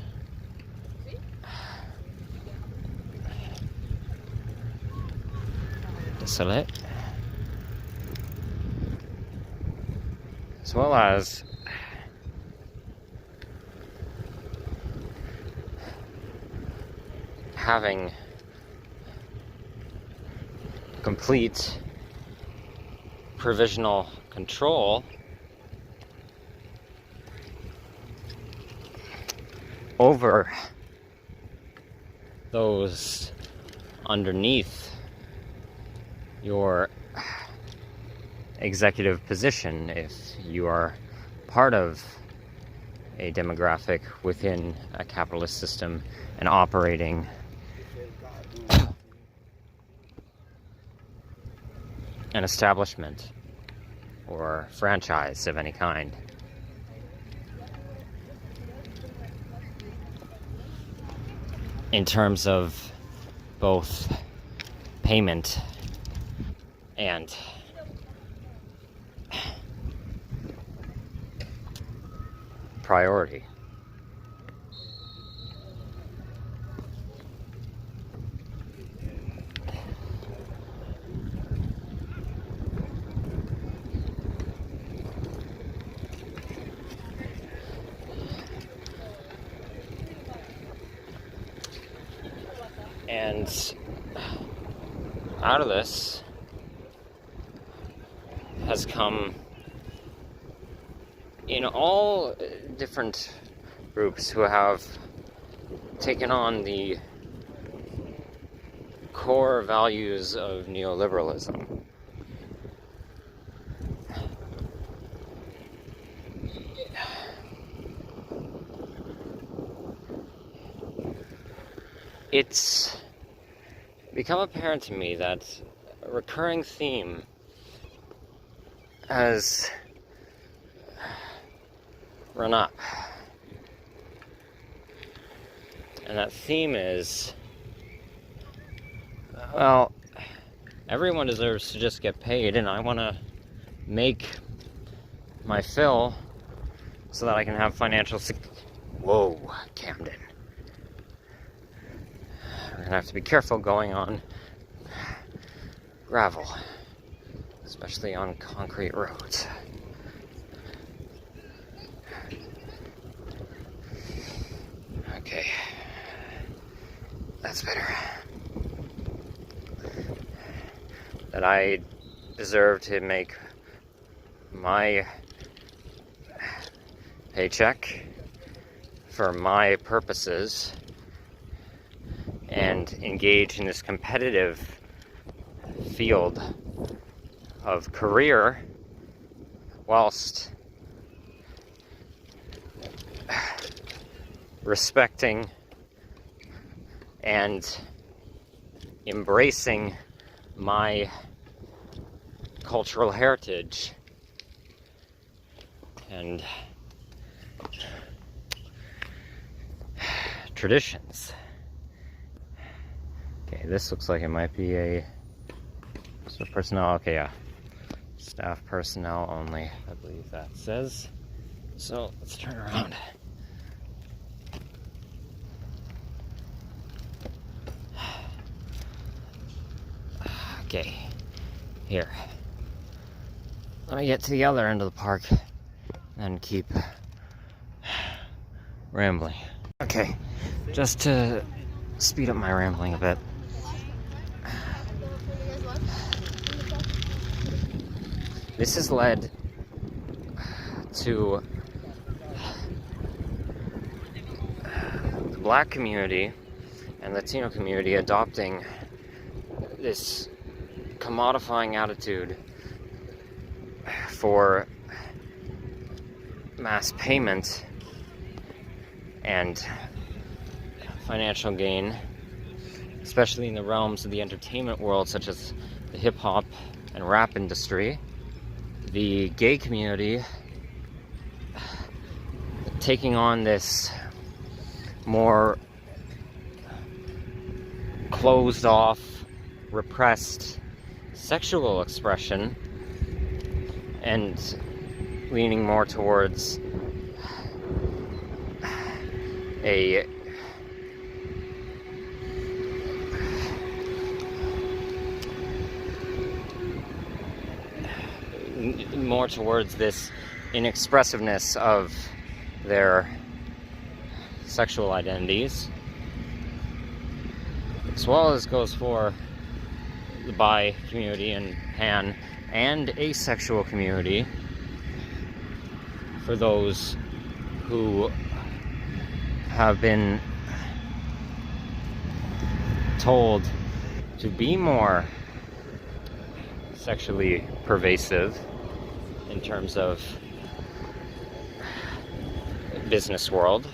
having complete provisional control over those underneath your executive position if you are part of a demographic within a capitalist system and operating an establishment or franchise of any kind. In terms of both payment and priority. And out of this has come, in all different groups who have taken on the core values of neoliberalism. It's become apparent to me that a recurring theme has run up. And that theme is, well, everyone deserves to just get paid, and I want to make my fill so that I can have financial Whoa, Camden. We're gonna have to be careful going on gravel, especially on concrete roads. Okay, that's better. That I deserve to make my paycheck for my purposes and engage in this competitive field of career whilst respecting and embracing my cultural heritage and traditions. Okay, this looks like it might be a sort of personnel. Okay, yeah. Staff personnel only, I believe that says. So let's turn around. Okay, here. Let me get to the other end of the park and keep rambling. Okay, just to speed up my rambling a bit. This has led to the Black community and Latino community adopting this commodifying attitude for mass payment and financial gain, especially in the realms of the entertainment world, such as the hip-hop and rap industry. The gay community taking on this more closed off, repressed sexual expression and leaning more towards a more towards this inexpressiveness of their sexual identities, as well as goes for the bi community and pan and asexual community, for those who have been told to be more sexually pervasive in terms of business world.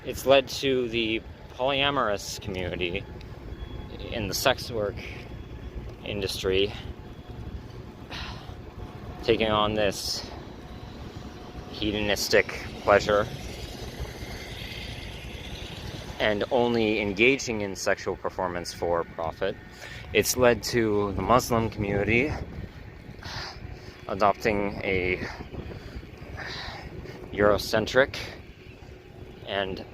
It's led to the polyamorous community in the sex work industry taking on this hedonistic pleasure and only engaging in sexual performance for profit. It's led to the Muslim community adopting a Eurocentric and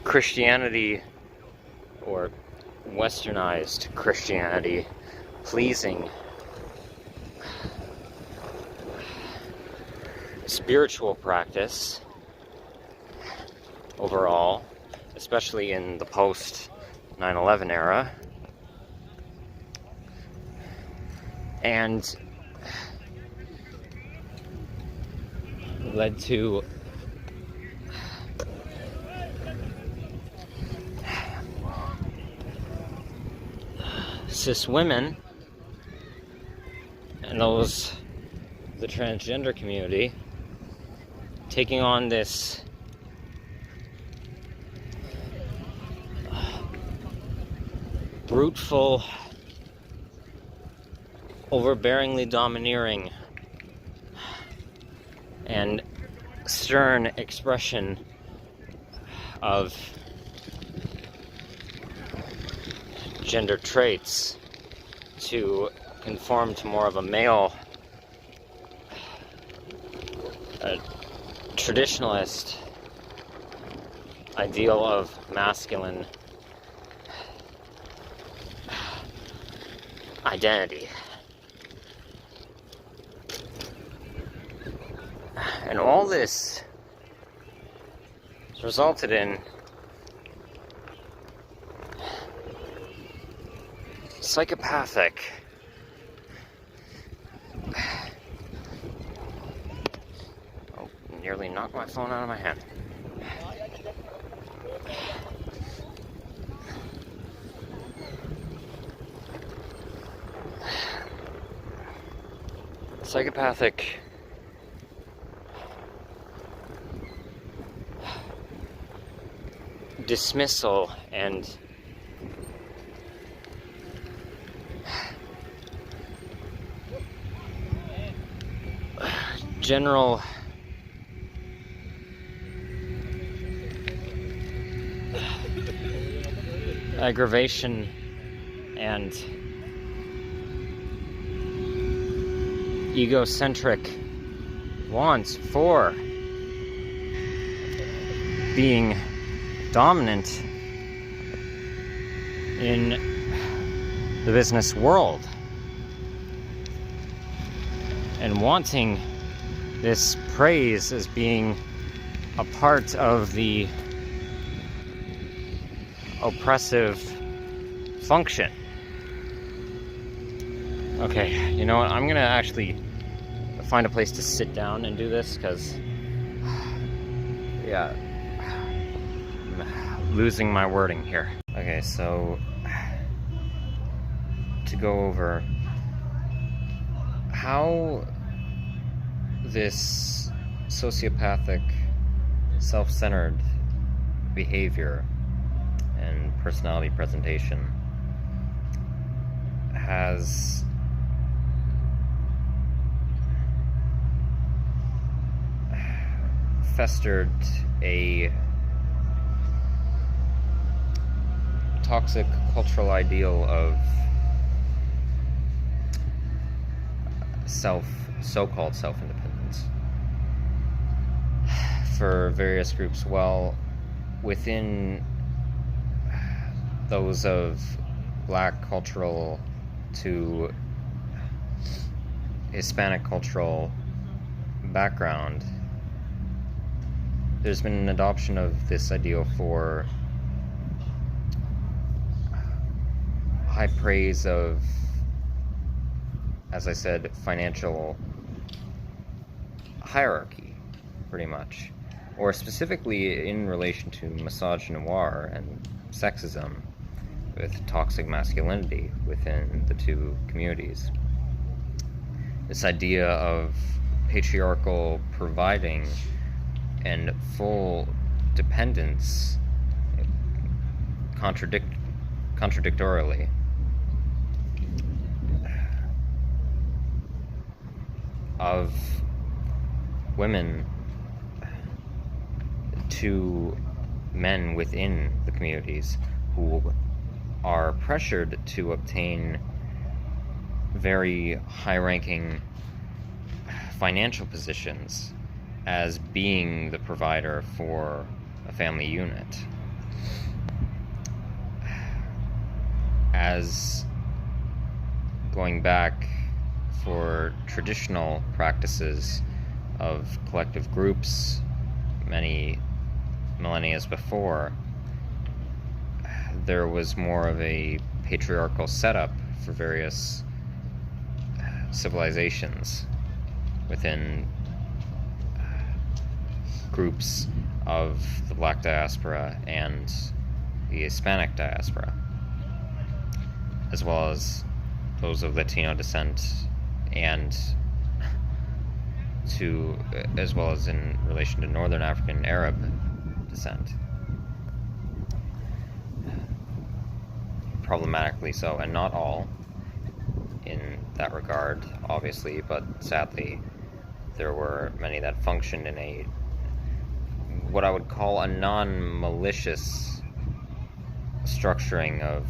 Christianity, or westernized Christianity, pleasing spiritual practice overall, especially in the post 9/11 era, and led to cis women and those, the transgender community, taking on this bruteful, overbearingly domineering and stern expression of gender traits to conform to more of a male, traditionalist ideal of masculine identity. And all this has resulted in psychopathic nearly knocked my phone out of my hand. Psychopathic dismissal and general aggravation and egocentric wants for being dominant in the business world, and wanting this praise as being a part of the oppressive function. Okay, you know what? I'm gonna actually find a place to sit down and do this, because yeah, I'm losing my wording here. Okay, so to go over how this sociopathic, self-centered behavior and personality presentation has festered a toxic cultural ideal of so-called self-independence for various groups. Well, within those of Black cultural to Hispanic cultural background, there's been an adoption of this ideal for high praise of, as I said, financial hierarchy, pretty much. Or specifically in relation to misogynoir and sexism with toxic masculinity within the two communities. This idea of patriarchal providing and full dependence contradictorily of women to men within the communities who are pressured to obtain very high-ranking financial positions as being the provider for a family unit. As going back for traditional practices of collective groups many millennia before, there was more of a patriarchal setup for various civilizations within groups of the Black diaspora and the Hispanic diaspora, as well as those of Latino descent, and as well as in relation to Northern African Arab descent. Problematically so, and not all in that regard, obviously, but sadly there were many that functioned in a what I would call a non-malicious structuring of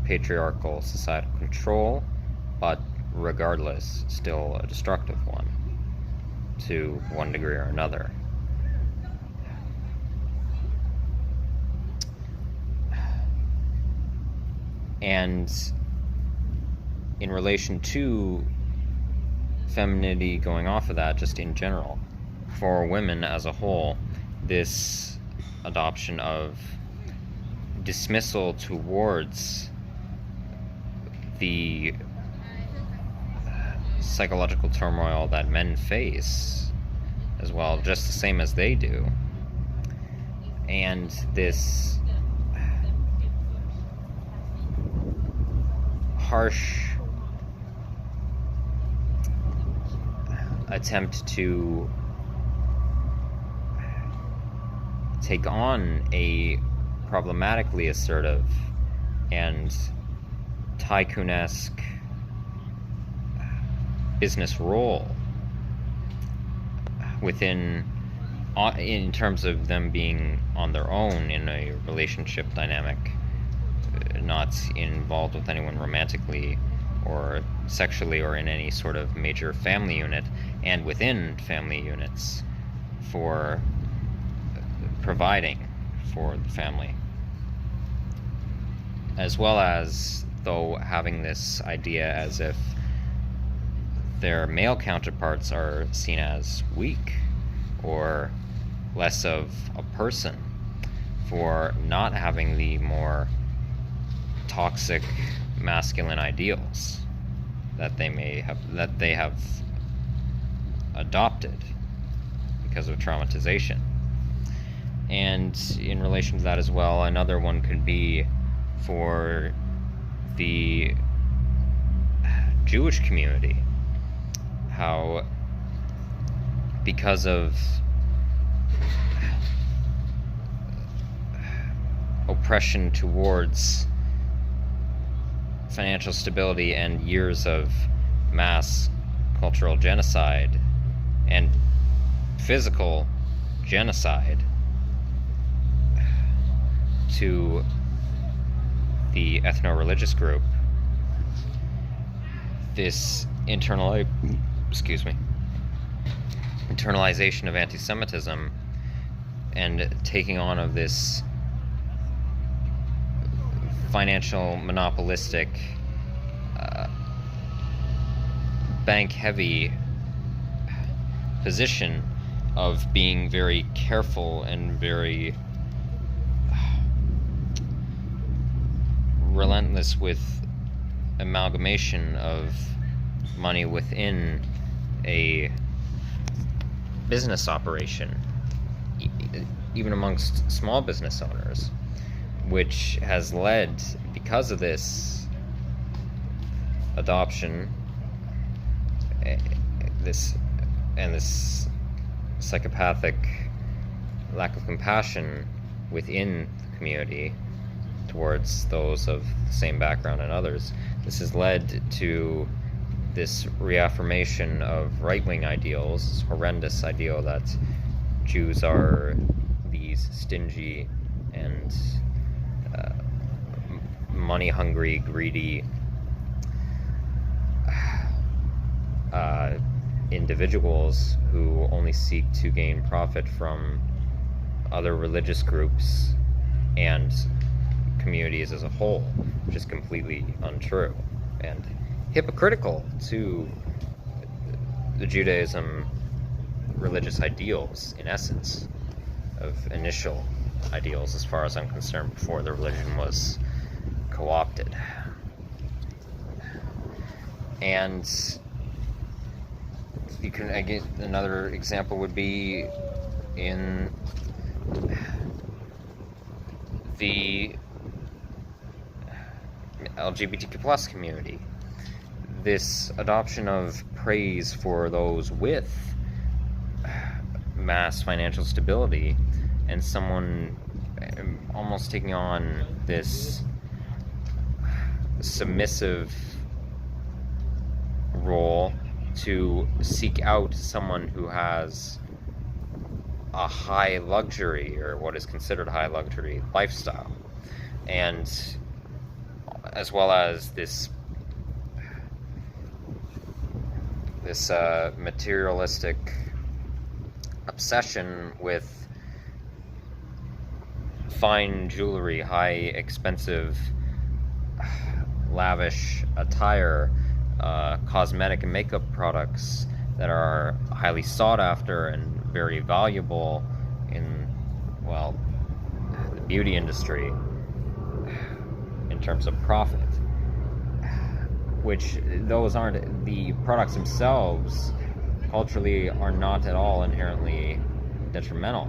patriarchal societal control, but regardless still a destructive one to one degree or another. And in relation to femininity, going off of that, just in general, for women as a whole, this adoption of dismissal towards the psychological turmoil that men face as well, just the same as they do, and this harsh attempt to take on a problematically assertive and tycoon-esque business role within, in terms of them being on their own in a relationship dynamic, not involved with anyone romantically or sexually or in any sort of major family unit, and within family units for providing for the family, as well as though having this idea as if their male counterparts are seen as weak or less of a person for not having the more toxic masculine ideals that they have adopted because of traumatization. And in relation to that as well, another one could be for the Jewish community, how because of oppression towards financial stability and years of mass cultural genocide and physical genocide to the ethno-religious group, this internalization of anti-Semitism and taking on of this financial monopolistic bank-heavy position of being very careful and very relentless with amalgamation of money within a business operation, even amongst small business owners, which has led, because of this adoption, this psychopathic lack of compassion within the community towards those of the same background and others. This has led to this reaffirmation of right-wing ideals, this horrendous ideal that Jews are these stingy and money-hungry, greedy individuals who only seek to gain profit from other religious groups and communities as a whole, which is completely untrue and hypocritical to the Judaism religious ideals, in essence, of initial ideals, as far as I'm concerned, before the religion was co-opted. And you can, again, another example would be in the LGBTQ plus community. This adoption of praise for those with mass financial stability, and someone almost taking on this submissive role to seek out someone who has a high luxury, or what is considered high luxury lifestyle, and as well as this materialistic obsession with fine jewelry, high expensive lavish attire, cosmetic and makeup products that are highly sought after and very valuable in, well, the beauty industry in terms of profit, which those aren't, the products themselves culturally are not at all inherently detrimental.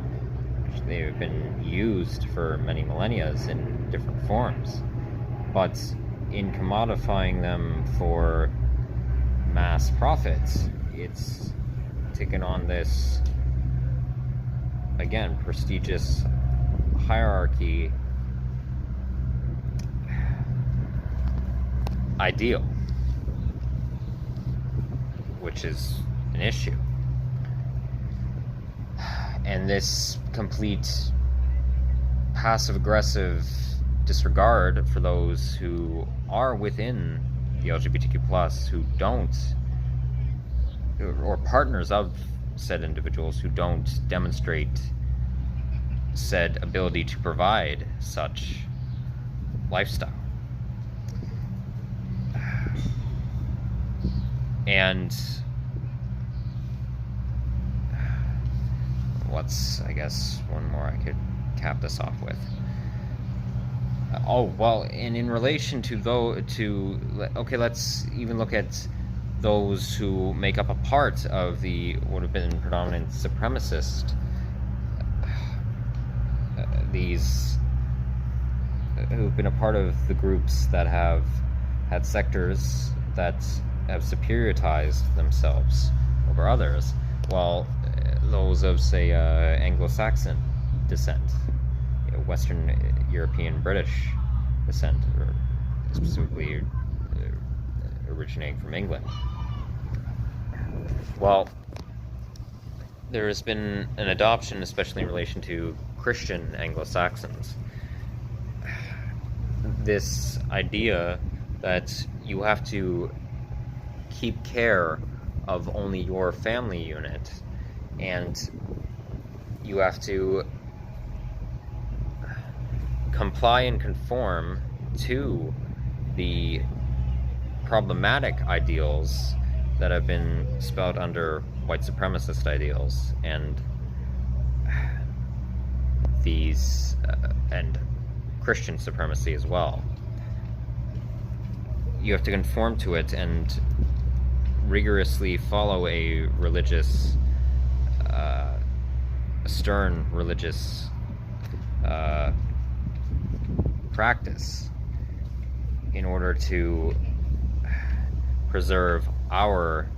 They've been used for many millennia in different forms, but in commodifying them for mass profits, it's taken on this, again, prestigious hierarchy ideal, which is an issue. And this complete passive-aggressive disregard for those who are within the LGBTQ plus, who don't, or partners of said individuals who don't demonstrate said ability to provide such lifestyle. And what's, I guess, one more I could cap this off with. Oh, well, and in relation to okay, let's even look at those who make up a part of the would have been predominant supremacist, these who've been a part of the groups that have had sectors that have superiorized themselves over others, while those of, say, Anglo-Saxon descent, Western European British descent, or specifically originating from England. Well, there has been an adoption, especially in relation to Christian Anglo-Saxons, this idea that you have to keep care of only your family unit, and you have to comply and conform to the problematic ideals that have been spelled under white supremacist ideals, and these and Christian supremacy as well. You have to conform to it and rigorously follow a religious, stern religious practice in order to preserve our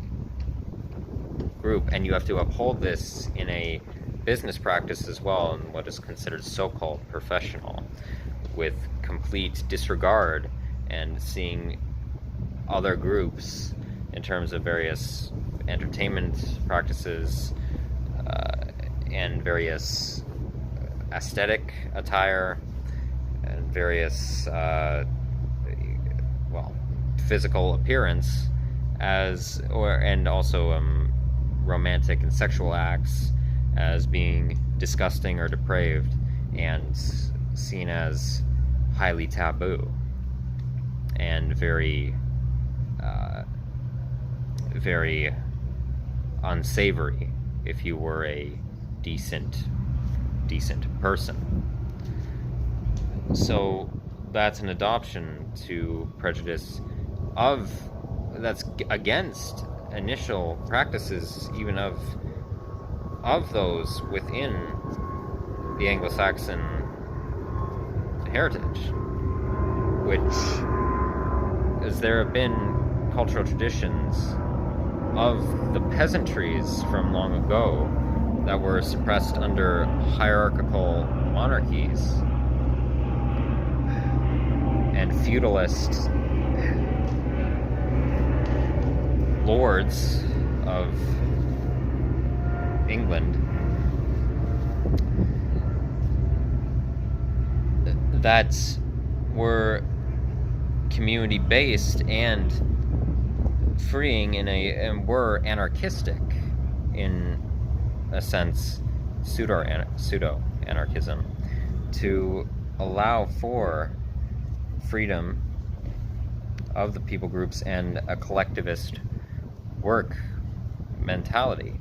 group, and you have to uphold this in a business practice as well, in what is considered so-called professional, with complete disregard and seeing other groups in terms of various entertainment practices and various aesthetic attire and various physical appearance and also romantic and sexual acts as being disgusting or depraved and seen as highly taboo and very unsavory if you were a decent person. So that's an adoption to prejudice that's against initial practices even of those within the Anglo-Saxon heritage, which is there have been cultural traditions of the peasantries from long ago that were suppressed under hierarchical monarchies and feudalist lords of England that were community-based and freeing and were anarchistic in a sense, pseudo-anarchism, to allow for freedom of the people groups and a collectivist work mentality.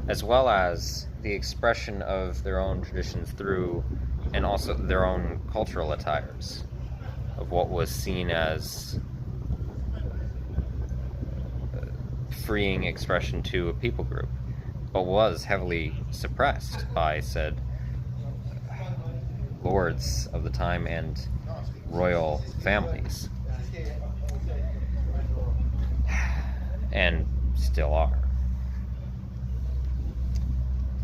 As well as the expression of their own traditions through, and also their own cultural attires, of what was seen as freeing expression to a people group, but was heavily suppressed by said lords of the time and royal families, and still are.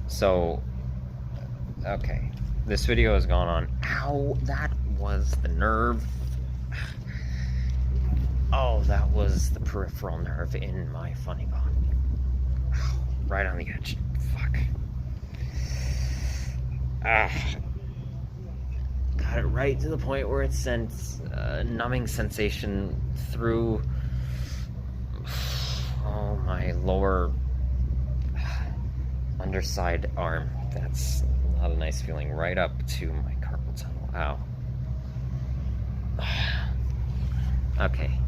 So, okay, this video has gone on. Ow, that was the nerve. Oh, that was the peripheral nerve in my funny bone. Right on the edge. Fuck. Got it right to the point where it sent a numbing sensation through my lower underside arm. That's not a nice feeling. Right up to my carpal tunnel. Ow. Okay.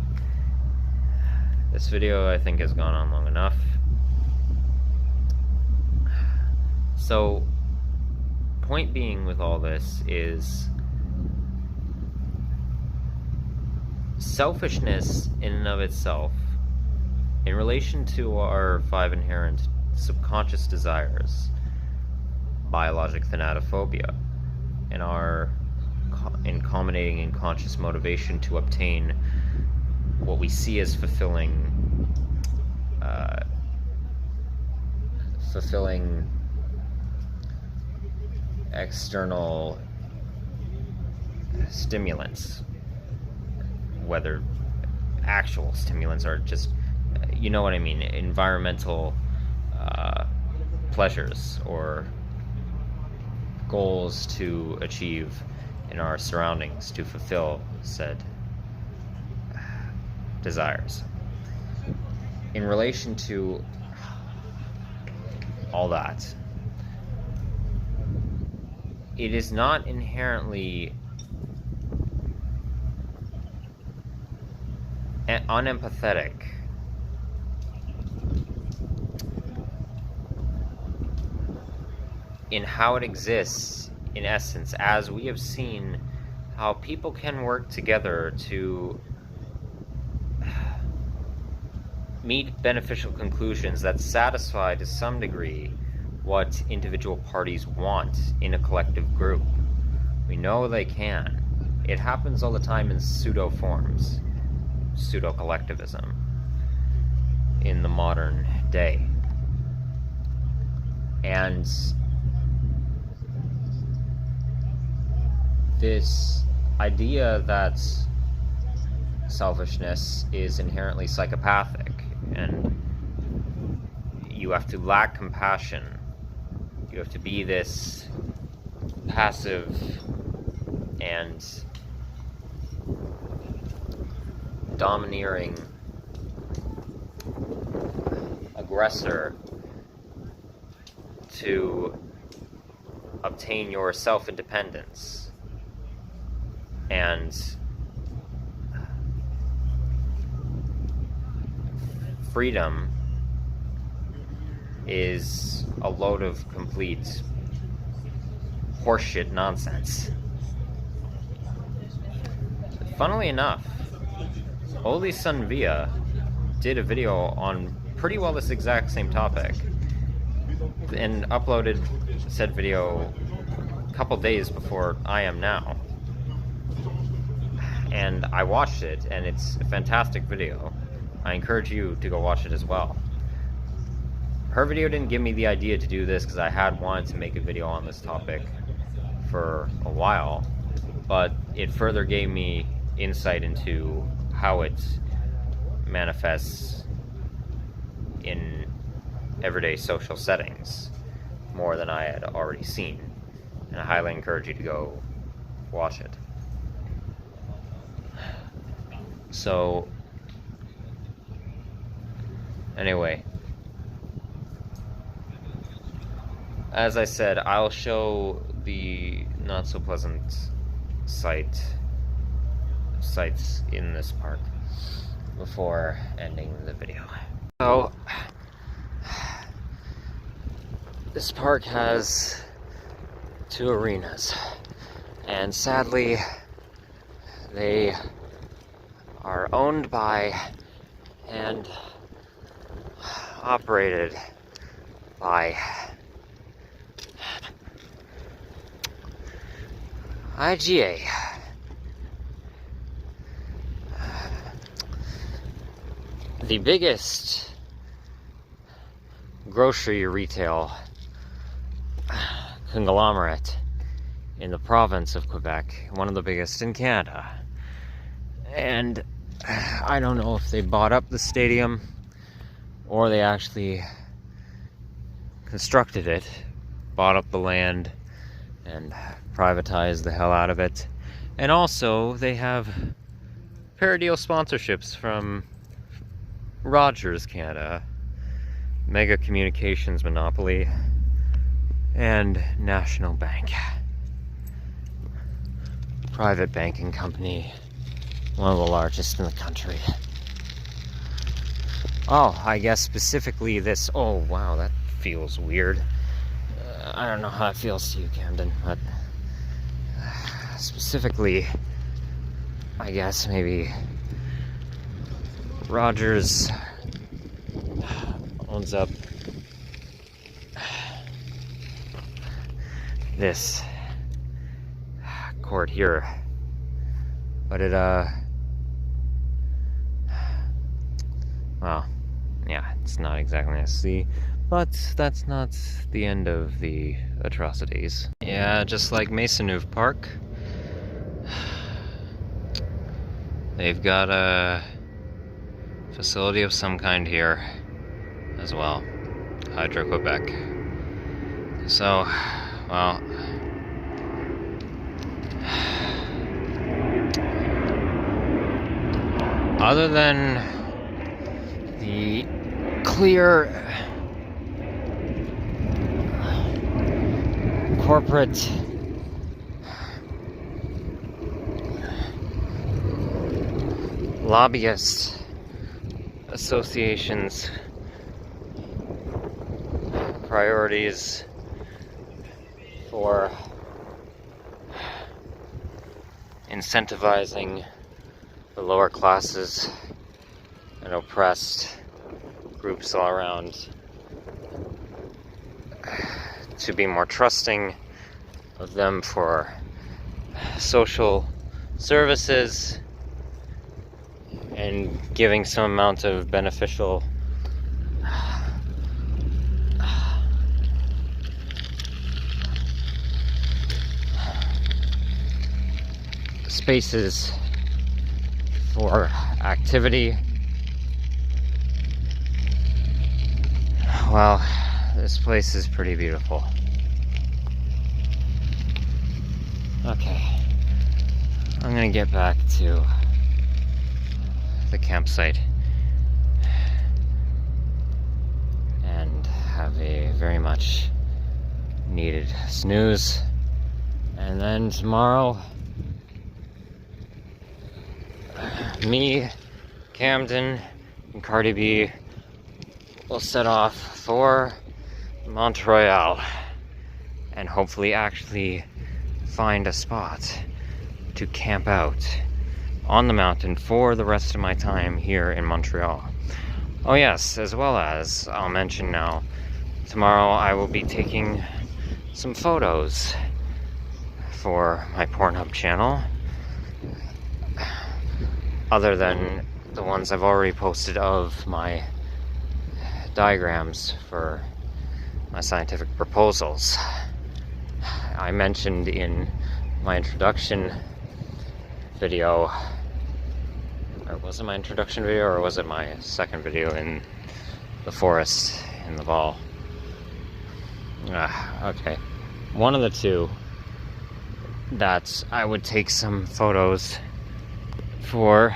This video, I think, has gone on long enough. So, point being with all this is selfishness in and of itself, in relation to our 5 inherent subconscious desires, biologic thanatophobia, and our culminating in conscious motivation to obtain what we see as fulfilling external stimulants, whether actual stimulants or just, you know what I mean, environmental pleasures or goals to achieve in our surroundings to fulfill said desires. In relation to all that, it is not inherently unempathetic in how it exists in essence, as we have seen how people can work together to meet beneficial conclusions that satisfy to some degree what individual parties want in a collective group. We know they can. It happens all the time in pseudo forms, pseudo collectivism in the modern day. And this idea that selfishness is inherently psychopathic and you have to lack compassion, you have to be this passive and domineering aggressor to obtain your self-independence and freedom is a load of complete horseshit nonsense. Funnily enough, Oli Sunvia did a video on pretty well this exact same topic and uploaded said video a couple days before I am now. And I watched it, and it's a fantastic video. I encourage you to go watch it as well. Her video didn't give me the idea to do this because I had wanted to make a video on this topic for a while, but it further gave me insight into how it manifests in everyday social settings more than I had already seen, and I highly encourage you to go watch it. So anyway, as I said, I'll show the not so pleasant sights in this park before ending the video. So this park has 2 arenas, and sadly they are owned by and operated by IGA. The biggest grocery retail conglomerate in the province of Quebec, one of the biggest in Canada. And I don't know if they bought up the stadium or they actually constructed it, bought up the land and privatized the hell out of it. And also they have paradeal sponsorships from Rogers Canada, Mega Communications Monopoly, and National Bank, private banking company One of the largest in the country. Oh, I guess specifically this. Oh, wow, that feels weird. I don't know how it feels to you, Camden, but specifically, I guess maybe Rogers owns up this court here, but it well, yeah, it's not exactly nice to see, but that's not the end of the atrocities. Yeah, just like Maisonneuve Park, they've got a facility of some kind here as well, Hydro-Quebec. So, well, other than the clear corporate lobbyist associations' priorities for incentivizing the lower classes and oppressed groups all around to be more trusting of them for social services and giving some amount of beneficial spaces for activity. Well, this place is pretty beautiful. Okay, I'm gonna get back to the campsite and have a very much needed snooze, and then tomorrow me, Camden, and Cardi B will set off for Montreal and hopefully actually find a spot to camp out on the mountain for the rest of my time here in Montreal. Oh yes, as well as, I'll mention now, tomorrow I will be taking some photos for my Pornhub channel, other than the ones I've already posted of my diagrams for my scientific proposals. I mentioned in my introduction video, or was it my introduction video, or was it my second video in the forest in the fall? Okay, one of the two, that I would take some photos for,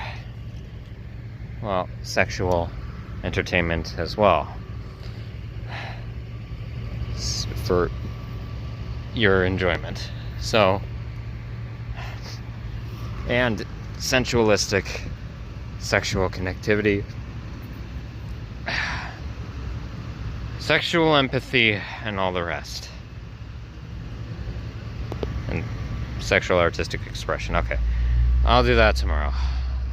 well, sexual entertainment as well, for your enjoyment. So, and sensualistic sexual connectivity, sexual empathy, and all the rest. And sexual artistic expression. Okay, I'll do that tomorrow.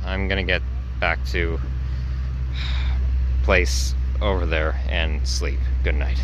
I'm gonna get back to place over there and sleep. Good night.